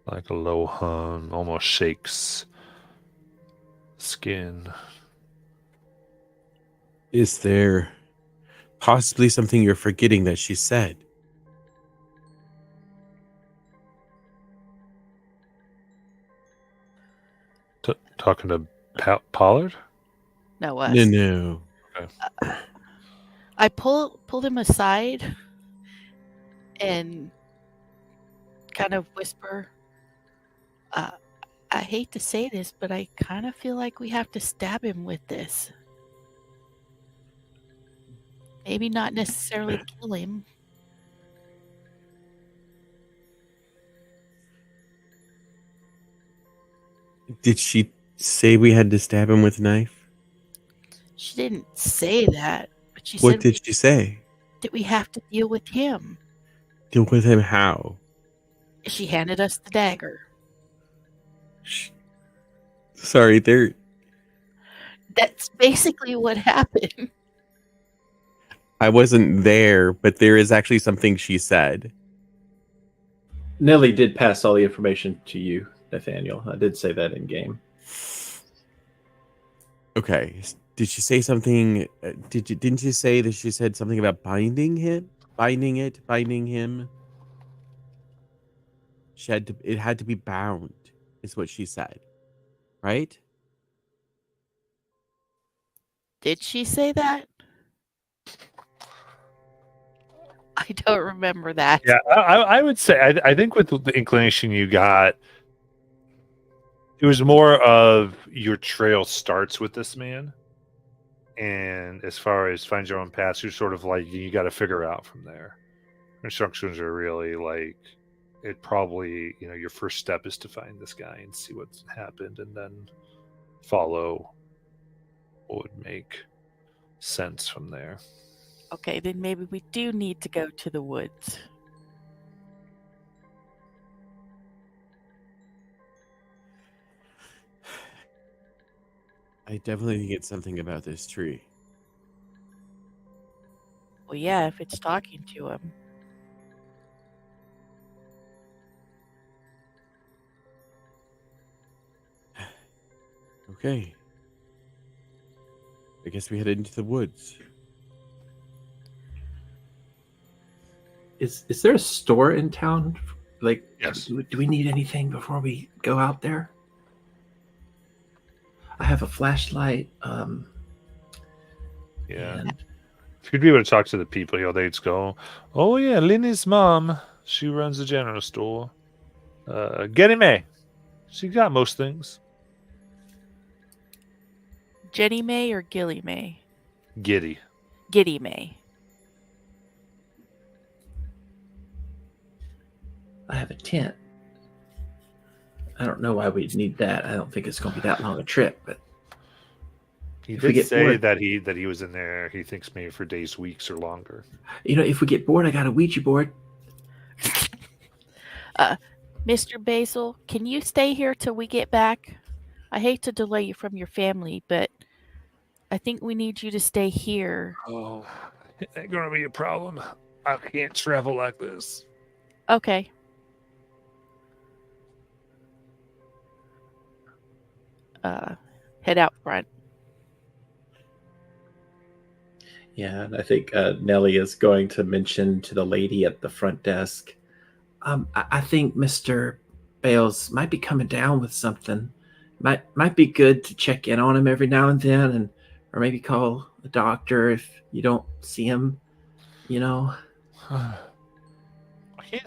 Like a low hum, almost shakes skin. Is there possibly something you're forgetting that she said? Talking to Pollard? No, us. No. I pulled him aside and kind of whisper, I hate to say this, but I kind of feel like we have to stab him with this. Maybe not necessarily kill him. Did she say we had to stab him with a knife? She didn't say that, but she What said did she say? that we have to deal with him. Deal with him how? She handed us the dagger. Sorry, there. That's basically what happened. I wasn't there, but there is actually something she said. Nelly did pass all the information to you, Nathaniel. I did say that in game. Okay. Did she say something? Didn't you say that she said something about binding him? Binding him? It had to be bound, is what she said. Right? Did she say that? I don't remember that. Yeah, I would say I think with the inclination you got, it was more of your trail starts with this man, and as far as find your own path, you're sort of like you got to figure out from there. Instructions are really like it probably your first step is to find this guy and see what's happened, and then follow what would make sense from there. Okay, then maybe we do need to go to the woods. I definitely think it's something about this tree. Well, yeah, if it's talking to him. Okay. I guess we head into the woods. Is there a store in town? Like, Yes. do we need anything before we go out there? I have a flashlight. Yeah. And If you'd be able to talk to the people, they'd just go, "Oh yeah, Lenny's mom. She runs the general store. Getty May. She got most things. Jenny May or Gilly May? Giddy. Giddy May. I have a tent. I don't know why we'd need that. I don't think it's going to be that long a trip, but He If we did get say bored- that he was in there. He thinks maybe for days, weeks, or longer. if we get bored, I got a Ouija board. Mr. Basil, can you stay here till we get back? I hate to delay you from your family, but I think we need you to stay here. Oh, it ain't gonna be a problem. I can't travel like this. Okay. Head out front. Yeah, and I think Nellie is going to mention to the lady at the front desk. I think Mr. Bales might be coming down with something. Might be good to check in on him every now and then, or maybe call the doctor if you don't see him. Yes,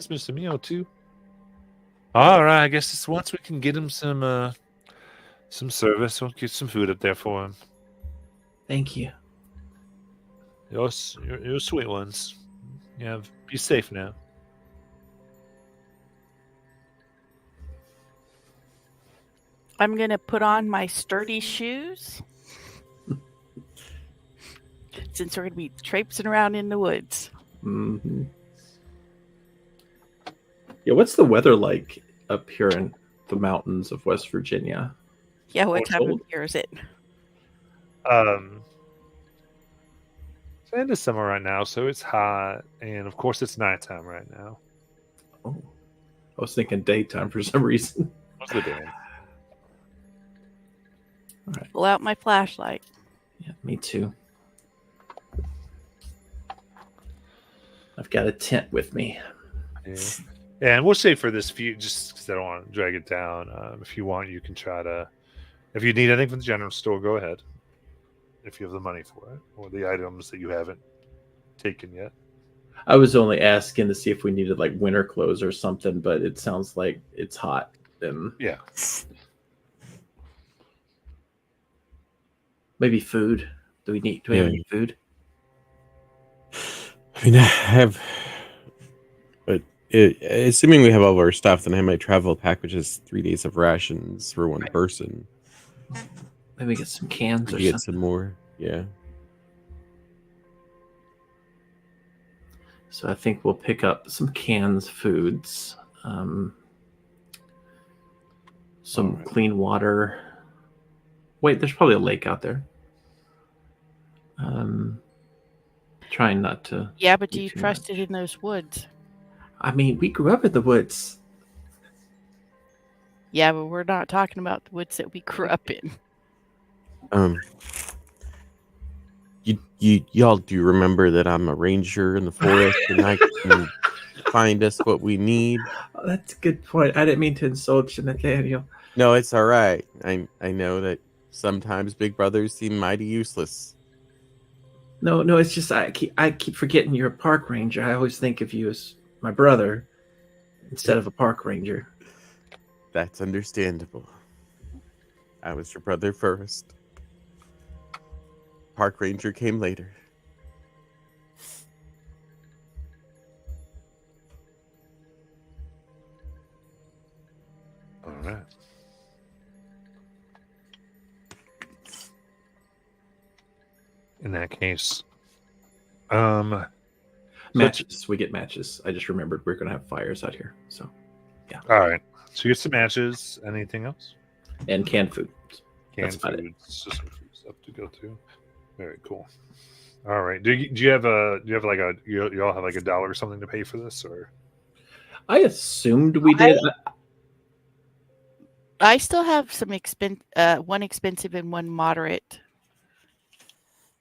Mr. Mio too. All right, I guess it's once we can get him some service, we'll get some food up there for him. Thank you. You're sweet ones. Yeah, be safe now. I'm going to put on my sturdy shoes since we're going to be traipsing around in the woods. Mm-hmm. Yeah, what's the weather like up here in the mountains of West Virginia? Yeah, what Oh, time of cold? year is it? It's end of summer right now, so it's hot, and of course it's nighttime right now. Oh, I was thinking daytime for some reason. Most of the day. All right. Pull out my flashlight. Yeah, me too. I've got a tent with me. Yeah. And we'll say for this few, just because I don't want to drag it down. If you want, you can try to. If you need anything from the general store, go ahead. If you have the money for it, or the items that you haven't taken yet. I was only asking to see if we needed like winter clothes or something, but it sounds like it's hot. And Yeah. maybe food. Do we have any food? I mean, I have, but assuming we have all of our stuff, then I might travel pack, which is 3 days of rations for one person. Maybe get some cans or Get something. some more, yeah. So I think we'll pick up some canned foods, some Alright. clean water. Wait, there's probably a lake out there. Trying not to. Yeah, but do do you too trust much. it in those woods? I mean, we grew up in the woods. Yeah, but we're not talking about the woods that we grew up in. Y'all do remember that I'm a ranger in the forest and I can find us what we need? Oh, that's a good point. I didn't mean to insult you, Nathaniel. No, it's all right. I know that sometimes big brothers seem mighty useless. No, it's just I keep forgetting you're a park ranger. I always think of you as my brother instead of a park ranger. That's understandable. I was your brother first. Park ranger came later. All right. In that case, Matches. We get matches. I just remembered we're gonna have fires out here. So all right. So you get some matches. Anything else? and canned food. Canned That's about it. foods, just some food stuff to go to. Very cool. All right. Do you have like a you all have like $1 or something to pay for this, or I assumed we did. I still have some one expensive and one moderate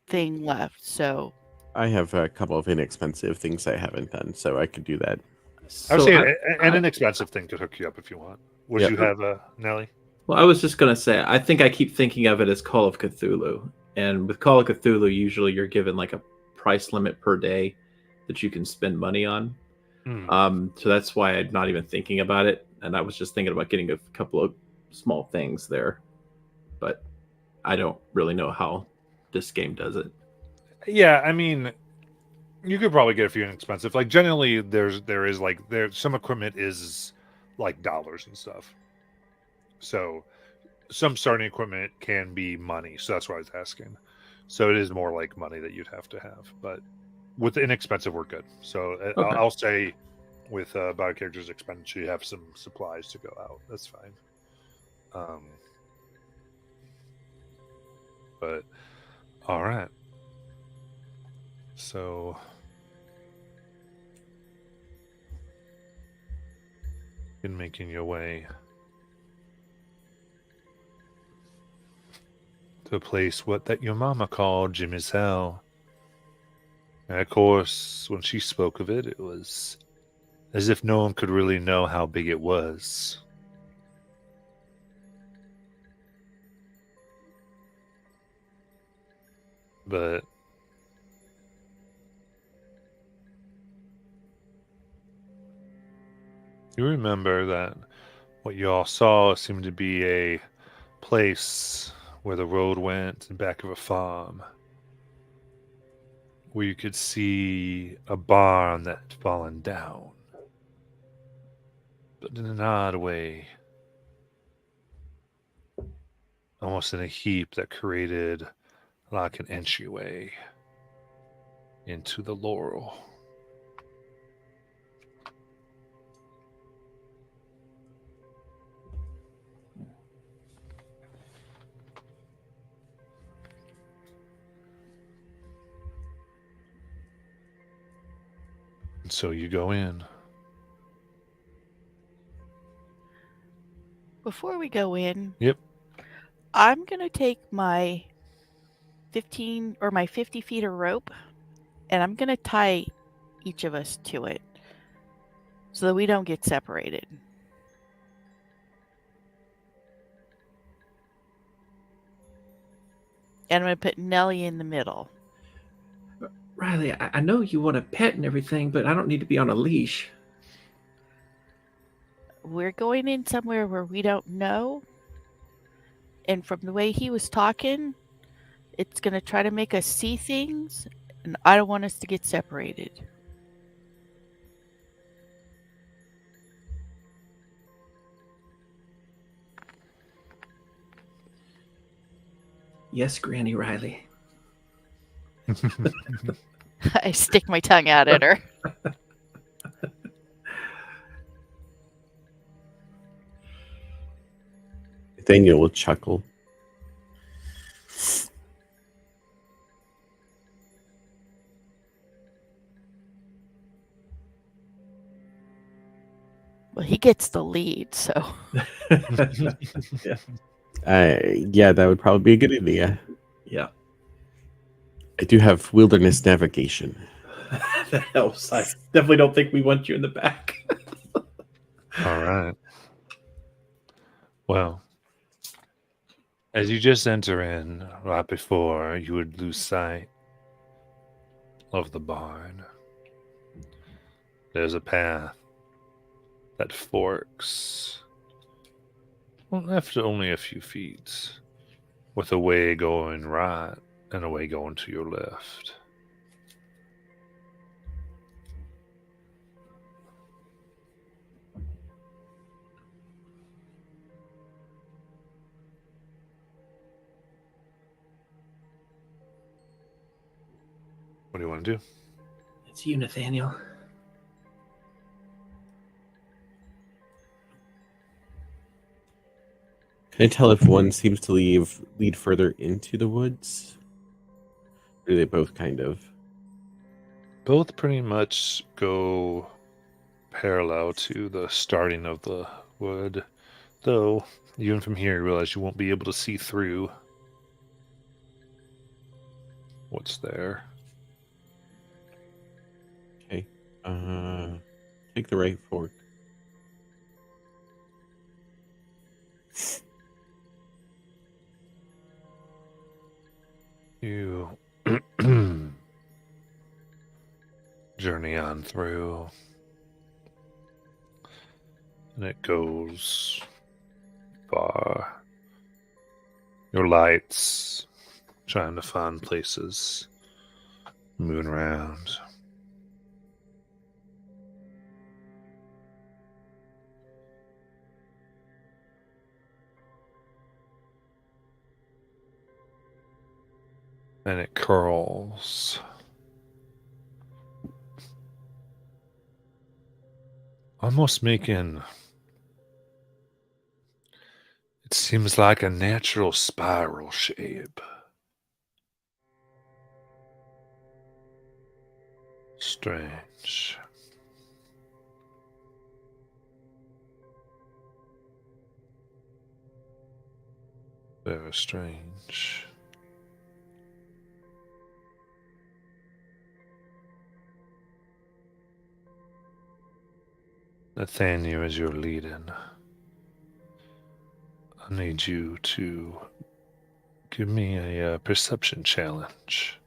thing left. So I have a couple of inexpensive things I haven't done, so I could do that. I would So say I- an inexpensive thing to hook you up if you want. Would Yep. you have Nelly? Well, I was just gonna say, I think I keep thinking of it as Call of Cthulhu, and with Call of Cthulhu, usually you're given like a price limit per day that you can spend money on. So that's why I'm not even thinking about it, and I was just thinking about getting a couple of small things there, but I don't really know how this game does it. Yeah, I mean, you could probably get a few inexpensive. Like generally, there is like some equipment is like dollars and stuff. So some starting equipment can be money. So that's what I was asking. So it is more like money that you'd have to have. But with the inexpensive, we're good. So Okay. I'll say with bio characters expenditure, you have some supplies to go out. That's fine. But all right. So in making your way to a place what that your mama called Jimmy's Hell. And of course, when she spoke of it, it was as if no one could really know how big it was. But you remember that what you all saw seemed to be a place where the road went in back of a farm, where you could see a barn that had fallen down, but in an odd way, almost in a heap that created like an entryway into the laurel. And so you go in. before we go in, Yep. I'm gonna take my 50 feet of rope, and I'm gonna tie each of us to it so that we don't get separated. And I'm gonna put Nellie in the middle. Riley, I know you want a pet and everything, but I don't need to be on a leash. We're going in somewhere where we don't know. And from the way he was talking, it's going to try to make us see things. And I don't want us to get separated. Yes, Granny Riley. I stick my tongue out at her. Nathaniel will chuckle. Well, he gets the lead, so Yeah. Yeah, that would probably be a good idea. Yeah. I do have wilderness navigation. That helps. I definitely don't think we want you in the back. All right. Well, as you just enter in, right before you would lose sight of the barn, there's a path that forks, well, after only a few feet, with a way going right and a way going to your left. What do you want to do? It's you, Nathaniel. Can I tell if one seems to lead further into the woods? Or do they both kind of? Both pretty much go parallel to the starting of the wood, though even from here you realize you won't be able to see through what's there. Okay. Take the right fork. You journey on through, and it goes far. Your lights trying to find places, moving around. And it curls. Almost making, it seems like a natural spiral shape. Strange. Very strange. Nathaniel, as you're leading, I need you to give me a perception challenge.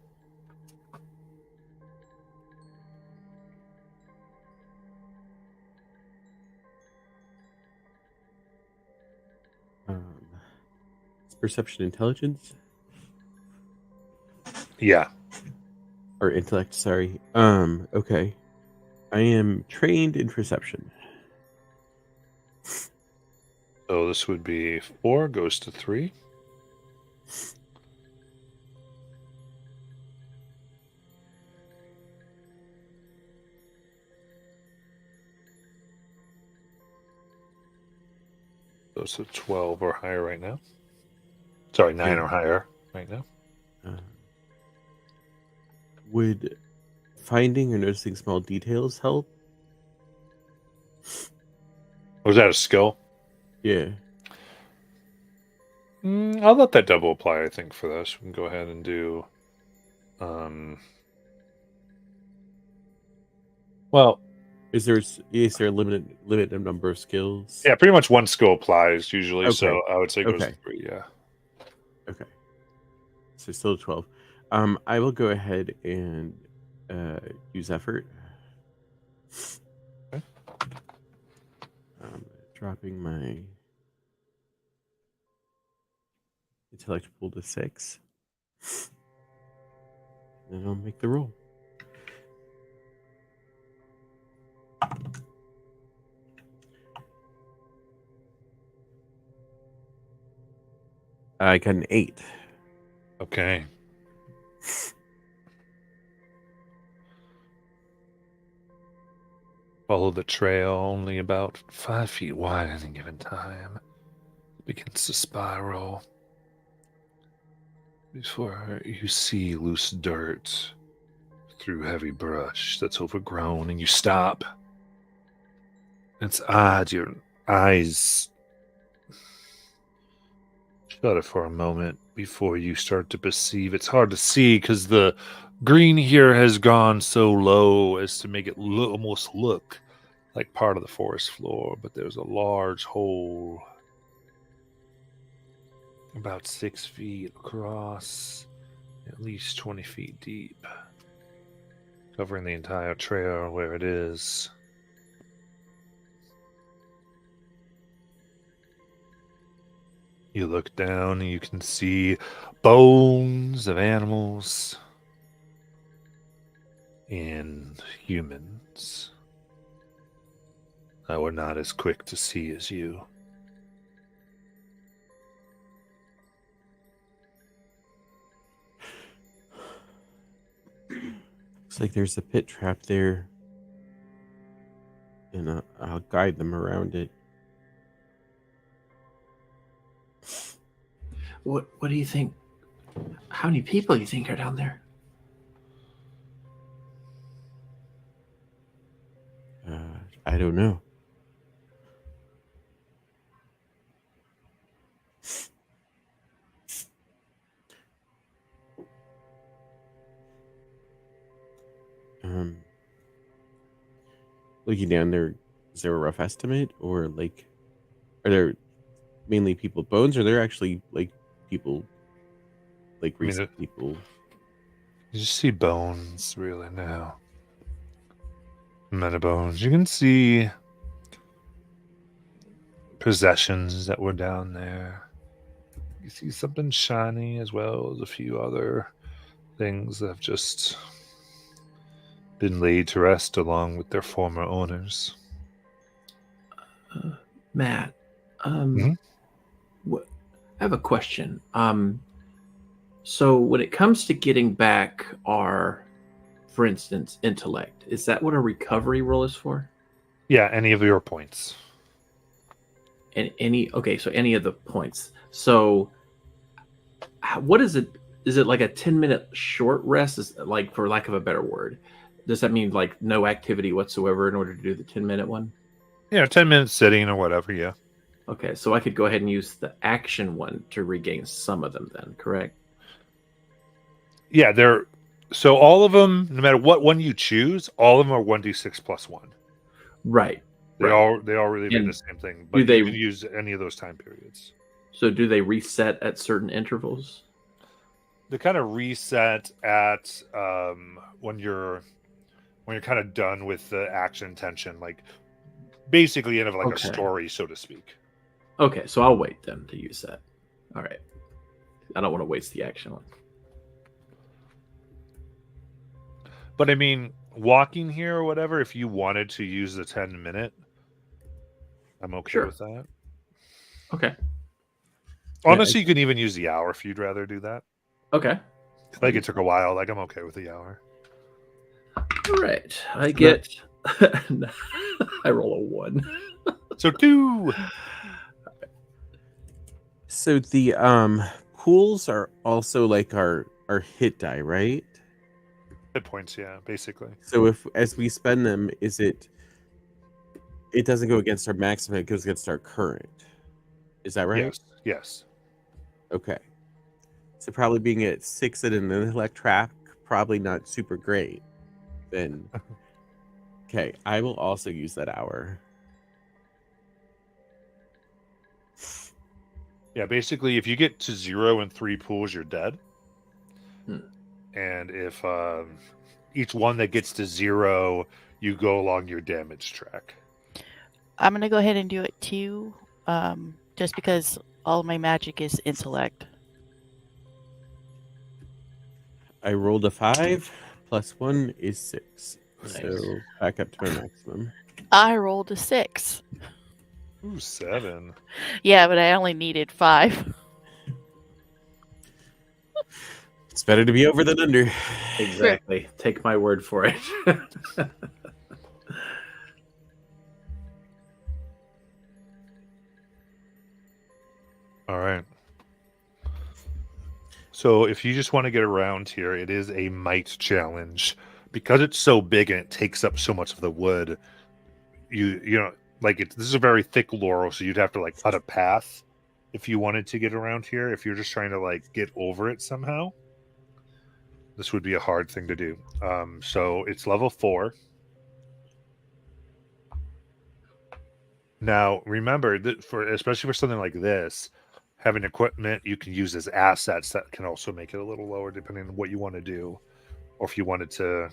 It's perception intelligence? Yeah. Or intellect, sorry. Okay. I am trained in perception. So this would be 4, goes to 3. Goes to 12 or higher right now. Sorry, 9 Okay. or higher right now. Would finding or noticing small details help? Was that a skill? Yeah. I'll let that double apply, I think, for this. We can go ahead and do... well, Is there a limited number of skills? yeah, pretty much one skill applies usually, Okay. so I would say it goes Okay. to 3, yeah. Okay. So still 12. I will go ahead and use effort. Okay. Dropping my intellect pool to 6. And then I'll make the roll. I got an 8. Okay. Follow the trail, only about 5 feet wide at any given time. It begins to spiral before you see loose dirt through heavy brush that's overgrown, and you stop. It's odd. Your eyes shut it for a moment before you start to perceive. It's hard to see because the green here has gone so low as to make it almost look like part of the forest floor, but there's a large hole about 6 feet across, at least 20 feet deep, covering the entire trail where it is. You look down and you can see bones of animals and humans that were not as quick to see as you. Looks like there's a pit trap there. And I'll guide them around it. What do you think? How many people do you think are down there? I don't know. Looking down there, is there a rough estimate, or like, are there mainly people bones, or are there actually like people, like I mean, recent people? You just see bones really now. Meta bones. You can see possessions that were down there. You see something shiny as well as a few other things that have just been laid to rest along with their former owners. Matt, Mhm. I have a question. So when it comes to getting back our, for instance, intellect, is that what a recovery roll is for? Yeah, any of your points. And so any of the points. So what is it? Is it like a 10-minute short rest? Is like, for lack of a better word, does that mean like no activity whatsoever in order to do the 10-minute one? 10 minutes sitting or whatever, yeah. Okay, so I could go ahead and use the action one to regain some of them then, correct? Yeah, they're so all of them, no matter what one you choose, all of them are 1d6 plus 1. Right. They right. all really mean And the same thing, but they- you can use any of those time periods. So do they reset at certain intervals? They kind of reset at when you're kind of done with the action tension, like basically end of like a Okay. story, so to speak. Okay, so I'll wait then to use that. All right. I don't want to waste the action one. But I mean, walking here or whatever, if you wanted to use the 10-minute, I'm okay Sure. with that. Okay. Honestly, you can even use the hour if you'd rather do that. Okay. Like it took a while. Like I'm okay with the hour. All right. I get. I roll a 1. So 2. So the pools are also like our hit die, right? Hit points, yeah, basically. So if as we spend them, it doesn't go against our maximum, it goes against our current. Is that right? Yes. Okay. So probably being at 6 at an intellect track, probably not super great. Then okay, I will also use that hour. Yeah, basically, if you get to 0 in 3 pools, you're dead. Hmm. And if each one that gets to 0, you go along your damage track. I'm going to go ahead and do it too, just because all of my magic is intellect. I rolled a 5 plus 1 is 6. Nice. So back up to my maximum. I rolled a 6. Ooh, 7. Yeah, but I only needed 5. It's better to be over than under. Exactly. Take my word for it. All right. So if you just want to get around here, it is a might challenge. Because it's so big and it takes up so much of the wood, you know, like this is a very thick laurel, so you'd have to like cut a path if you wanted to get around here. If you're just trying to like get over it somehow, this would be a hard thing to do. So it's level 4. Now remember that especially for something like this, having equipment you can use as assets that can also make it a little lower depending on what you want to do, or if you wanted to,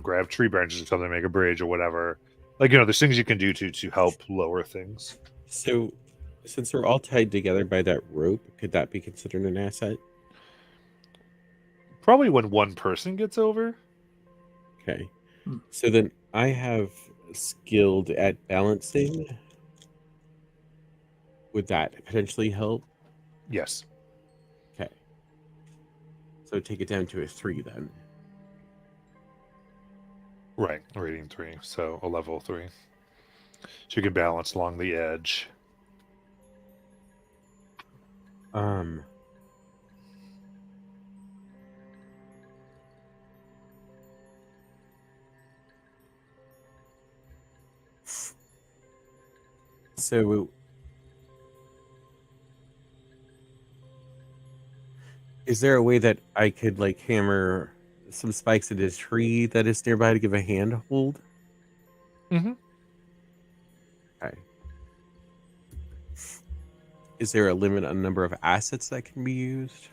grab tree branches or something, make a bridge or whatever. Like, there's things you can do to help lower things. So, since we're all tied together by that rope, could that be considered an asset? Probably when one person gets over. Okay. So then I have skilled at balancing. Would that potentially help? Yes. Okay. So take it down to a 3 then. Right. Rating 3. So a level 3. So you can balance along the edge. So is there a way that I could like hammer some spikes into a tree that is nearby to give a handhold? Mm-hmm. Okay. Is there a limit on the number of assets that can be used?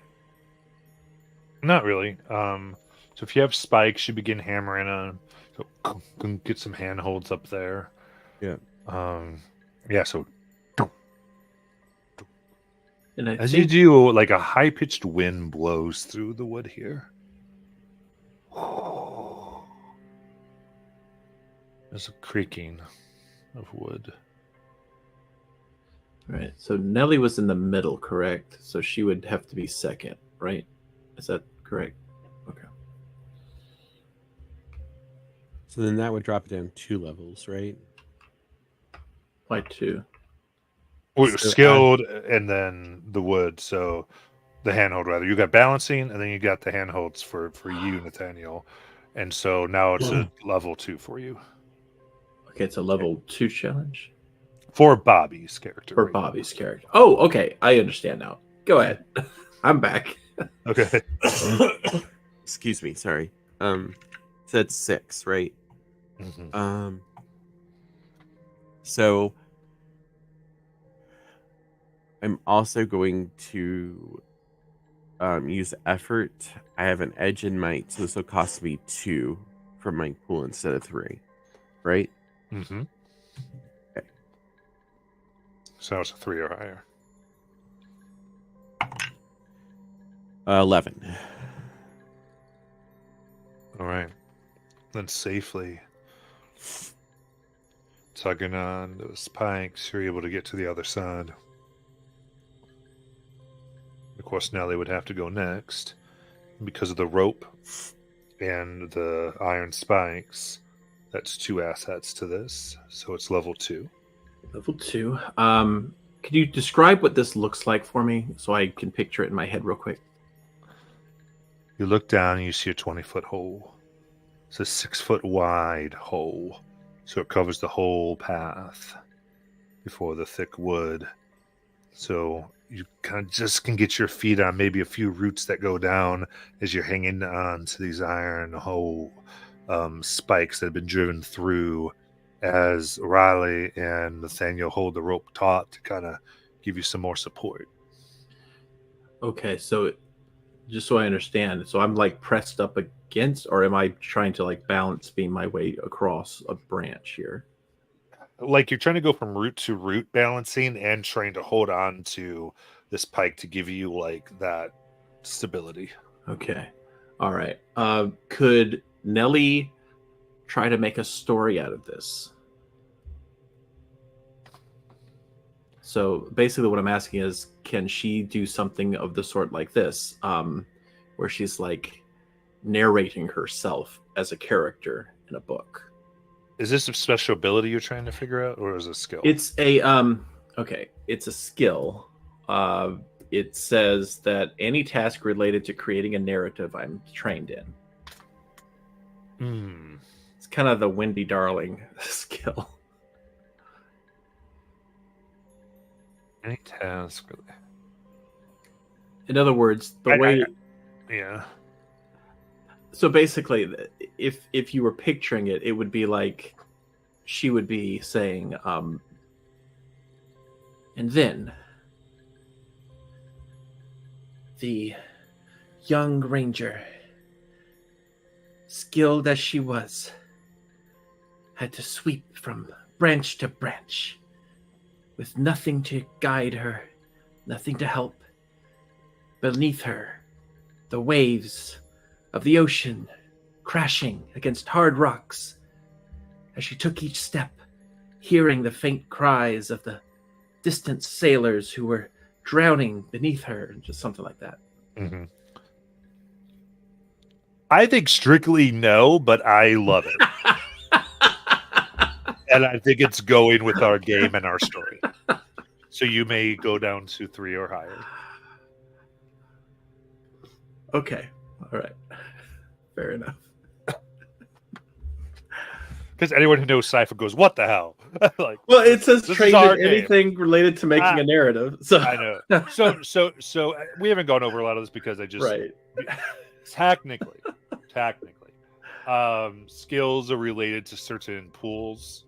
Not really. So if you have spikes, you begin hammering on. So get some handholds up there. Yeah. Yeah. So And I as think, you do, like a high-pitched wind blows through the wood here. There's a creaking of wood. right. So Nellie was in the middle, correct? So she would have to be second, right? Is that correct? Okay. So then that would drop it down 2 levels, right? Why 2? Well, So skilled, and then the wood. So the handhold, rather. You got balancing, and then you got the handholds for you, Nathaniel. And so now it's a level 2 for you. Okay, it's a level 2 challenge For Bobby's character. for right? Bobby's character. Oh, okay. I understand now. Go ahead. I'm back. Okay. Excuse me, sorry. So that's 6, right? Mhm. So I'm also going to use effort. I have an edge in might, so this will cost me 2 from my pool instead of 3, right? Mm-hmm. Okay. So it's a 3 or higher. 11. All right. Then safely tugging on those spikes, you're able to get to the other side. Of course, now they would have to go next. Because of the rope and the iron spikes, that's 2 assets to this. So it's level 2. Level 2. Could you describe what this looks like for me so I can picture it in my head real quick? You look down and you see a 20-foot hole. It's a 6-foot wide hole. So it covers the whole path before the thick wood. So you kind of just can get your feet on maybe a few roots that go down as you're hanging on to these iron hole spikes that have been driven through as Riley and Nathaniel hold the rope taut to kind of give you some more support. Okay, so just so I understand, so I'm like pressed up against, or am I trying to like balance beam my way across a branch here? Like you're trying to go from root to root balancing and trying to hold on to this pike to give you like that stability. Okay. All right. Could Nellie try to make a story out of this? So basically, what I'm asking is, can she do something of the sort like this, where she's like narrating herself as a character in a book? Is this a special ability you're trying to figure out, or is it a skill? It's a okay, it's a skill. It says that any task related to creating a narrative I'm trained in. Hmm. It's kind of the Wendy Darling skill. Any task. In other words, the I- way. Yeah. So basically, if you were picturing it, it would be like she would be saying, and then the young ranger, skilled as she was, had to sweep from branch to branch with nothing to guide her, nothing to help. Beneath her, the waves of the ocean crashing against hard rocks. As she took each step, hearing the faint cries of the distant sailors who were drowning beneath her, and just something like that. Mm-hmm. I think strictly no, but I love it. And I think it's going with our game and our story. So you may go down to 3 or higher. Okay, all right. Fair enough. Because anyone who knows Cypher goes, what the hell? Like, Well, it says this is trade our in game. anything related to making a narrative. So I know. So we haven't gone over a lot of this because I just right. technically, skills are related to certain pools,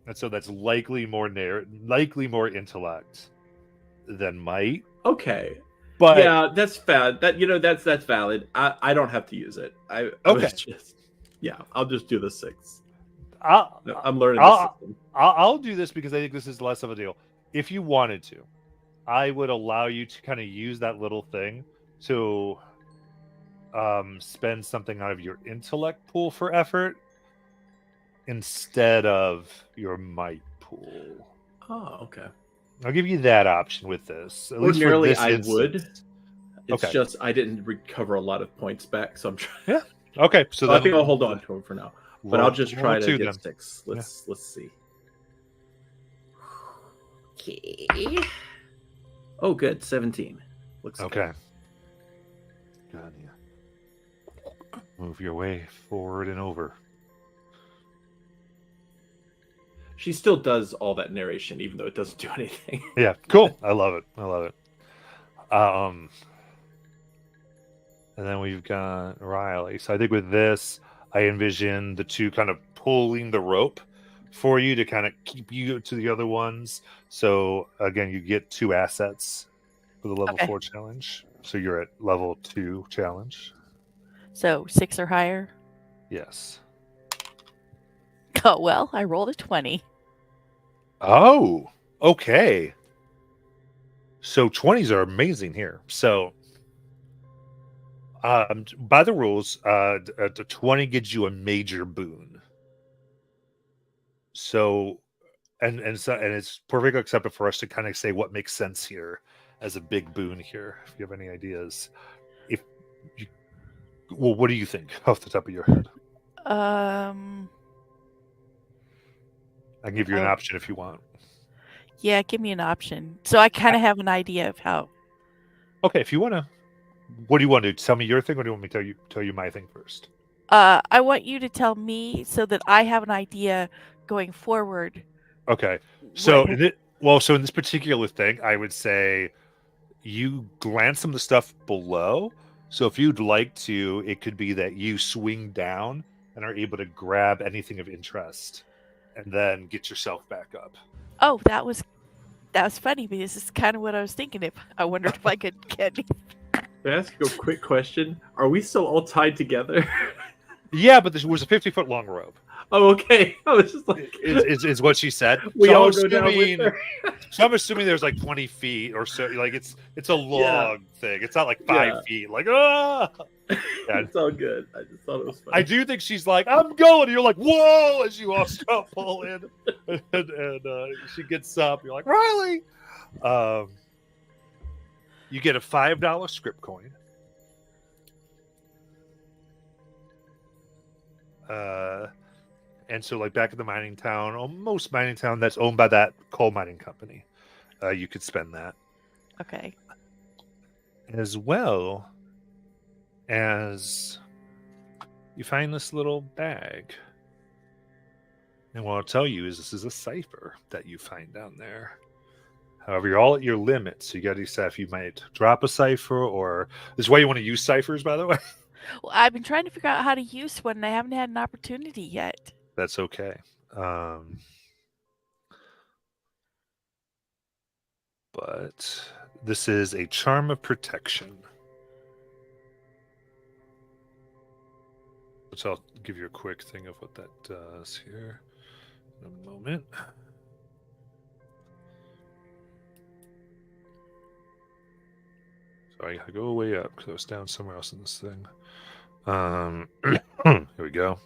and so that's likely more intellect than might. Okay. But yeah, that's bad. That's valid. I don't have to use it. I was just I'll just do the 6. I'm learning the system. I'll do this because I think this is less of a deal. If you wanted to, I would allow you to kind of use that little thing to spend something out of your intellect pool for effort instead of your might pool. Oh, okay. I'll give you that option with this. At least for Ordinarily, this I instance. would. It's Okay. just I didn't recover a lot of points back, so I'm trying. Yeah. Okay, so I think I'll hold on to him for now. But I'll just try to roll get 2 6. Let's see. Okay. Oh, good. 17. Looks Okay. Good. Yeah. Move your way forward and over. She still does all that narration, even though it doesn't do anything. Yeah, cool. I love it. And then we've got Riley. So I think with this, I envision the two kind of pulling the rope for you to kind of keep you to the other ones. So again, you get 2 assets for the level 4 challenge. So you're at level 2 challenge. So 6 or higher. Yes. Oh well, I rolled a 20. Oh, okay. So 20s are amazing here. So by the rules, the 20 gives you a major boon. So, and it's perfectly acceptable for us to kind of say what makes sense here as a big boon here. If you have any ideas, what do you think off the top of your head? I can give you an option if you want. Yeah, give me an option. So I kind of have an idea of how. Okay, if you want to. What do you want to do? Tell me your thing, or do you want me to tell you my thing first? I want you to tell me so that I have an idea going forward. Okay. So in this particular thing, I would say you glance some of the stuff below. So if you'd like to, it could be that you swing down and are able to grab anything of interest and then get yourself back up. Oh, that was funny because it's kind of what I was thinking. If I wondered if I could get. Can I ask you a quick question? Are we still all tied together? Yeah, but there was a 50-foot long rope. Oh, okay. I was just like, is what she said. We so all go down with her. So I'm assuming there's like 20 feet or so. Like it's a long thing. It's not like 5 feet. Like Yeah. It's all good. I just thought it was funny. I do think she's like, I'm going. And you're like, whoa, as you all start pulling. and she gets up. You're like, Riley. You get a $5 script coin. And so, like back in the mining town, almost mining town that's owned by that coal mining company, you could spend that. Okay. As well as you find this little bag. And what I'll tell you is this is a cipher that you find down there. However, you're all at your limits. So you got to decide if you might drop a cipher, or this is why you want to use ciphers, by the way. Well, I've been trying to figure out how to use one, and I haven't had an opportunity yet. That's okay. But this is a charm of protection. Which I'll give you a quick thing of what that does here in a moment. Sorry, I go way up because I was down somewhere else in this thing. Here we go.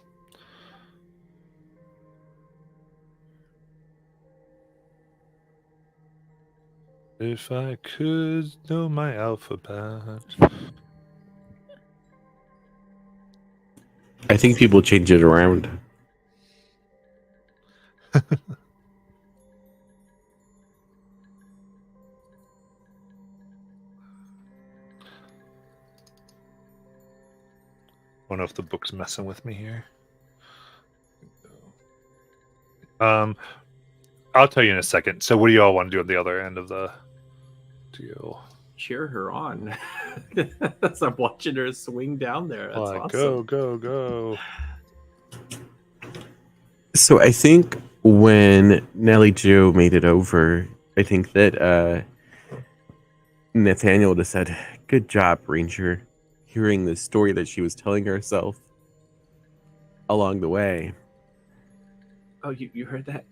If I could know my alphabet. I think people change it around. I don't know if the book's messing with me here. I'll tell you in a second. So what do you all want to do at the other end of the deal? Cheer her on. As I'm watching her swing down there. That's Like, awesome. go. So I think when Nellie Jo made it over, I think that Nathaniel just said, "Good job, Ranger," hearing the story that she was telling herself along the way. Oh, you heard that?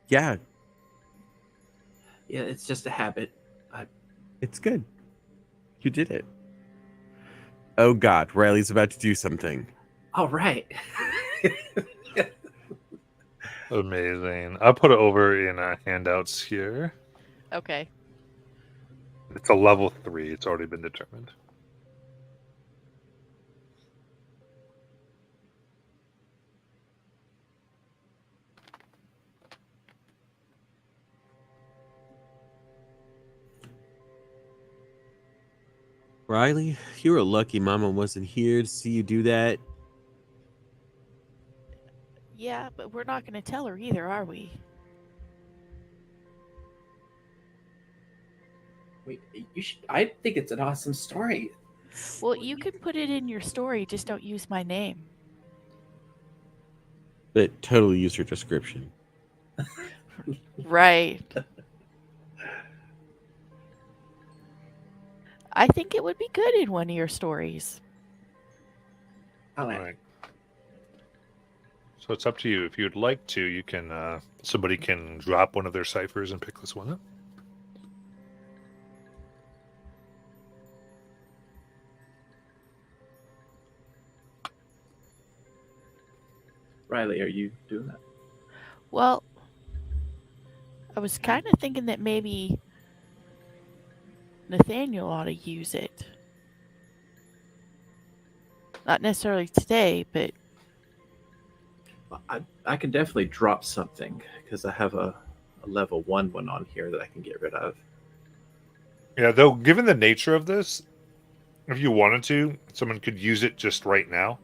Yeah, Yeah, it's just a habit. it's good. You did it. Oh God, Riley's about to do something. All right. Amazing. I'll put it over in handouts here. Okay. It's a level 3. It's already been determined. Riley, you were lucky Mama wasn't here to see you do that. Yeah, but we're not going to tell her either, are we? Wait, you should. I think it's an awesome story. Well, you can put it in your story, just don't use my name. But totally use your description. Right. I think it would be good in one of your stories. All right. Right. So it's up to you. If you'd like to, you can. Somebody can drop one of their ciphers and pick this one up. Riley, are you doing that? Well, I was kind of thinking that maybe Nathaniel ought to use it. Not necessarily today, but I can definitely drop something because I have a level 1 one on here that I can get rid of. Yeah, though, given the nature of this, if you wanted to, someone could use it just right now,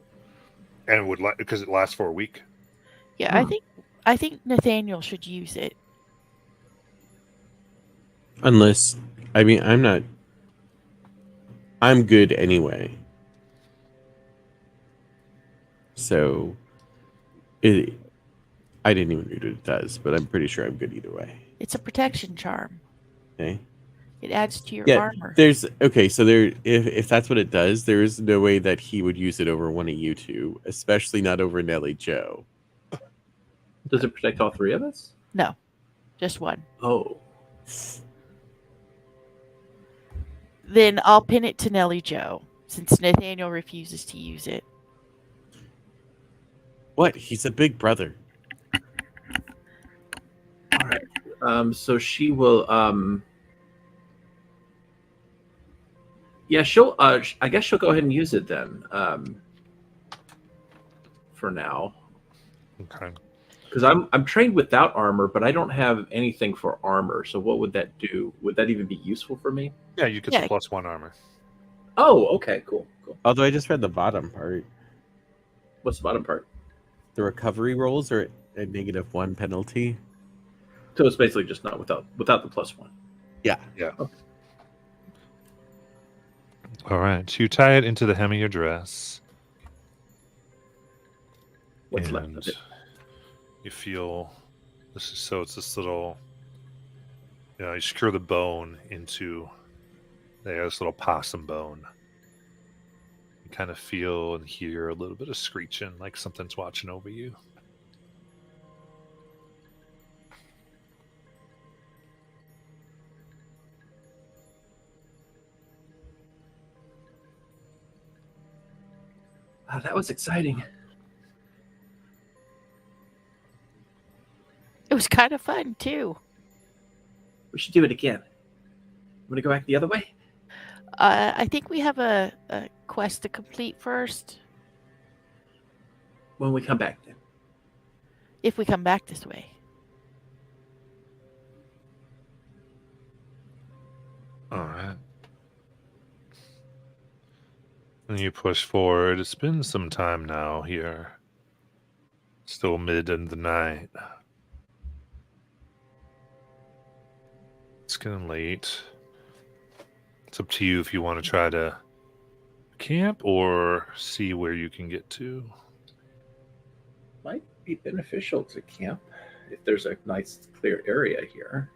and would because it lasts for a week. yeah, I think Nathaniel should use it. Unless, I mean, I'm good anyway. So, I didn't even read what it does, but I'm pretty sure I'm good either way. It's a protection charm. Okay. It adds to your Yeah, armor. so if that's what it does, there is no way that he would use it over one of you two, especially not over Nellie Jo. Does it protect all 3 of us? No, just one. Oh. Then I'll pin it to Nellie Jo, since Nathaniel refuses to use it. What? He's a big brother. All right. So she will. Yeah, she'll. I guess she'll go ahead and use it then. For now, Okay. because I'm trained without armor, but I don't have anything for armor. So what would that do? Would that even be useful for me? Yeah, you get Yeah. +1 armor. Oh, okay, cool. Although I just read the bottom part. What's the bottom part? The recovery rolls are at -1 penalty. So it's basically just not without the +1. Yeah. All right. So you tie it into the hem of your dress. What's left and of it? You feel this is so it's this little, you screw the bone into this little possum bone. You kind of feel and hear a little bit of screeching, like something's watching over you. Wow, that was exciting. It was kind of fun too. We should do it again. I'm gonna go back the other way. I think we have a quest to complete first. When we come back, then. If we come back this way. All right. And you push forward. It's been some time now here. Still mid in the night. It's getting late. It's up to you if you want to try to camp or see where you can get to. Might be beneficial to camp if there's a nice clear area here.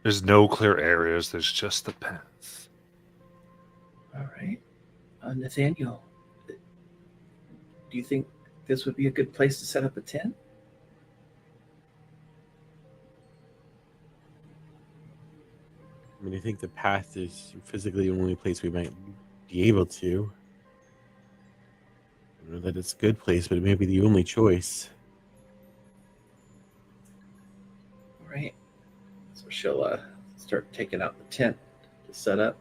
There's no clear areas. There's just the paths. All right. Nathaniel, do you think this would be a good place to set up a tent? I mean, I think the path is physically the only place we might be able to. I don't know that it's a good place, but it may be the only choice. All right. So she'll start taking out the tent to set up.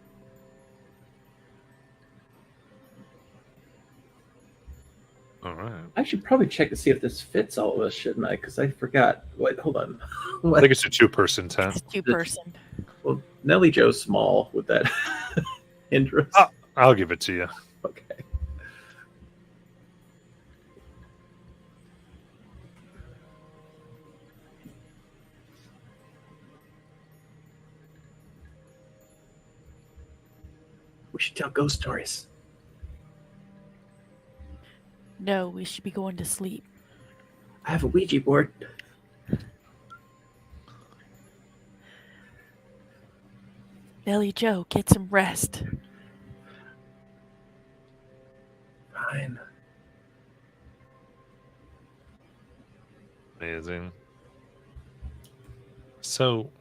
All right. I should probably check to see if this fits all of us, shouldn't I? Because I forgot. Wait, hold on. I think it's a 2-person tent. It's 2-person. Well, Nellie Joe's small with that hindrance. Oh. I'll give it to you. Okay. We should tell ghost stories. No, we should be going to sleep. I have a Ouija board. Nelly Joe, get some rest. Fine. Amazing. So,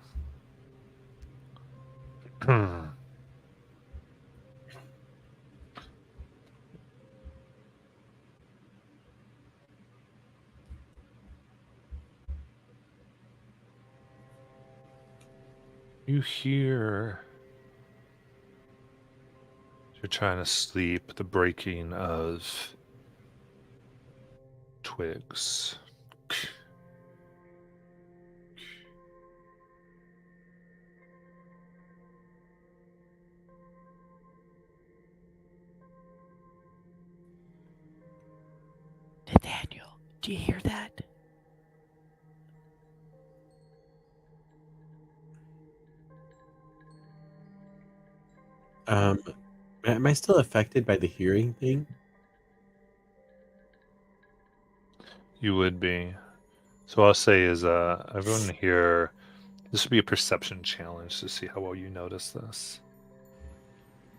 you hear, you're trying to sleep, the breaking of twigs. Nathaniel, do you hear that? Am I still affected by the hearing thing? You would be. So I'll say is everyone here, this would be a perception challenge to see how well you notice this.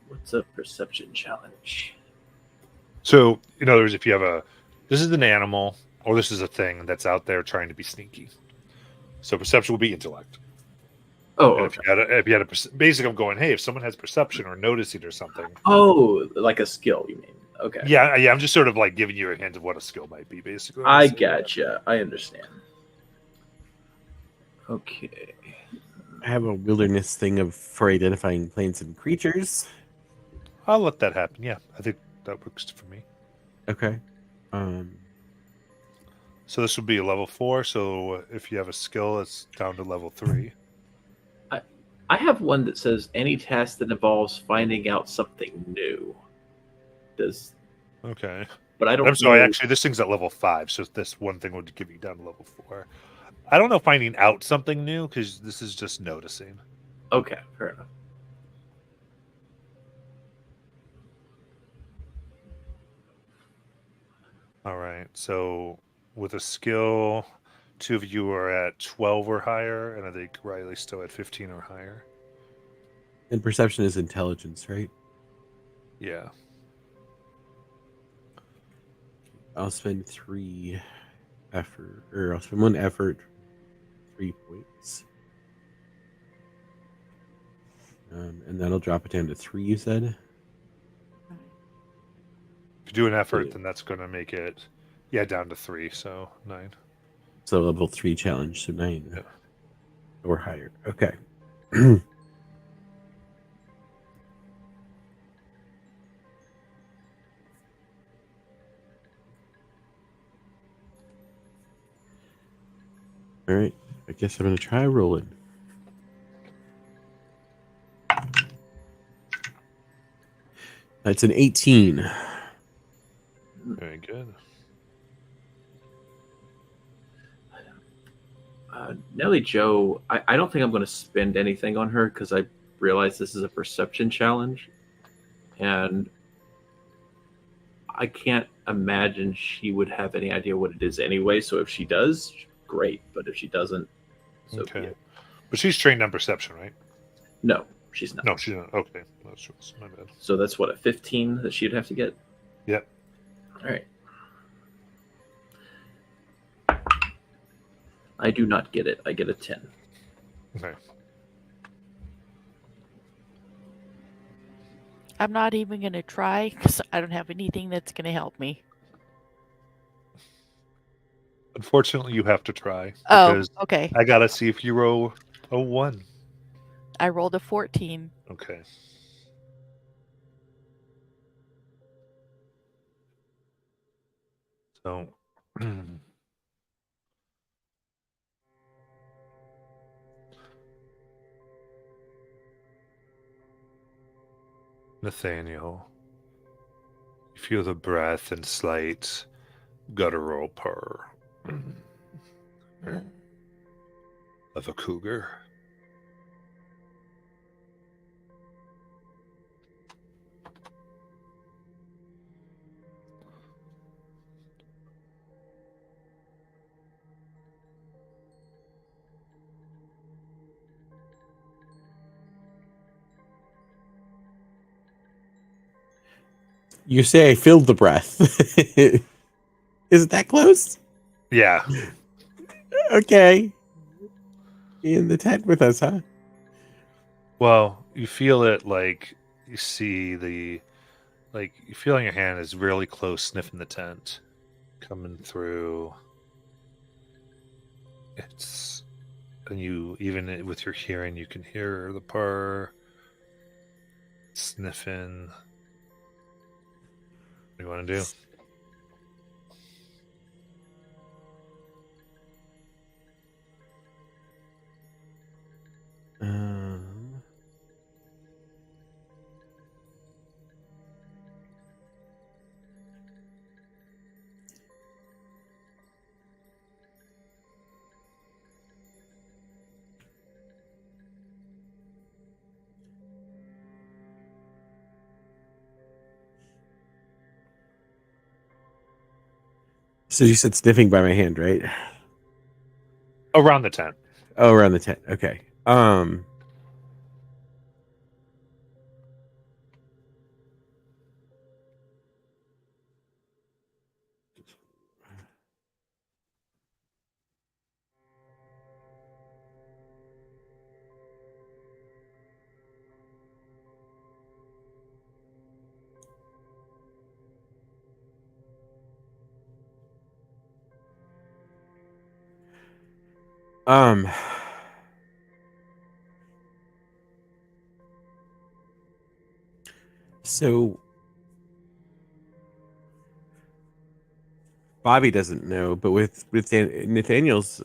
What's a perception challenge? So, in other words, if you have this is an animal or this is a thing that's out there trying to be sneaky. So perception will be intellect. Oh, And okay. if you had a basically, I'm going, hey, if someone has perception or noticing or something. Oh, like a skill, you mean? Okay. Yeah. I'm just sort of like giving you a hint of what a skill might be, basically. I gotcha. I understand. Okay. I have a wilderness thing for identifying plants and creatures. I'll let that happen. Yeah, I think that works for me. Okay. So this would be a level 4. So if you have a skill, it's down to level 3. I have one that says any task that involves finding out something new. Okay. But I don't. I'm sorry. know- Actually, this thing's at level 5, so this one thing would give you down to level 4. I don't know finding out something new because this is just noticing. Okay, fair enough. All right. So with a skill, 2 of you are at 12 or higher, and I think Riley's still at 15 or higher. And perception is intelligence, right? Yeah. I'll spend 3 effort, or I'll spend 1 effort, 3 points. And that'll drop it down to 3, you said? If you do an effort, Yeah. then that's going to make it, down to 3, so 9. So level 3 challenge, so 9 Yeah. or higher. Okay. All right. I guess I'm going to try rolling. That's an 18. Very good. Nellie Joe, I don't think I'm going to spend anything on her because I realize this is a perception challenge, and I can't imagine she would have any idea what it is anyway. So if she does, great. But if she doesn't, so be Okay. it. But she's trained on perception, right? No, she's not. No, she's not. Okay. That's my bad. So that's what, a 15 that she'd have to get? Yep. All right. I do not get it. I get a 10. Okay. I'm not even going to try because I don't have anything that's going to help me. Unfortunately, you have to try. Oh, Because okay. I got to see if you roll a 1. I rolled a 14. Okay. So, Nathaniel, you feel the breath and slight guttural purr of a cougar. You say I filled the breath. Is it that close? Yeah. Okay. In the tent with us, huh? Well, you feel it like you see you feel in your hand is really close sniffing the tent coming through. And you, even with your hearing, you can hear the purr, sniffing. What do you want to do? Um, so you said sniffing by my hand, right? Around the tent. Oh, around the tent. Okay. Um, so Bobby doesn't know, but with Nathaniel's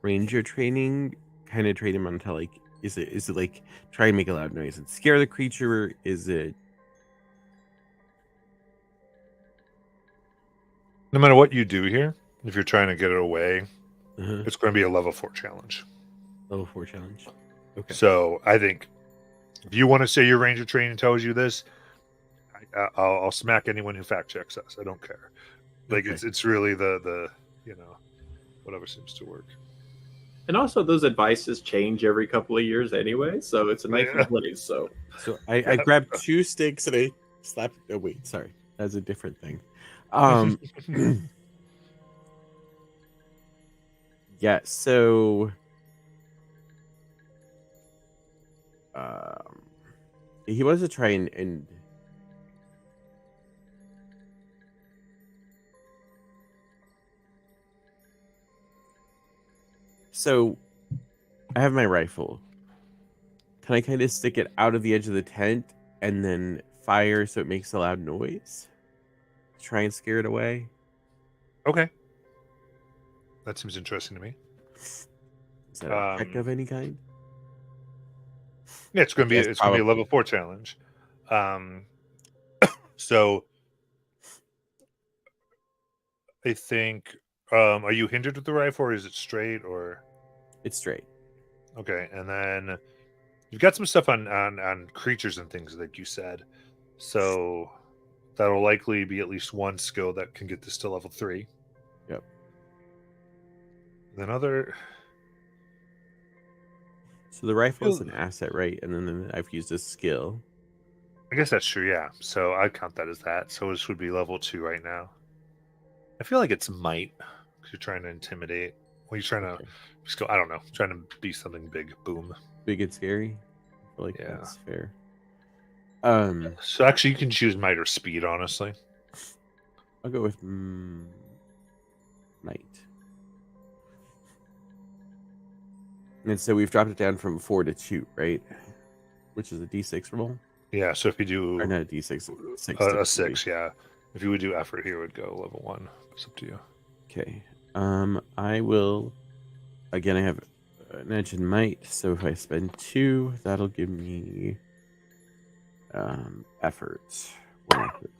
ranger training, kind of train him on to like, is it like try and make a loud noise and scare the creature? Is it No matter what you do here, if you're trying to get it away, Uh-huh. It's going to be a level 4 challenge. Level 4 challenge. Okay. So I think if you want to say your ranger training tells you this, I'll smack anyone who fact checks us. I don't care. Like Okay. it's really the whatever seems to work. And also, those advices change every couple of years anyway, so it's a knife Yeah. and blade. So So I grabbed 2 sticks and I slapped. Oh wait, sorry, that's a different thing. Yeah. So, he wants to try and so I have my rifle. Can I kind of stick it out of the edge of the tent and then fire so it makes a loud noise? Try and scare it away. Okay, that seems interesting to me. Is that a check of any kind? Yeah, it's going to be Yes, it's going to be a level 4 challenge. So I think are you hindered with the rifle, or is it straight, or It's straight. okay? And then you've got some stuff on creatures and things, like you said. So that'll likely be at least one skill that can get this to level 3. Yep. Then other. So the rifle is an asset, right? And then I've used a skill. I guess that's true, yeah. So I'd count that as that. So this would be level 2 right now. I feel like it's might, because you're trying to intimidate. Well, you're trying to just go, I don't know, trying to be something big. Boom. Big and scary. I feel like Yeah. that's fair. So actually, you can choose might or speed, honestly. I'll go with might. And so we've dropped it down from 4 to 2, right? Which is a D6 roll. Yeah, so if you do Or not a D6, 6. a typically. 6, yeah. If you would do effort here, it would go level 1. It's up to you. Okay. I will. Again, I have an edge in might, so if I spend 2, that'll give me effort. 1 effort.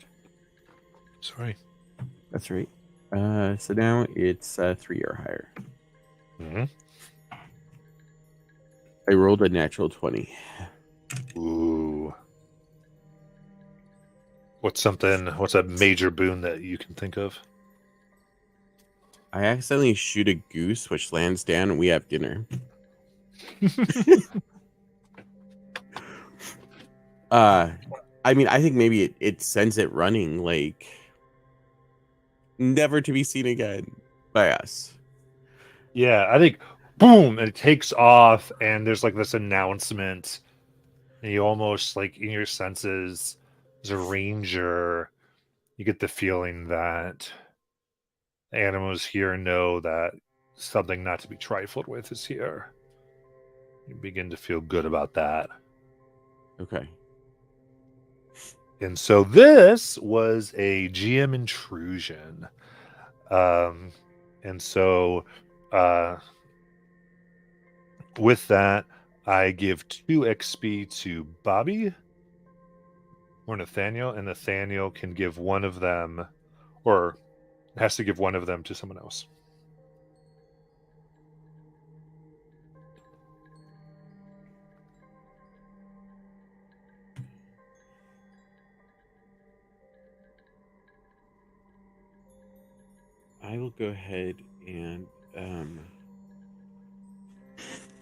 Sorry. That's right. So now it's 3 or higher. Mm-hmm. I rolled a natural 20. Ooh. What's a major boon that you can think of? I accidentally shoot a goose, which lands down, and we have dinner. I mean, I think maybe it sends it running, like, never to be seen again by us. Yeah, I think boom, and it takes off, and there's like this announcement, and you almost like in your senses, as a ranger, you get the feeling that animals here know that something not to be trifled with is here. You begin to feel good about that. Okay. And so this was a GM intrusion. And so with that, I give 2 XP to Bobby or Nathaniel, and Nathaniel can give one of them, or has to give one of them to someone else. I will go ahead and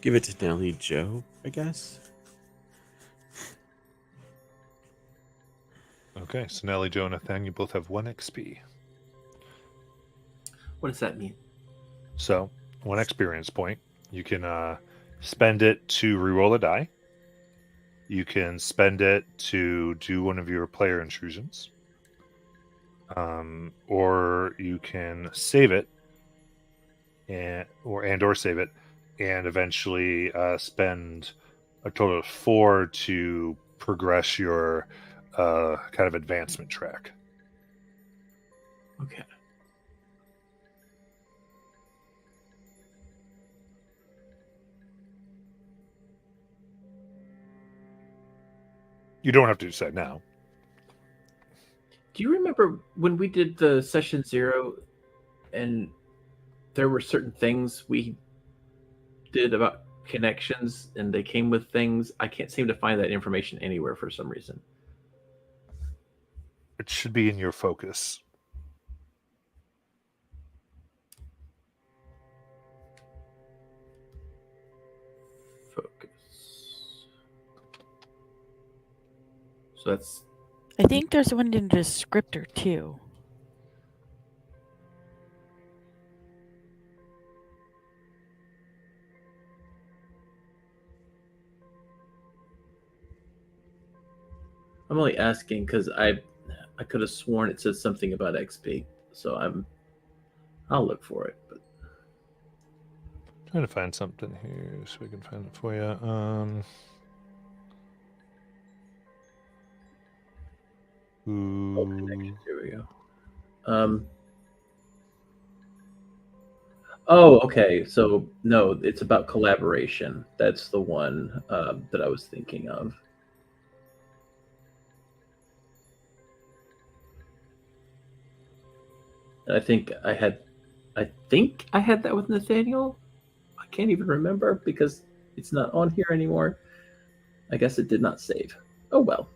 give it to Nelly Joe, I guess. Okay, so Nelly, Joe, and Nathaniel, you both have 1 XP. what does that mean? So 1 experience point. You can spend it to reroll a die. You can spend it to do one of your player intrusions. Or you can save it or save it and eventually spend a total of 4 to progress your kind of advancement track. Okay. You don't have to decide now. Do you remember when we did the session 0 and there were certain things we did about connections, and they came with things. I can't seem to find that information anywhere for some reason. It should be in your focus. Focus. So that's I think there's one in the descriptor too. I'm only asking because I could have sworn it said something about XP. So I'll look for it. But Trying to find something here so we can find it for you. connections. Here we go. Oh, okay. So no, it's about collaboration. That's the one that I was thinking of. And I think I had that with Nathaniel. I can't even remember because it's not on here anymore. I guess it did not save. Oh well.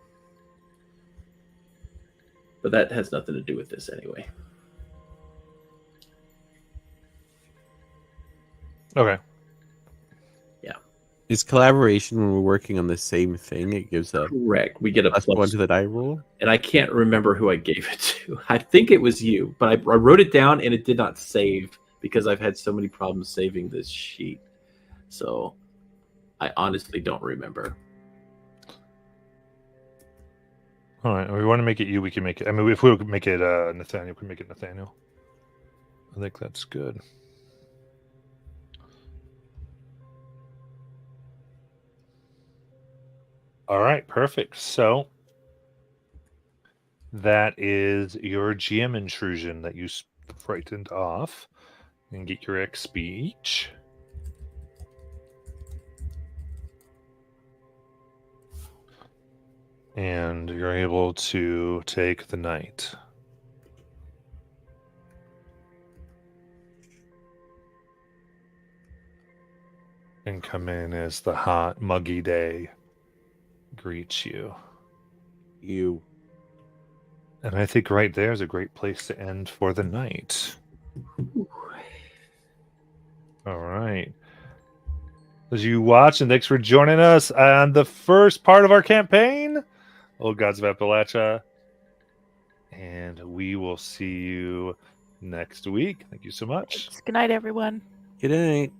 But that has nothing to do with this anyway. Okay. Is collaboration when we're working on the same thing? It gives a Correct. We get a plus plus one to the die roll. and I can't remember who I gave it to. I think it was you, but I wrote it down and it did not save because I've had so many problems saving this sheet. So I honestly don't remember. All right. We want to make it you. We can make it. I mean, if we make it Nathaniel, we can make it Nathaniel. I think that's good. All right, perfect. So that is your GM intrusion that you frightened off, and get your XP each. And you're able to take the night. And come in as the hot, muggy day greets you. And I think right there is a great place to end for the night. All right. As you watch, and thanks for joining us on the first part of our campaign, Old Gods of Appalachia. And we will see you next week. Thank you so much. Good night, everyone. Good night.